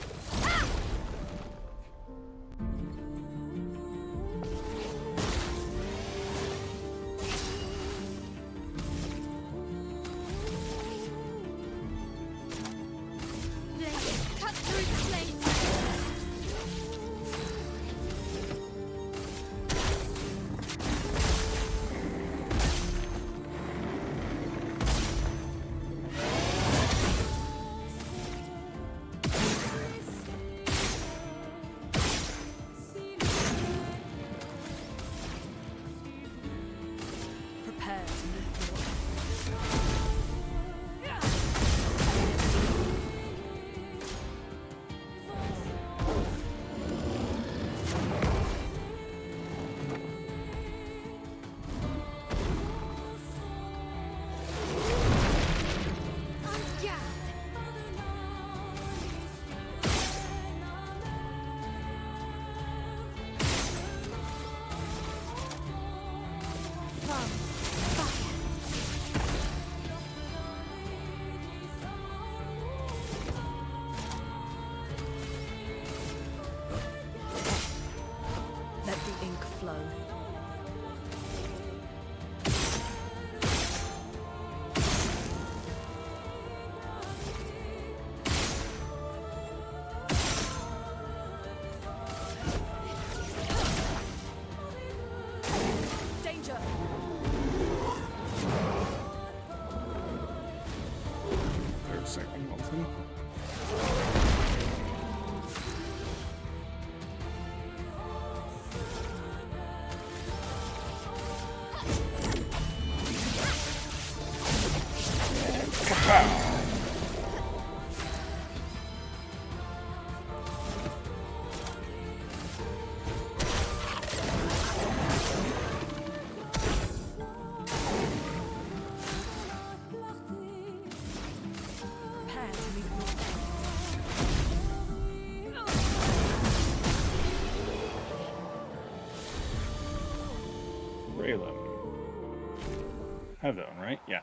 I have that one, right? Yeah.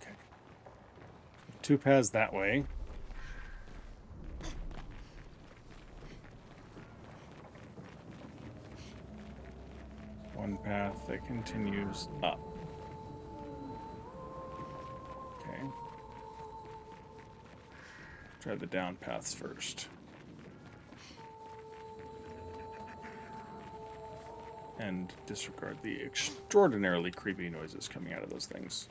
Okay. 2 paths that way. One path that continues up. Okay. Try the down paths first. And disregard the extraordinarily creepy noises coming out of those things.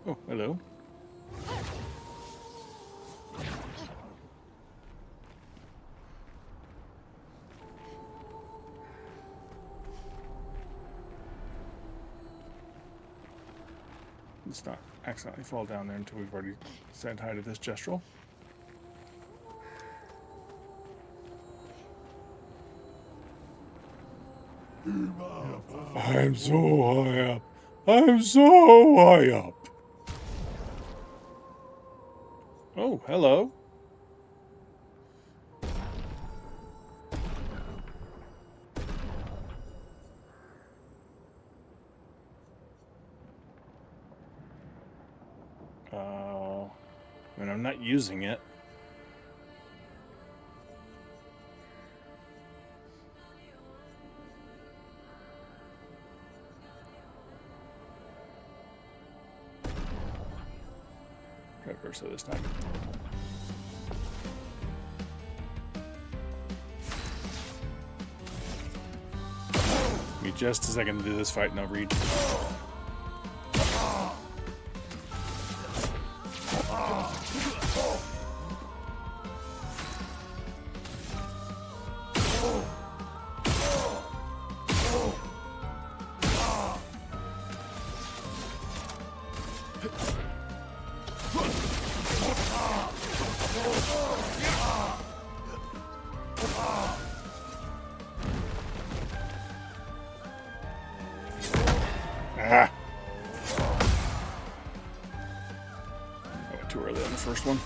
Oh, hello. Let's not accidentally fall down there until we've already said hi to this gestural. I'm so high up. I'm so high up. Oh, hello. And I'm not using it. Try Verso this time. Give me just a second to do this fight and I'll read. Ah! I went too early on the first one.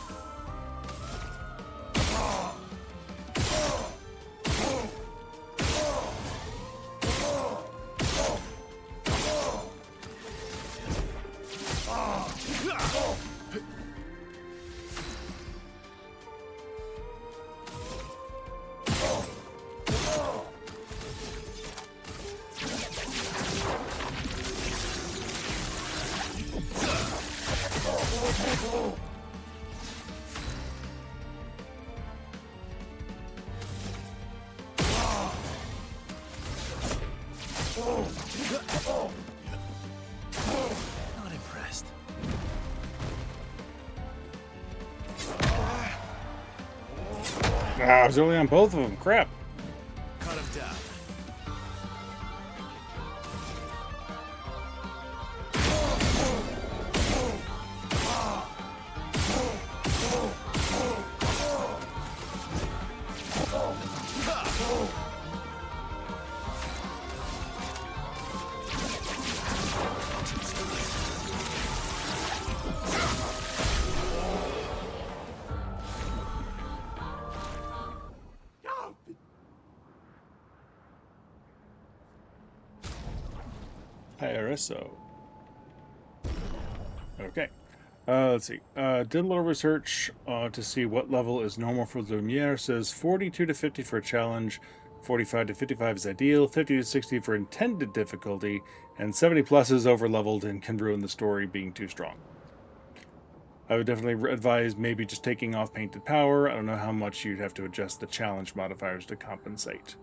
Not impressed. Ah, I was only on both of them. Crap. Cut him down. Verso. Okay. Let's see. Did a little research to see what level is normal for the Lumiere. Says 42 to 50 for a challenge, 45 to 55 is ideal, 50 to 60 for intended difficulty, and 70 plus is over-leveled and can ruin the story being too strong. I would definitely advise maybe just taking off Painted Power. I don't know how much you'd have to adjust the challenge modifiers to compensate.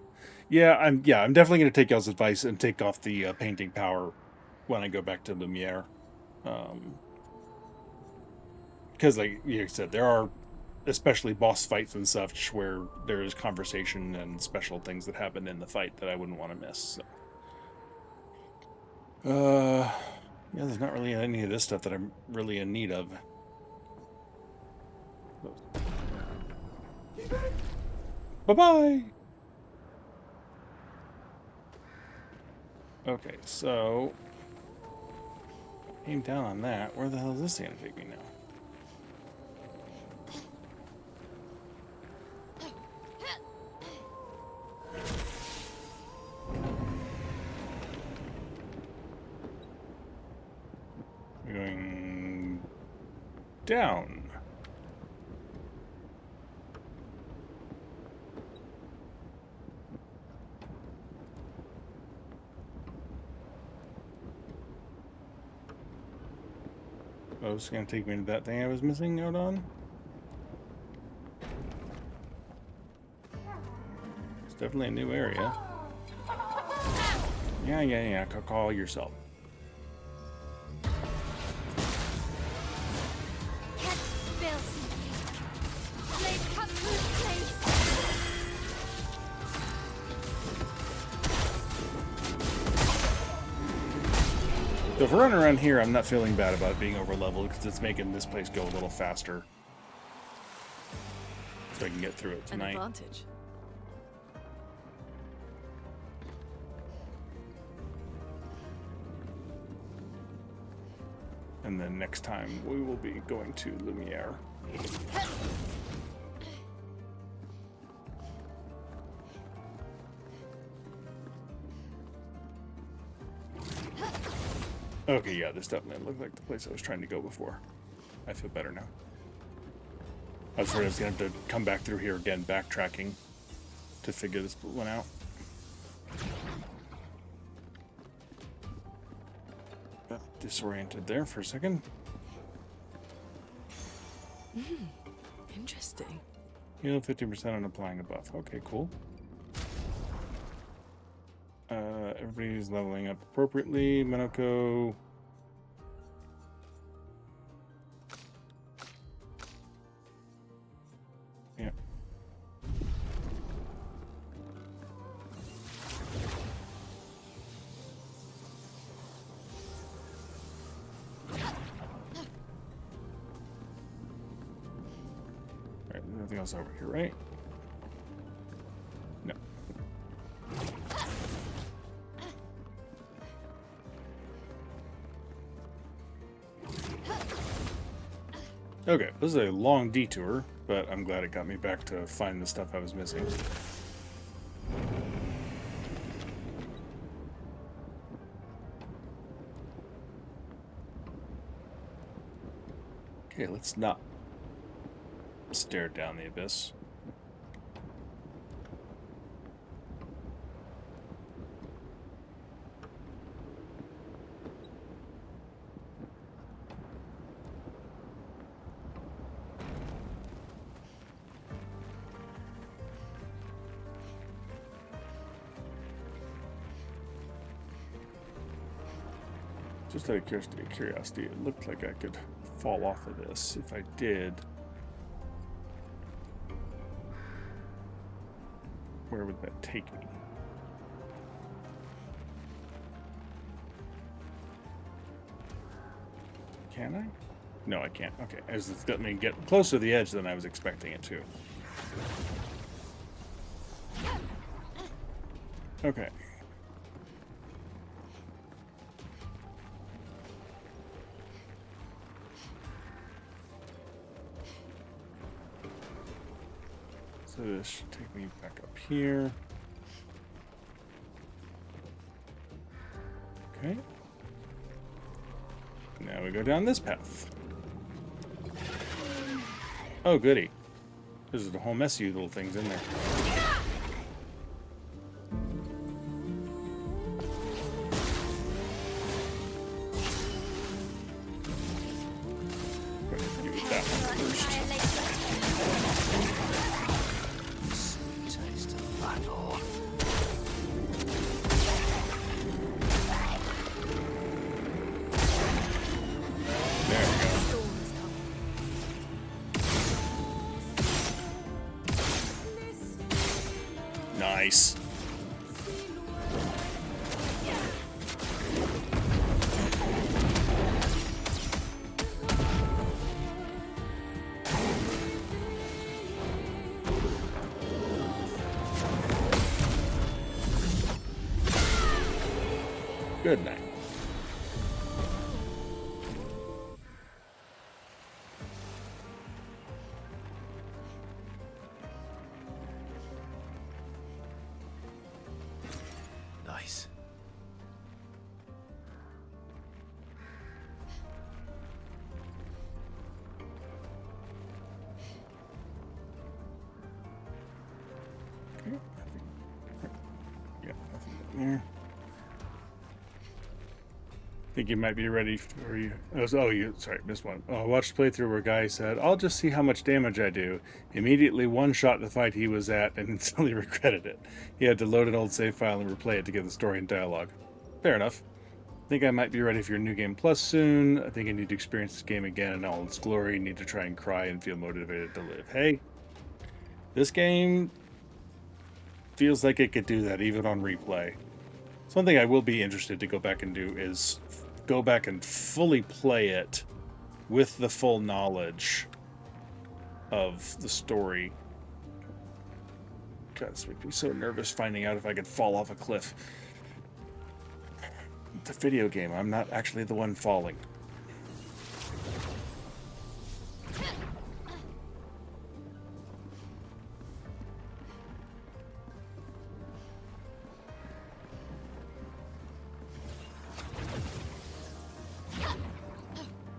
Yeah, I'm definitely going to take y'all's advice and take off the Painting Power when I go back to Lumiere. Because, like you said, there are especially boss fights and such where there is conversation and special things that happen in the fight that I wouldn't want to miss. So. Yeah, there's not really any of this stuff that I'm really in need of. Bye-bye! Okay, so... Came down on that. Where the hell is this going to take me now? We're going... down. Oh, it's going to take me to that thing I was missing out on? It's definitely a new area. Yeah. Call yourself. So if we're running around here, I'm not feeling bad about it being over-leveled because it's making this place go a little faster. So I can get through it tonight. An advantage. And then next time we will be going to Lumiere. Okay, yeah, this definitely looked like the place I was trying to go before. I feel better now. I was afraid I was going to have to come back through here again, backtracking, to figure this one out. Got disoriented there for a second. Interesting. Heal 50% on applying a buff. Okay, cool. Everybody's leveling up appropriately. Noco. Yeah. Alright, nothing else over here, right? No. Okay, this is a long detour, but I'm glad it got me back to find the stuff I was missing. Okay, let's not stare down the abyss. Just out of curiosity, it looked like I could fall off of this. If I did, where would that take me? Can I? No, I can't. Okay, as it's got me get closer to the edge than I was expecting it to. Okay. So this should take me back up here. Okay. Now we go down this path. Oh, goody. There's a whole mess of you little things in there. Give it that one first. Nice. Good night. Nice. Okay. Yeah, nothing there. Think you might be ready for you. Sorry, missed one. Oh, I watched a playthrough where a guy said, "I'll just see how much damage I do." Immediately one-shot the fight he was at and instantly regretted it. He had to load an old save file and replay it to get the story and dialogue. Fair enough. Think I might be ready for your new game plus soon. I think I need to experience this game again in all its glory. Need to try and cry and feel motivated to live. Hey, this game feels like it could do that even on replay. Something I will be interested to go back and do is go back and fully play it with the full knowledge of the story. God, this makes me so nervous finding out if I could fall off a cliff. It's a video game. I'm not actually the one falling.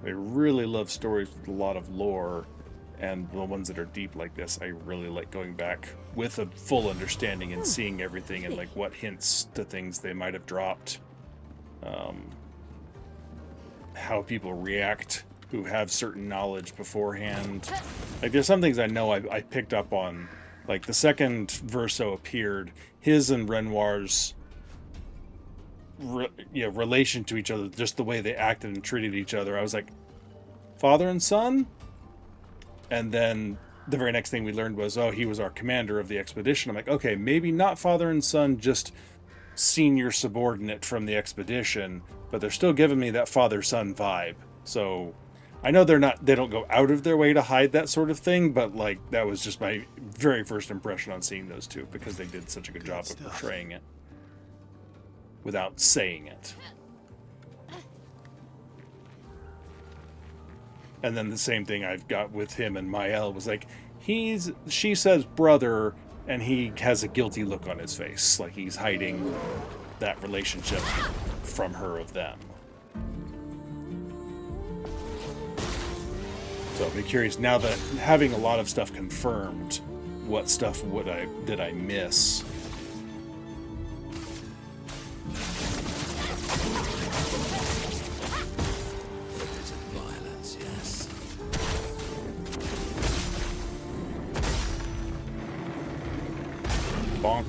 I really love stories with a lot of lore, and the ones that are deep like this, I really like going back with a full understanding and seeing everything and like what hints to things they might have dropped, how people react who have certain knowledge beforehand. Like there's some things I know I picked up on, like the second Verso appeared, his and Renoir's relation to each other, just the way they acted and treated each other, I was like, father and son? And then the very next thing we learned was, oh, he was our commander of the expedition. I'm like, okay, maybe not father and son, just senior subordinate from the expedition, but they're still giving me that father-son vibe. So I know they don't go out of their way to hide that sort of thing, but like that was just my very first impression on seeing those two, because they did such a good job of portraying it without saying it. And then the same thing I've got with him and Mael was like, she says brother, and he has a guilty look on his face, like he's hiding that relationship from her of them. So I'll be curious, now that having a lot of stuff confirmed, what stuff did I miss? Bonk.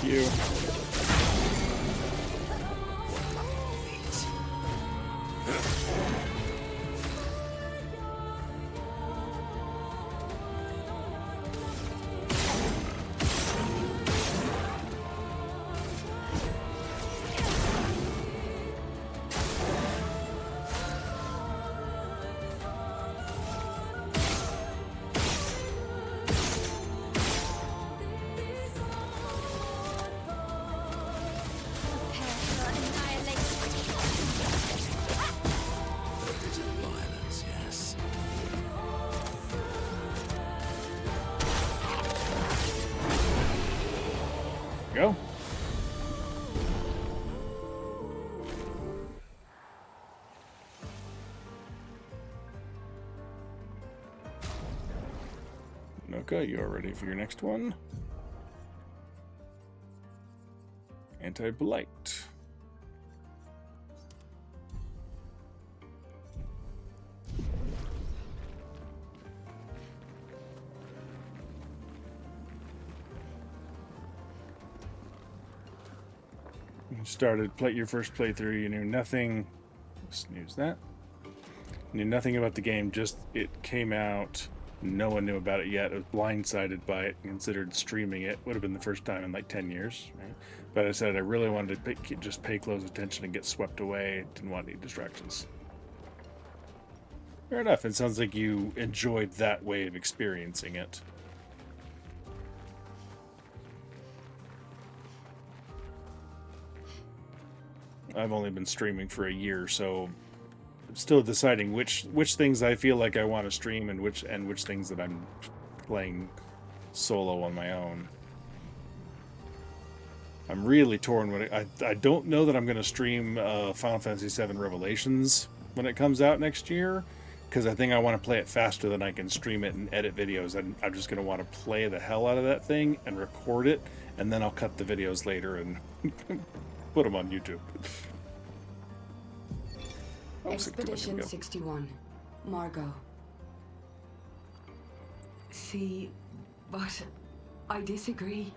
You. Go. Noco, you are ready for your next one. Anti-blight. Started your first playthrough, you knew nothing. Snooze that. Knew nothing about the game, just it came out. No one knew about it yet. I was blindsided by it and considered streaming it. Would have been the first time in like 10 years. Right? But I said I really wanted to just pay close attention and get swept away. Didn't want any distractions. Fair enough. It sounds like you enjoyed that way of experiencing it. I've only been streaming for a year, so I'm still deciding which things I feel like I want to stream and which things that I'm playing solo on my own. I'm really torn when I don't know that I'm going to stream Final Fantasy VII Revelations when it comes out next year, because I think I want to play it faster than I can stream it and edit videos. I'm just going to want to play the hell out of that thing and record it, and then I'll cut the videos later and put them on YouTube. Oh, Expedition 61, Margot. See, but I disagree.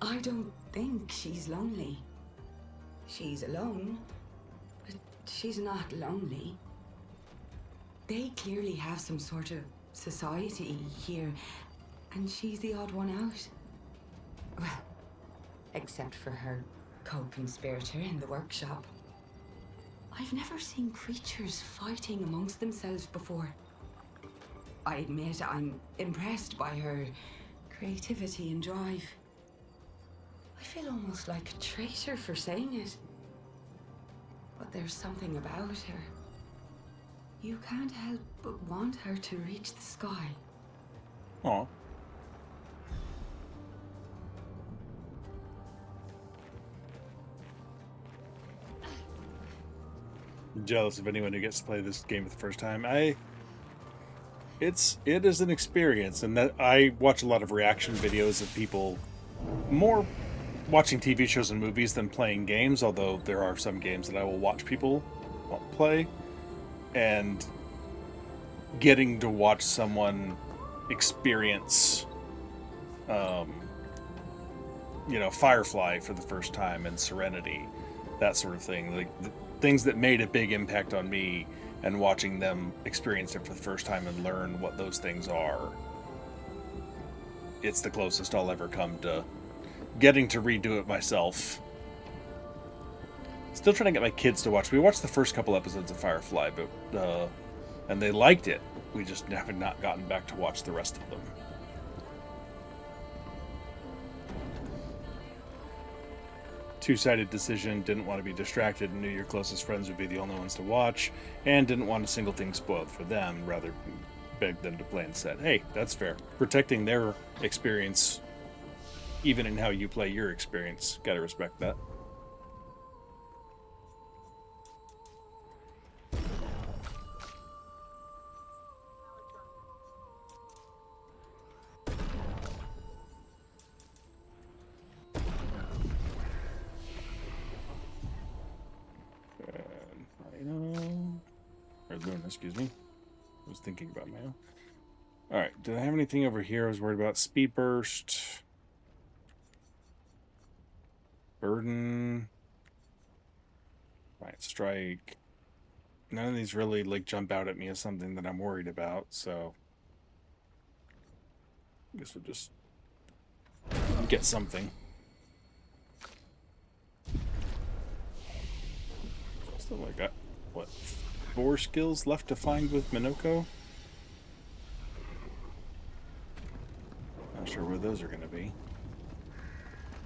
I don't think she's lonely. She's alone, but she's not lonely. They clearly have some sort of society here, and she's the odd one out. Well, except for her co-conspirator in the workshop. I've never seen creatures fighting amongst themselves before. I admit I'm impressed by her creativity and drive. I feel almost like a traitor for saying it. But there's something about her. You can't help but want her to reach the sky. Aw. I'm jealous of anyone who gets to play this game for the first time. It is an experience, and that I watch a lot of reaction videos of people more watching TV shows and movies than playing games, although there are some games that I will watch people play, and getting to watch someone experience Firefly for the first time and Serenity, that sort of thing, like the things that made a big impact on me, and watching them experience it for the first time and learn what those things are. It's the closest I'll ever come to getting to redo it myself. Still trying to get my kids to watch. We watched the first couple episodes of Firefly, but and they liked it. We just have not gotten back to watch the rest of them. Two-sided decision, didn't want to be distracted and knew your closest friends would be the only ones to watch, and didn't want a single thing spoiled for them, rather begged them to play instead. Hey, that's fair. Protecting their experience, even in how you play your experience. Gotta respect that. Excuse me. I was thinking about my own. Alright, did I have anything over here I was worried about? Speed burst. Burden. Right, strike. None of these really jump out at me as something that I'm worried about, so I guess we'll just get something. Still like that. What? 4 skills left to find with Noco? Not sure where those are going to be.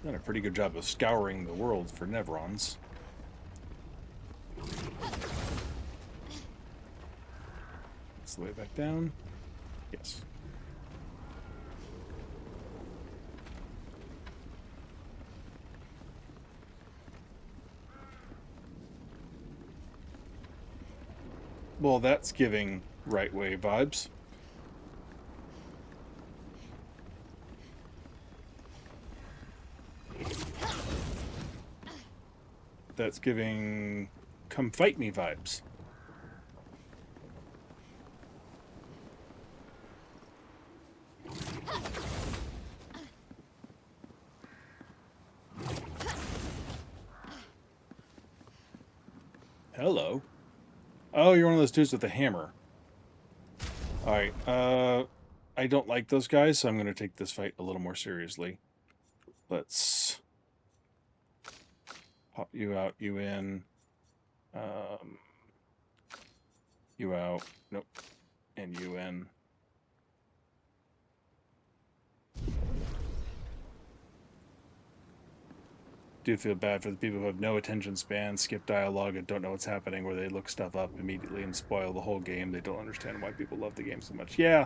Done a pretty good job of scouring the world for Nevrons. That's the way back down. Yes. Well, that's giving right way vibes. That's giving come fight me vibes. Hello. Oh, you're one of those dudes with the hammer. Alright, I don't like those guys, so I'm going to take this fight a little more seriously. Let's pop you out, you in. You out. Nope. And you in. Do feel bad for the people who have no attention span, skip dialogue, and don't know what's happening, where they look stuff up immediately and spoil the whole game. They don't understand why people love the game so much. Yeah.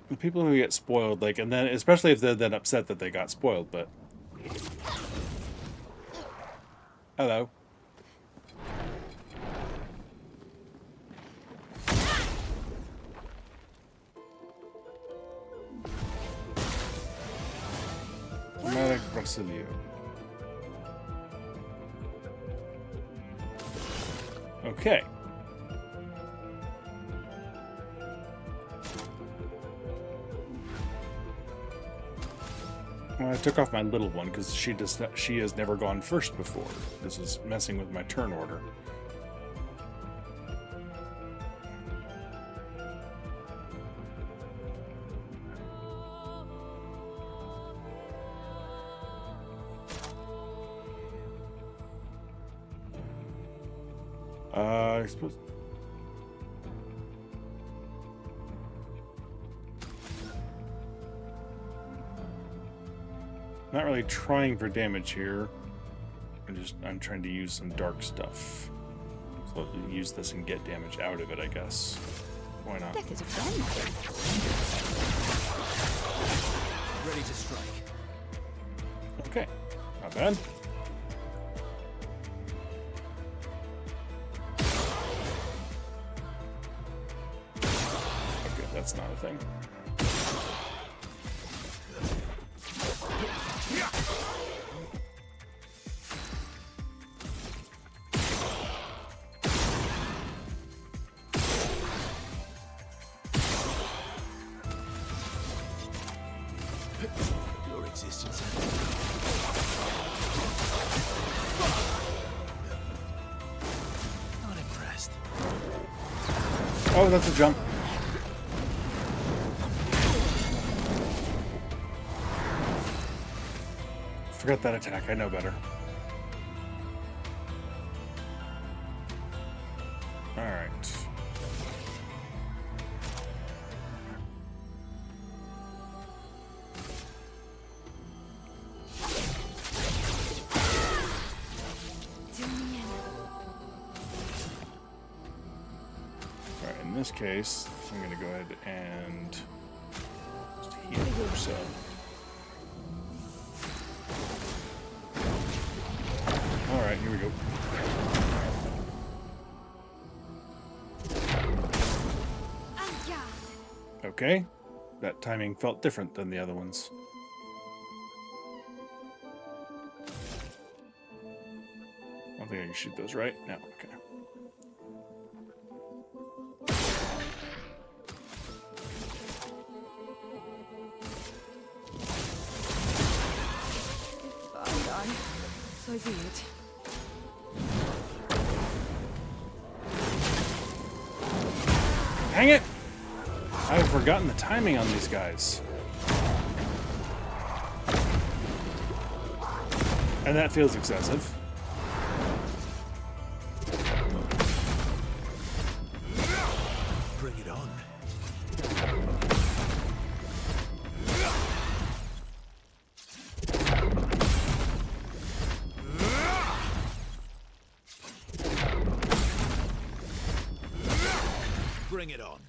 The people who get spoiled, and then, especially if they're then upset that they got spoiled, but... Hello. Chromatic Braseleur. Okay. Well, I took off my little one because she has never gone first before. This is messing with my turn order. I suppose. Not really trying for damage here. I'm trying to use some dark stuff. So I'll use this and get damage out of it, I guess. Why not? Death is a friend. Ready to strike. Okay, not bad. Okay, that's not a thing. Your existence. Not impressed. Oh, that's a jump. Forgot that attack. I know better. All right. Alright, in this case, I'm going to go ahead and just heal Verso. Alright, here we go. Okay, that timing felt different than the other ones. I don't think I can shoot those, right? No, okay. So be it. Dang it! I've forgotten the timing on these guys. And that feels excessive. Bring it on. Bring it on.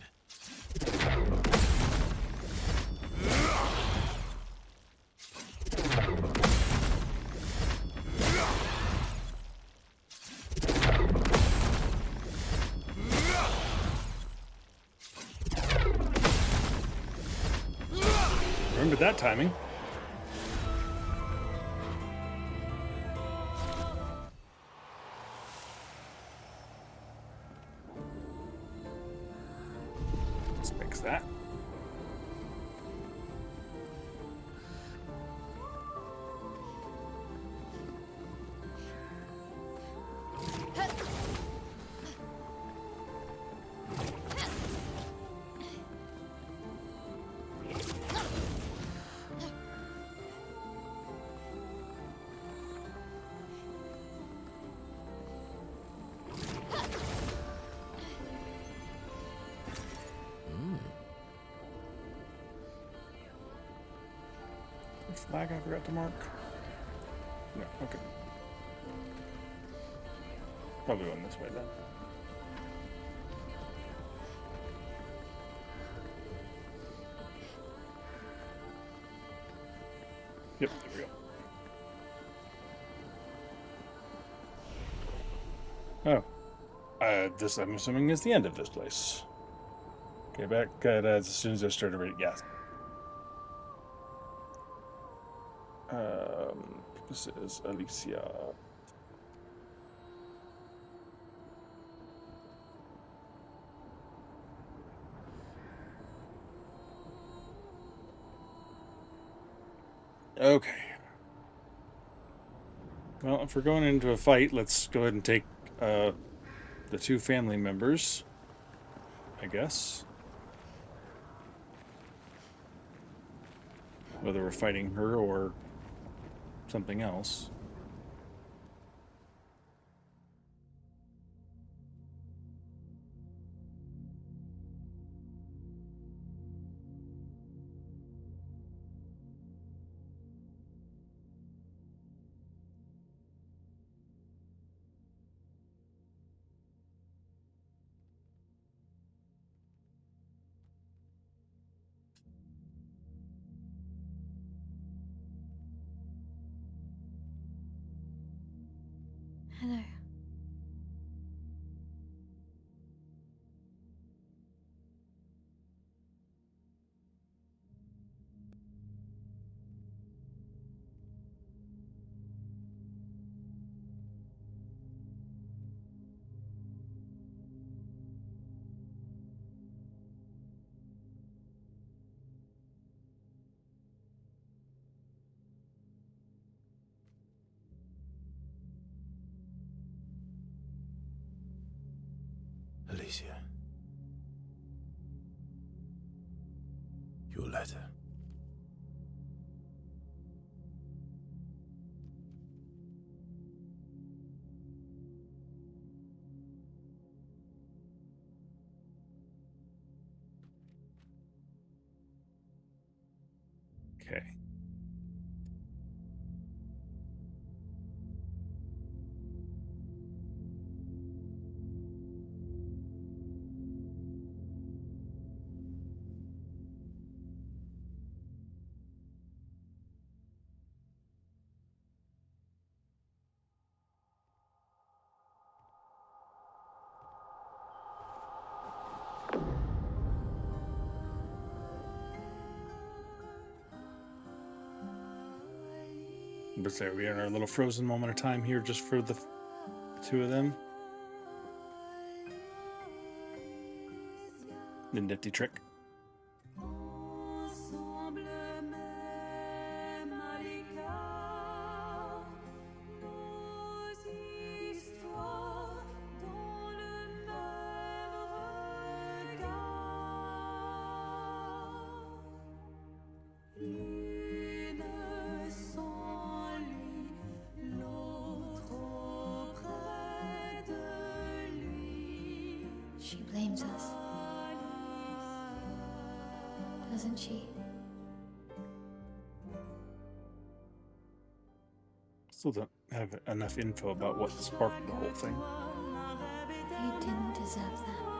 Remember that timing. Let's fix that. Flag I forgot to mark? No, okay. Probably going this way then. Yep, there we go. Oh. This, I'm assuming, is the end of this place. Okay, back as soon as I started reading. Yes. This is Alicia. Okay. Well, if we're going into a fight, let's go ahead and take the two family members, I guess. Whether we're fighting her or something else. Hello. Alicia. Your letter. Okay. But there we are in our little frozen moment of time here just for the two of them. The nifty trick. She blames us. Doesn't she? Still don't have enough info about what sparked the whole thing. You didn't deserve that.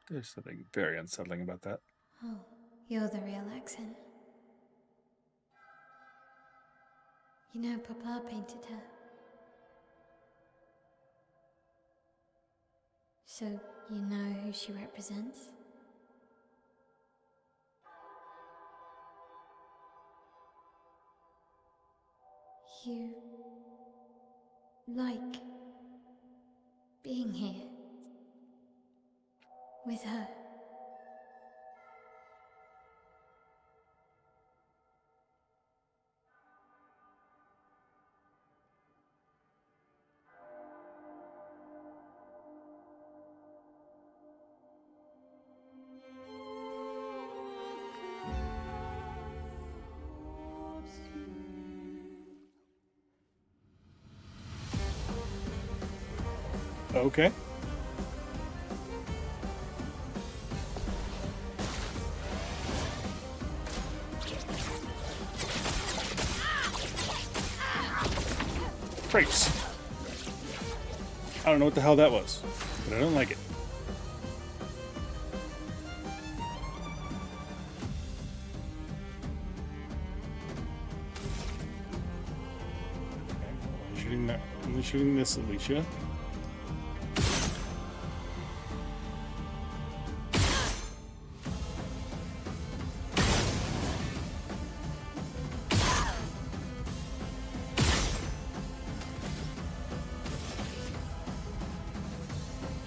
There's something very unsettling about that. Oh, you're the real accent. You know, Papa painted her. So, you know who she represents? You like being here with her. Okay. Crepes. I don't know what the hell that was, but I don't like it. Okay, I'm shooting this, Alicia.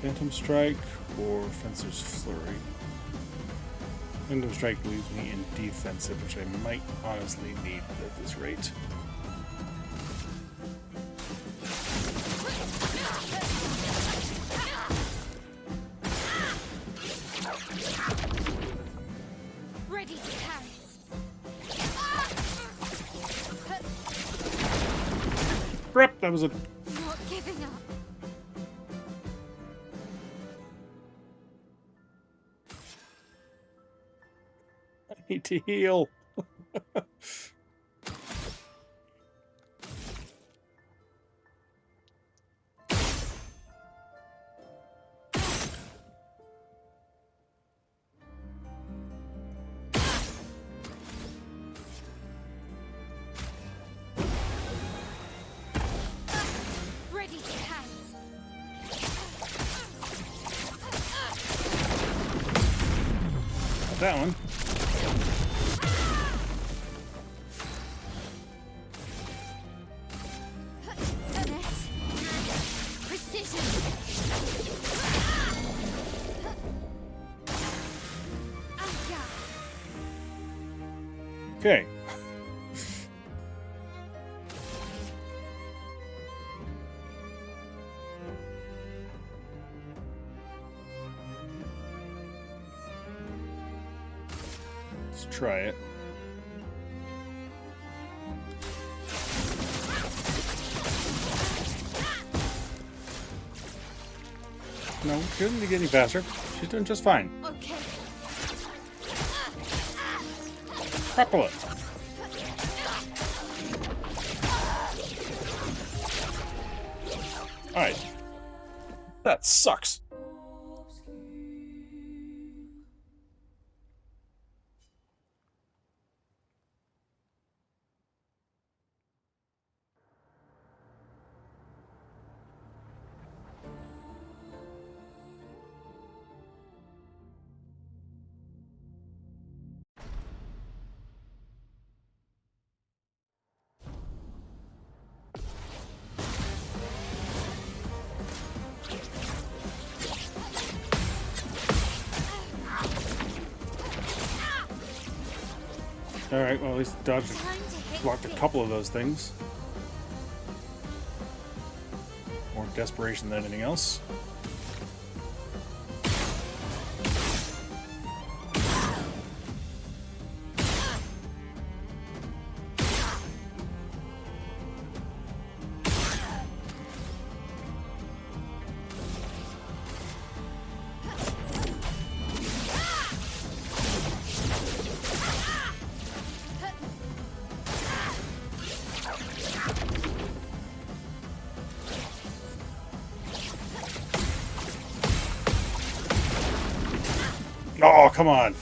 Phantom Strike or Fencer's Flurry. Phantom Strike leaves me in defensive, which I might honestly need at this rate. Ready to carry. Rip! That was a... Not giving up. I need to heal. Ready to carry. That one. Finesse. Precision. Okay. Let's try it. No, she doesn't get any faster. She's doing just fine. Okay. Crapple it. Alright. That sucks. Alright, well at least dodged blocked a couple of those things. More desperation than anything else. Oh, come on.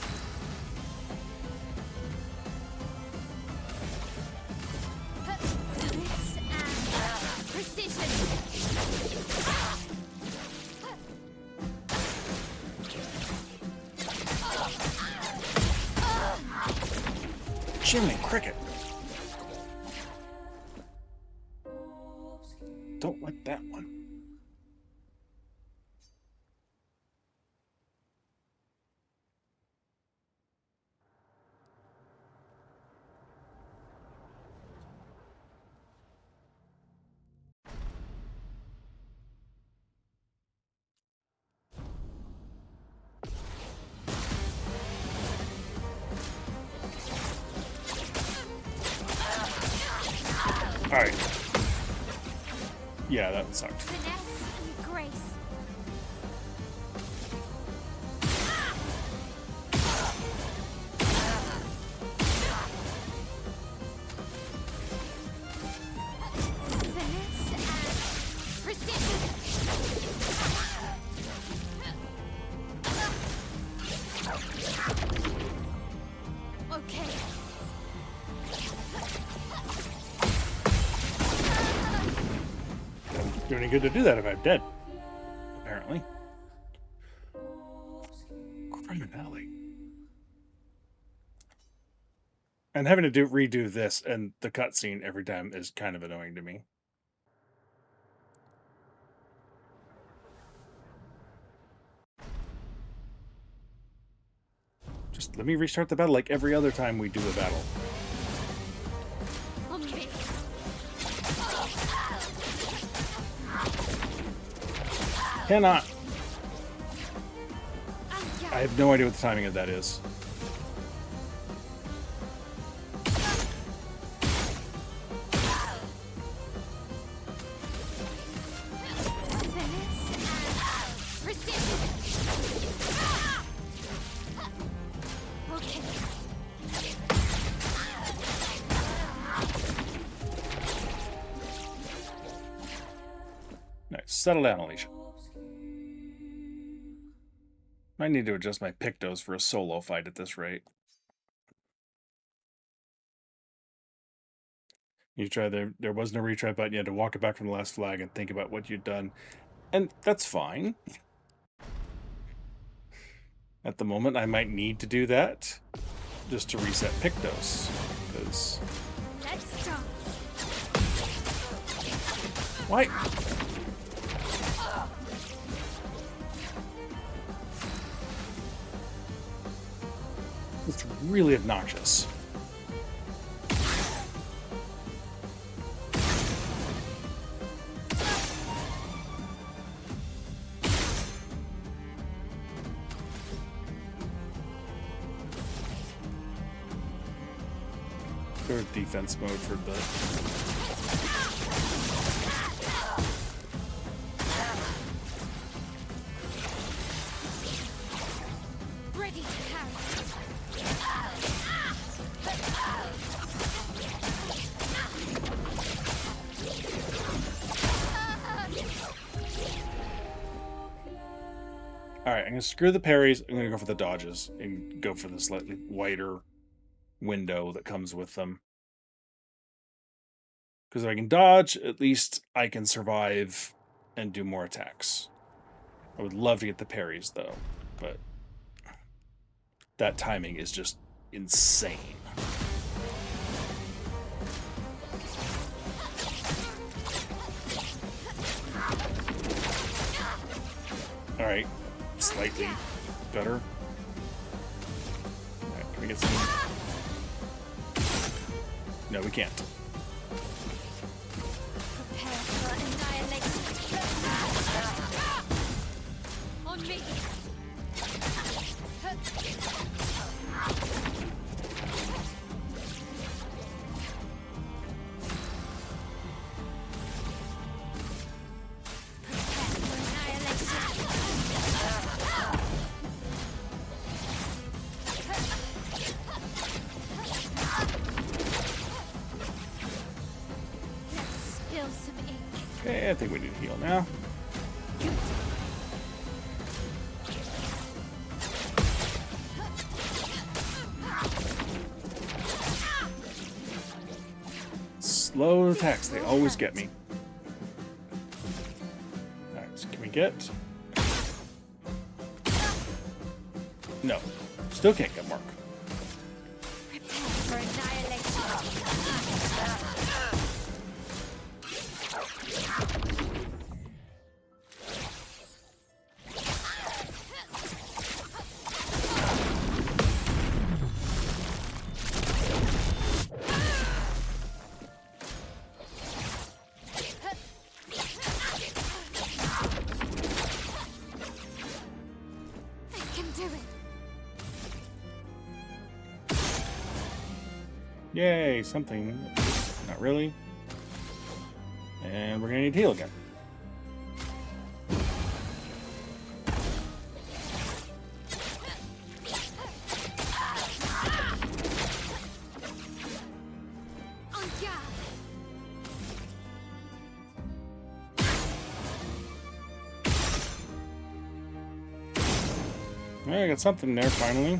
Jiminy Cricket. Don't like that one. Alright. Yeah, that one sucked. Finesse and grace. Finesse and precision. Do any good to do that if I'm dead? Apparently. Crime Alley. And having to redo this and the cutscene every time is kind of annoying to me. Just let me restart the battle like every other time we do a battle. Cannot. I have no idea what the timing of that is. Nice. Settle down, Alicia. I need to adjust my pictos for a solo fight at this rate. You try there was no retry button. You had to walk it back from the last flag and think about what you'd done. And that's fine. At the moment, I might need to do that just to reset pictos. Because... Let's start. Why? It's really obnoxious. Or defense mode for the... Ready to carry. Alright, I'm going to screw the parries. I'm going to go for the dodges and go for the slightly wider window that comes with them. Because if I can dodge, at least I can survive and do more attacks. I would love to get the parries, though, but that timing is just insane. Alright, slightly better. Alright, can we get some... No, we can't. Prepare for annihilation. On me. Okay, I think we need to heal now. Slow attacks, they always get me. Alright, so can we get... No, still can't get Mark. Prepare for annihilation. Yay, something. Not really. And we're gonna need to heal again. I got something there finally.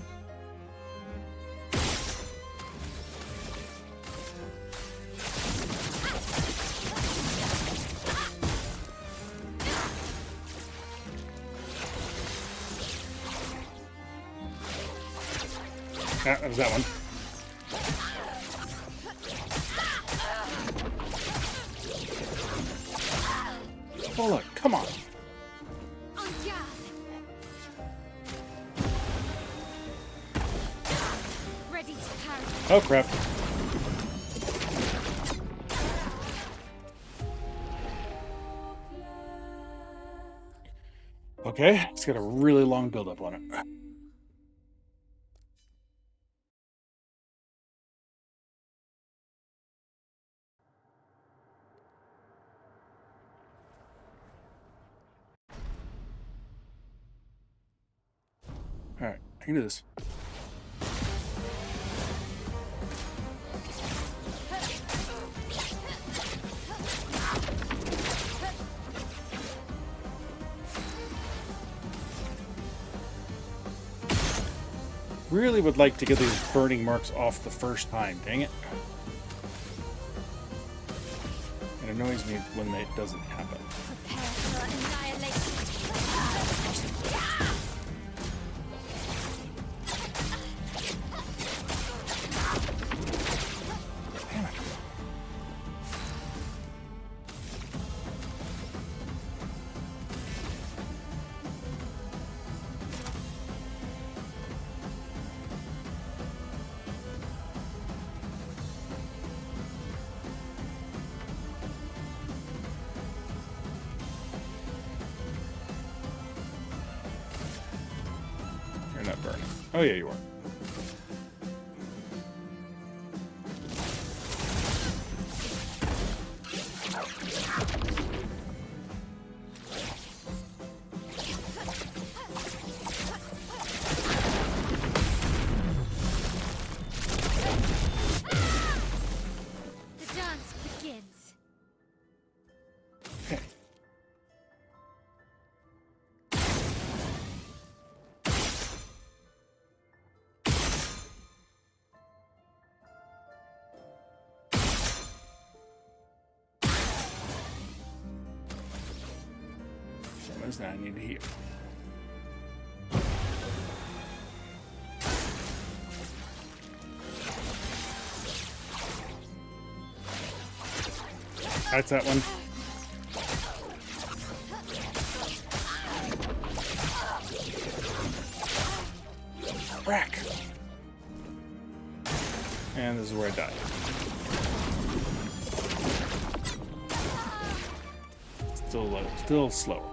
Ah, that was that one. Oh look, come on. Ready to carry. Oh crap. Okay, it's got a really long build-up on it. Alright, I can do this. Really would like to get these burning marks off the first time, dang it. It annoys me when it doesn't happen. Prepare for annihilation. Damn it. You're not burning. Oh yeah, you are. The dance begins. Okay. What is that I need to heal? That's that one. Rack. And this is where I die. Still low, still slower.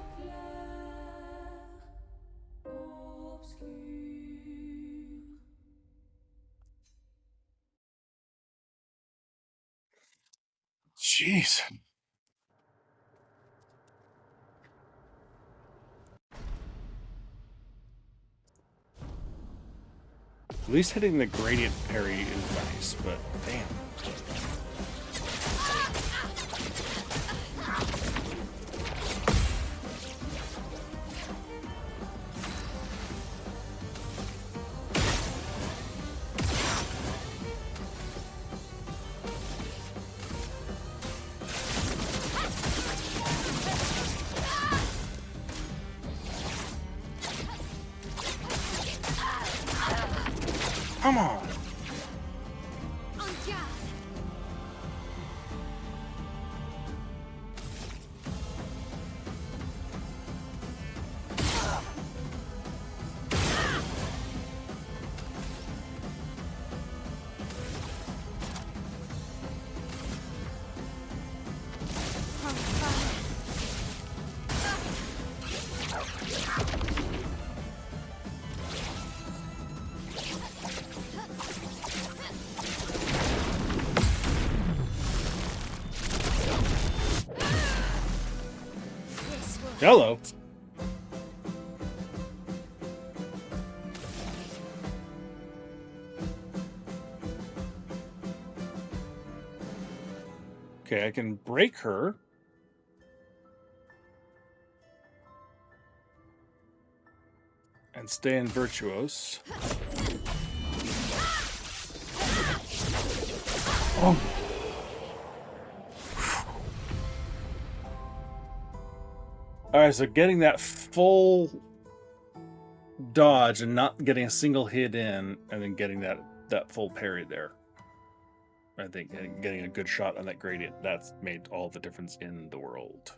Jeez. At least hitting the gradient parry is nice, but damn. Come on. Hello. Okay, I can break her. And stay in Virtuos. Oh. Alright, so getting that full dodge and not getting a single hit in, and then getting that full parry there. I think getting a good shot on that gradient, that's made all the difference in the world.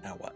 Now what?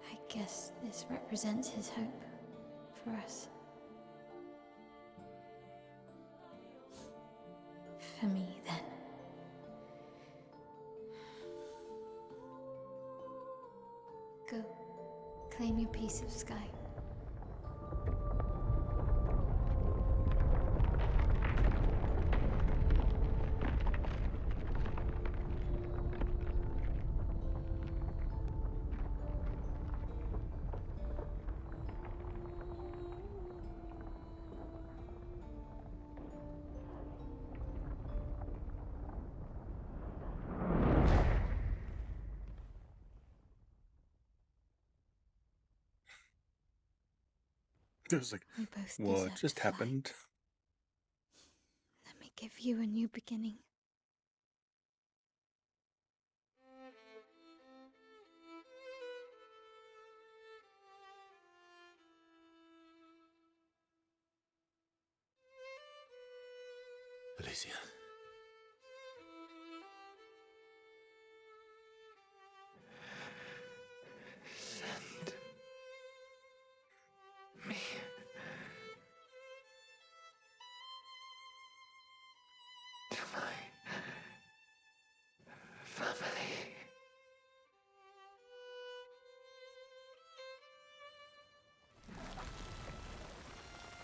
I guess this represents his hope for us. For me, then. Go. Claim your piece of sky. It was like, We both what deserve just to fly. happened? Let me give you a new beginning. Alicia. Send me to my family.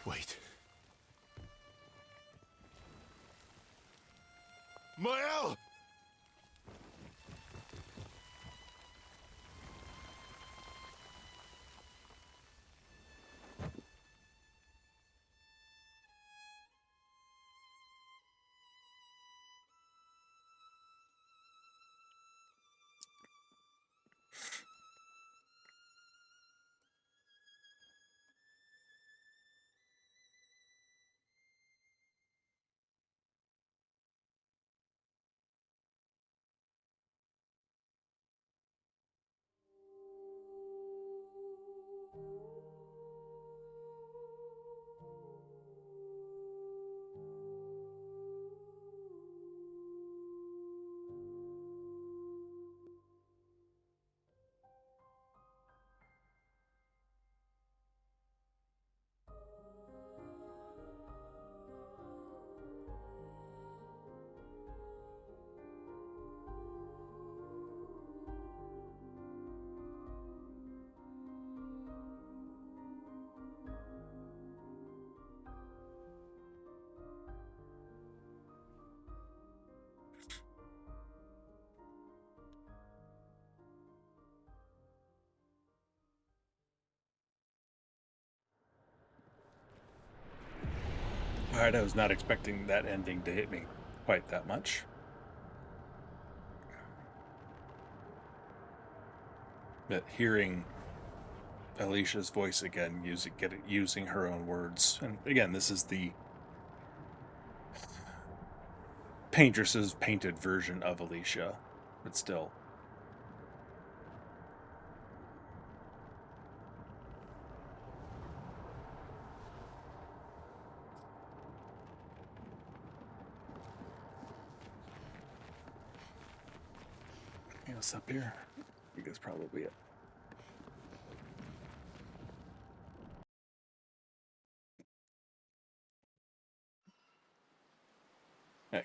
Wait. Mael! Alright, I was not expecting that ending to hit me quite that much. But hearing Alicia's voice again, using her own words, and again, this is the paintress's painted version of Alicia, but still. this up here. I think that's probably it.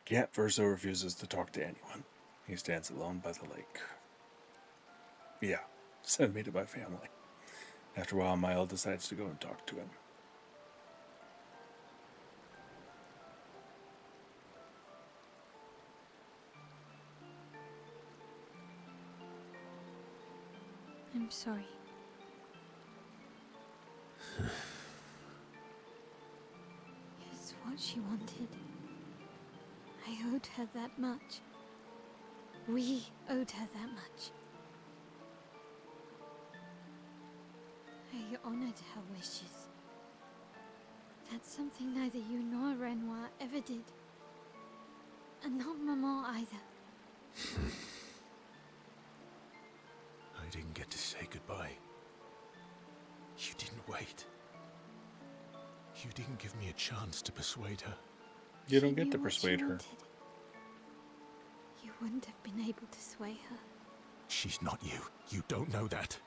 Yet Verso refuses to talk to anyone. He stands alone by the lake. Yeah, send me to my family. After a while, Mile decides to go and talk to him. I'm sorry. It's what she wanted. I owed her that much. We owed her that much. I honored her wishes. That's something neither you nor Renoir ever did. And not Maman either. I didn't get to say goodbye. You didn't wait. You didn't give me a chance to persuade her. You don't get to persuade her. You wouldn't have been able to sway her. She's not you. You don't know that.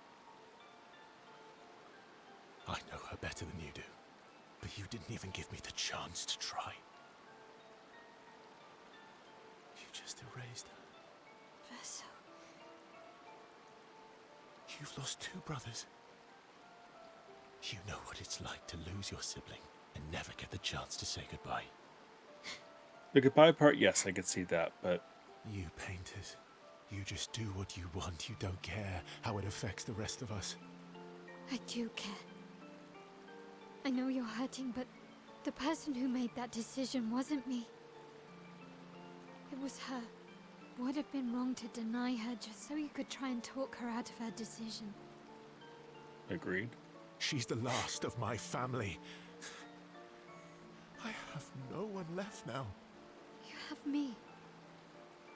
I know her better than you do. But you didn't even give me the chance to try. You just erased her. Verso. You've lost 2 brothers. You know what it's like to lose your sibling and never get the chance to say goodbye. The goodbye part, yes, I could see that, but... You painters, you just do what you want. You don't care how it affects the rest of us. I do care. I know you're hurting, but the person who made that decision wasn't me. It was her. It would have been wrong to deny her just so you could try and talk her out of her decision. Agreed. She's the last of my family. I have no one left now. You have me.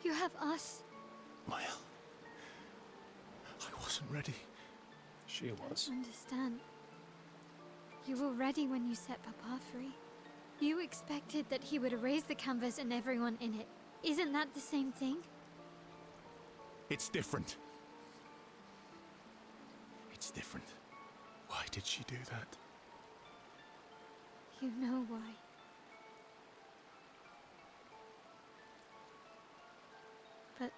You have us. Mile. I wasn't ready. She was. I understand. You were ready when you set Papa free. You expected that he would erase the canvas and everyone in it. Isn't that the same thing? It's different. It's different. Why did she do that? You know why. But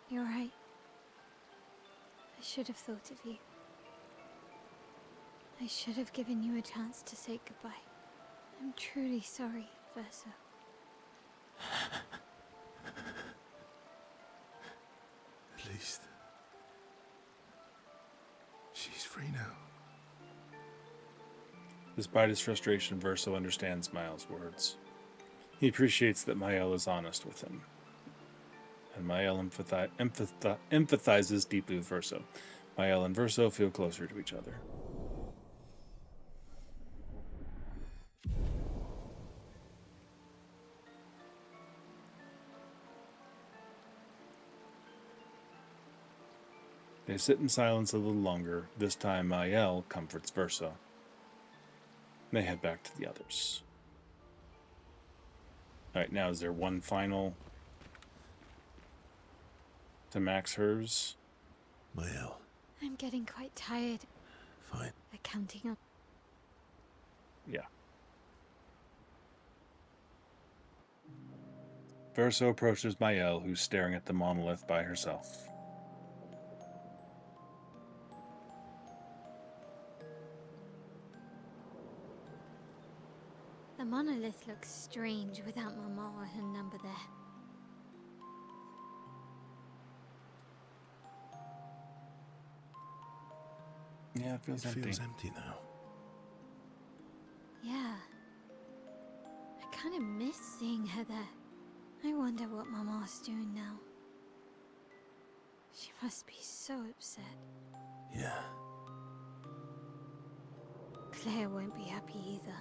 you're right. I should have thought of you. I should have given you a chance to say goodbye. I'm truly sorry, Verso. At least she's free now. Despite his frustration, Verso understands Miles' words. He appreciates that Mael is honest with him. And Mael empathizes deeply with Verso. Mael and Verso feel closer to each other. They sit in silence a little longer. This time, Mael comforts Verso. They head back to the others. Alright, now is there one final to max hers? Mael. I'm getting quite tired. Fine. They're counting up. Yeah. Verso approaches Mael, who's staring at the monolith by herself. The monolith looks strange without Mama or her number there. Yeah, it feels empty. It feels empty now. Yeah. I kind of miss seeing her there. I wonder what Mama's doing now. She must be so upset. Yeah. Claire won't be happy either.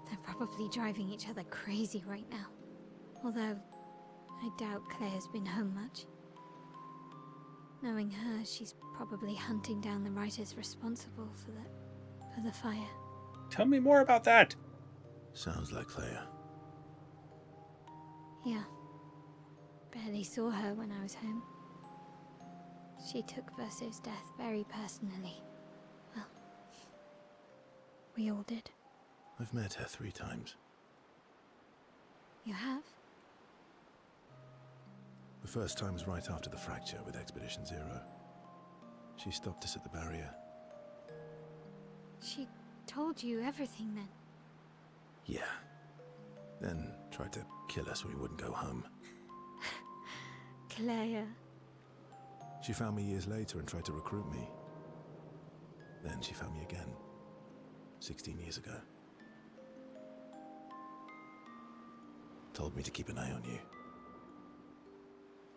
They're probably driving each other crazy right now. Although, I doubt Claire's been home much. Knowing her, she's probably hunting down the writers responsible for the fire. Tell me more about that! Sounds like Claire. Yeah. Barely saw her when I was home. She took Verso's death very personally. Well, we all did. I've met her 3 times. You have? The first time was right after the fracture with Expedition Zero. She stopped us at the barrier. She told you everything then? Yeah. Then tried to kill us when we wouldn't go home. Claire. She found me years later and tried to recruit me. Then she found me again, 16 years ago. Told me to keep an eye on you.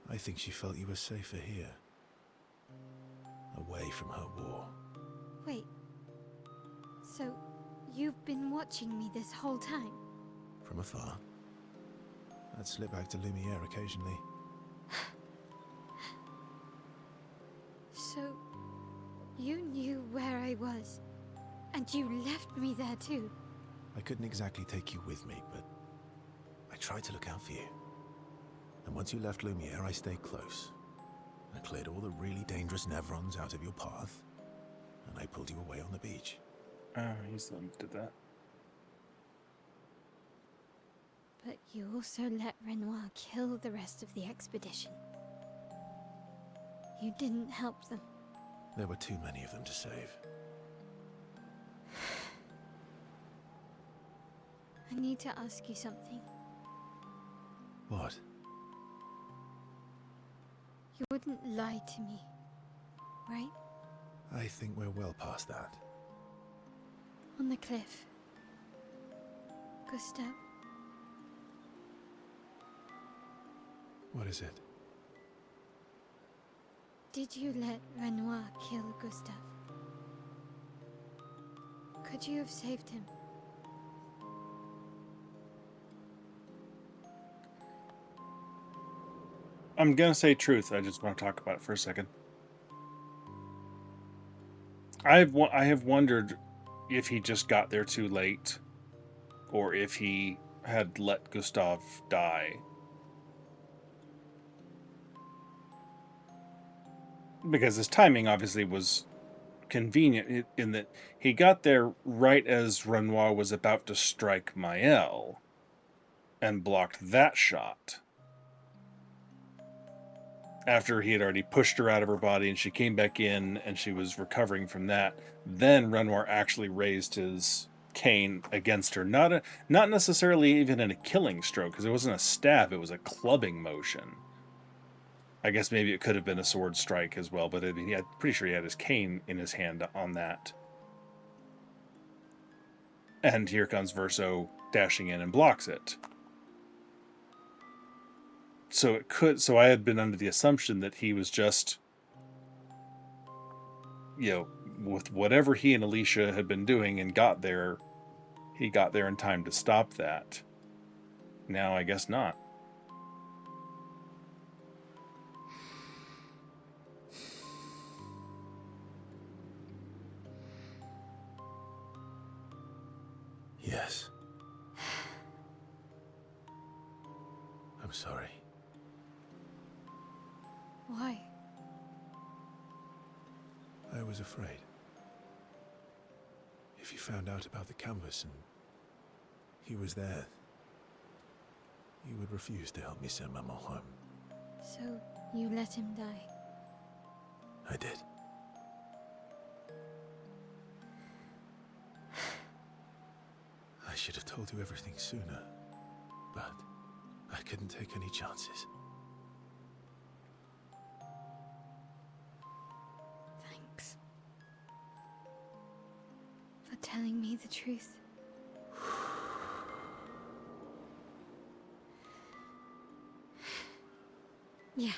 I think she felt you were safer here. Away from her war. Wait. So, you've been watching me this whole time? From afar. I'd slip back to Lumiere occasionally. So, you knew where I was, and you left me there too? I couldn't exactly take you with me, but I tried to look out for you. And once you left Lumiere, I stayed close. I cleared all the really dangerous Nevrons out of your path, and I pulled you away on the beach. Oh, he's the one who did that. But you also let Renoir kill the rest of the expedition. You didn't help them. There were too many of them to save. I need to ask you something. What? You wouldn't lie to me, right? I think we're well past that. On the cliff. Gustav. What is it? Did you let Renoir kill Gustav? Could you have saved him? I'm gonna say truth. I just want to talk about it for a second. I have wondered if he just got there too late, or if he had let Gustav die. Because his timing obviously was convenient in that he got there right as Renoir was about to strike Maëlle and blocked that shot. After he had already pushed her out of her body and she came back in and she was recovering from that, then Renoir actually raised his cane against her. Not necessarily even in a killing stroke, because it wasn't a stab, it was a clubbing motion. I guess maybe it could have been a sword strike as well, but I mean, pretty sure he had his cane in his hand on that. And here comes Verso dashing in and blocks it. So I had been under the assumption that he was just, with whatever he and Alicia had been doing and he got there in time to stop that. Now I guess not. Yes. I'm sorry. Why? I was afraid. If you found out about the canvas and he was there, you would refuse to help me send Maman home. So, you let him die? I did. I should have told you everything sooner, but I couldn't take any chances. Thanks. For telling me the truth. Yeah.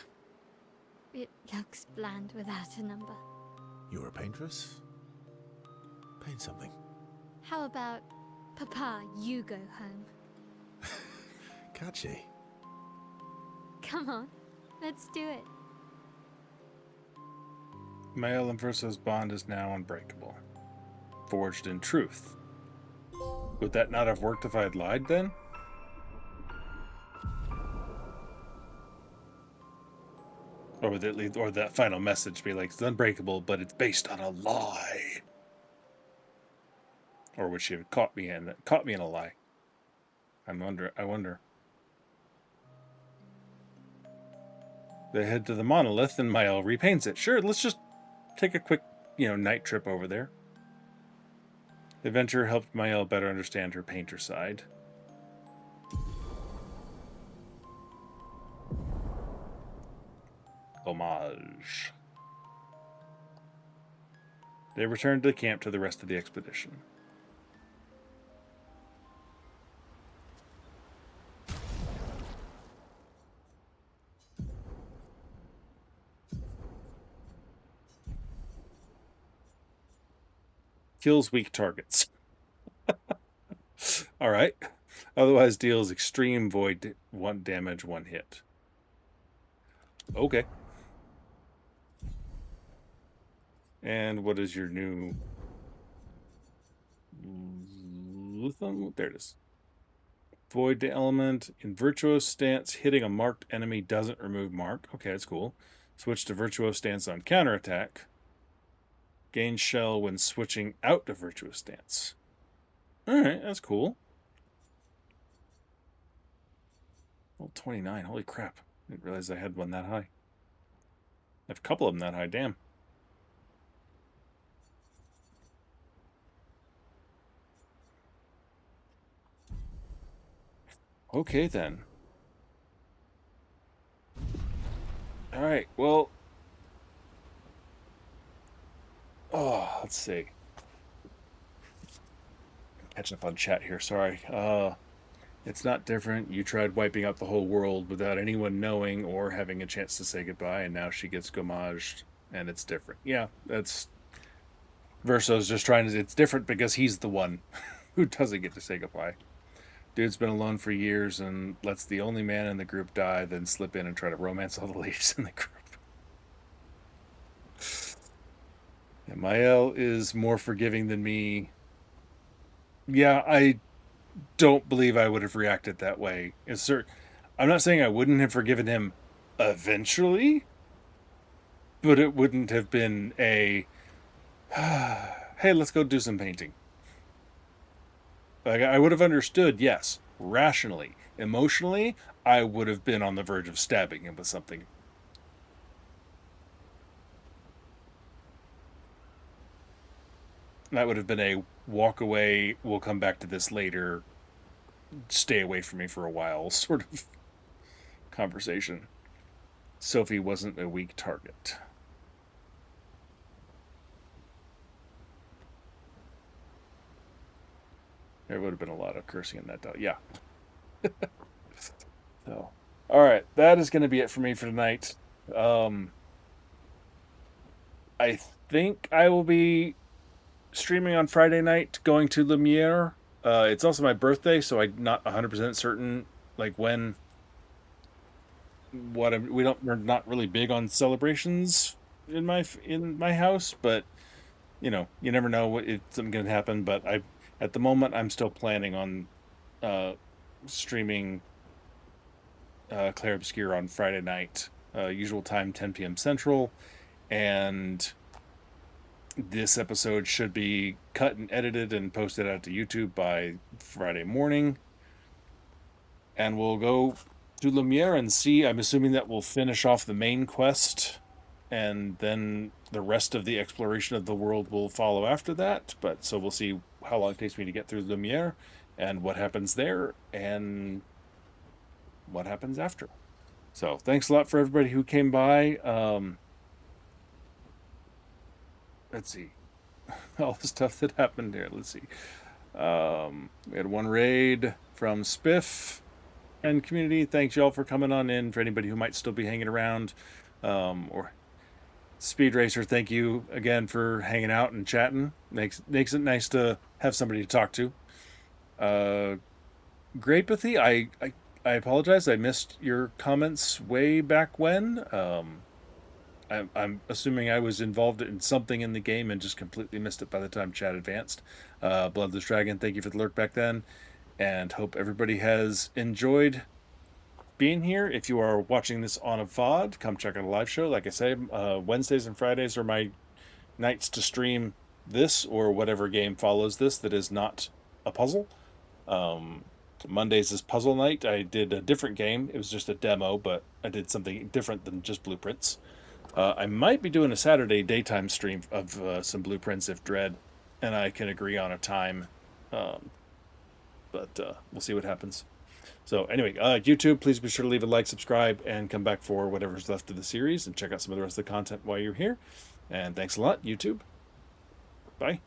It looks bland without a number. You're a paintress? Paint something. How about, Papa, you go home? Catchy. Come on, let's do it. Maëlle and Verso's bond is now unbreakable. Forged in truth. Would that not have worked if I had lied then? Or that final message be like, it's unbreakable, but it's based on a lie. Or would she have caught me in a lie? I wonder. They head to the monolith and Mime repaints it. Sure, let's just take a quick, night trip over there. The adventure helped Mime better understand her painter side. Homage. They returned to the camp to the rest of the expedition. Kills weak targets. Alright. Otherwise deals extreme void 1 damage, 1 hit. Okay. And what is your new... There it is. Void element. In virtuous stance, hitting a marked enemy doesn't remove mark. Okay, that's cool. Switch to virtuous stance on counterattack. Gain shell when switching out to virtuous stance. Alright, that's cool. Well, 29. Holy crap. I didn't realize I had one that high. I have a couple of them that high. Damn. Okay, then. Alright, well... Oh, let's see. Catching up on chat here, sorry. It's not different. You tried wiping out the whole world without anyone knowing or having a chance to say goodbye, and now she gets gommaged, and it's different. Yeah, that's... Verso's just trying to... It's different because he's the one who doesn't get to say goodbye. Dude's been alone for years and lets the only man in the group die, then slip in and try to romance all the ladies in the group. And Mime is more forgiving than me. Yeah, I don't believe I would have reacted that way. I'm not saying I wouldn't have forgiven him eventually, but it wouldn't have been a, hey, let's go do some painting. Like, I would have understood, yes, rationally. Emotionally, I would have been on the verge of stabbing him with something. That would have been a walk away, we'll come back to this later, stay away from me for a while sort of conversation. Sophie wasn't a weak target. There would have been a lot of cursing in that dog. Yeah. So, all right, that is going to be it for me for tonight. I think I will be streaming on Friday night, going to Lumiere. It's also my birthday, so I'm not 100% certain, like, when. We're not really big on celebrations in my house, but you never know if something can happen. But at the moment, I'm still planning on streaming Clair Obscur on Friday night, usual time, 10 p.m. Central, and this episode should be cut and edited and posted out to YouTube by Friday morning. And we'll go to Lumiere and see. I'm assuming that we'll finish off the main quest, and then the rest of the exploration of the world will follow after that. But so we'll see how long it takes me to get through Lumiere, and what happens there, and what happens after. So thanks a lot for everybody who came by. Let's see. All the stuff that happened there. Let's see. We had one raid from Spiff and community. Thanks y'all for coming on in. For anybody who might still be hanging around, or Speed Racer, thank you again for hanging out and chatting. Makes it nice to have somebody to talk to. Grapathy, I apologize. I missed your comments way back when. I'm assuming I was involved in something in the game and just completely missed it by the time chat advanced. Bloodless Dragon, thank you for the lurk back then, and hope everybody has enjoyed being here. If you are watching this on a VOD, come check out a live show. Like I say, Wednesdays and Fridays are my nights to stream this or whatever game follows this that is not a puzzle. Mondays is puzzle night. I did a different game. It was just a demo, but I did something different than just blueprints. I might be doing a Saturday daytime stream of some blueprints if Dread and I can agree on a time. But we'll see what happens. So anyway, YouTube, please be sure to leave a like, subscribe, and come back for whatever's left of the series and check out some of the rest of the content while you're here. And thanks a lot, YouTube. Bye.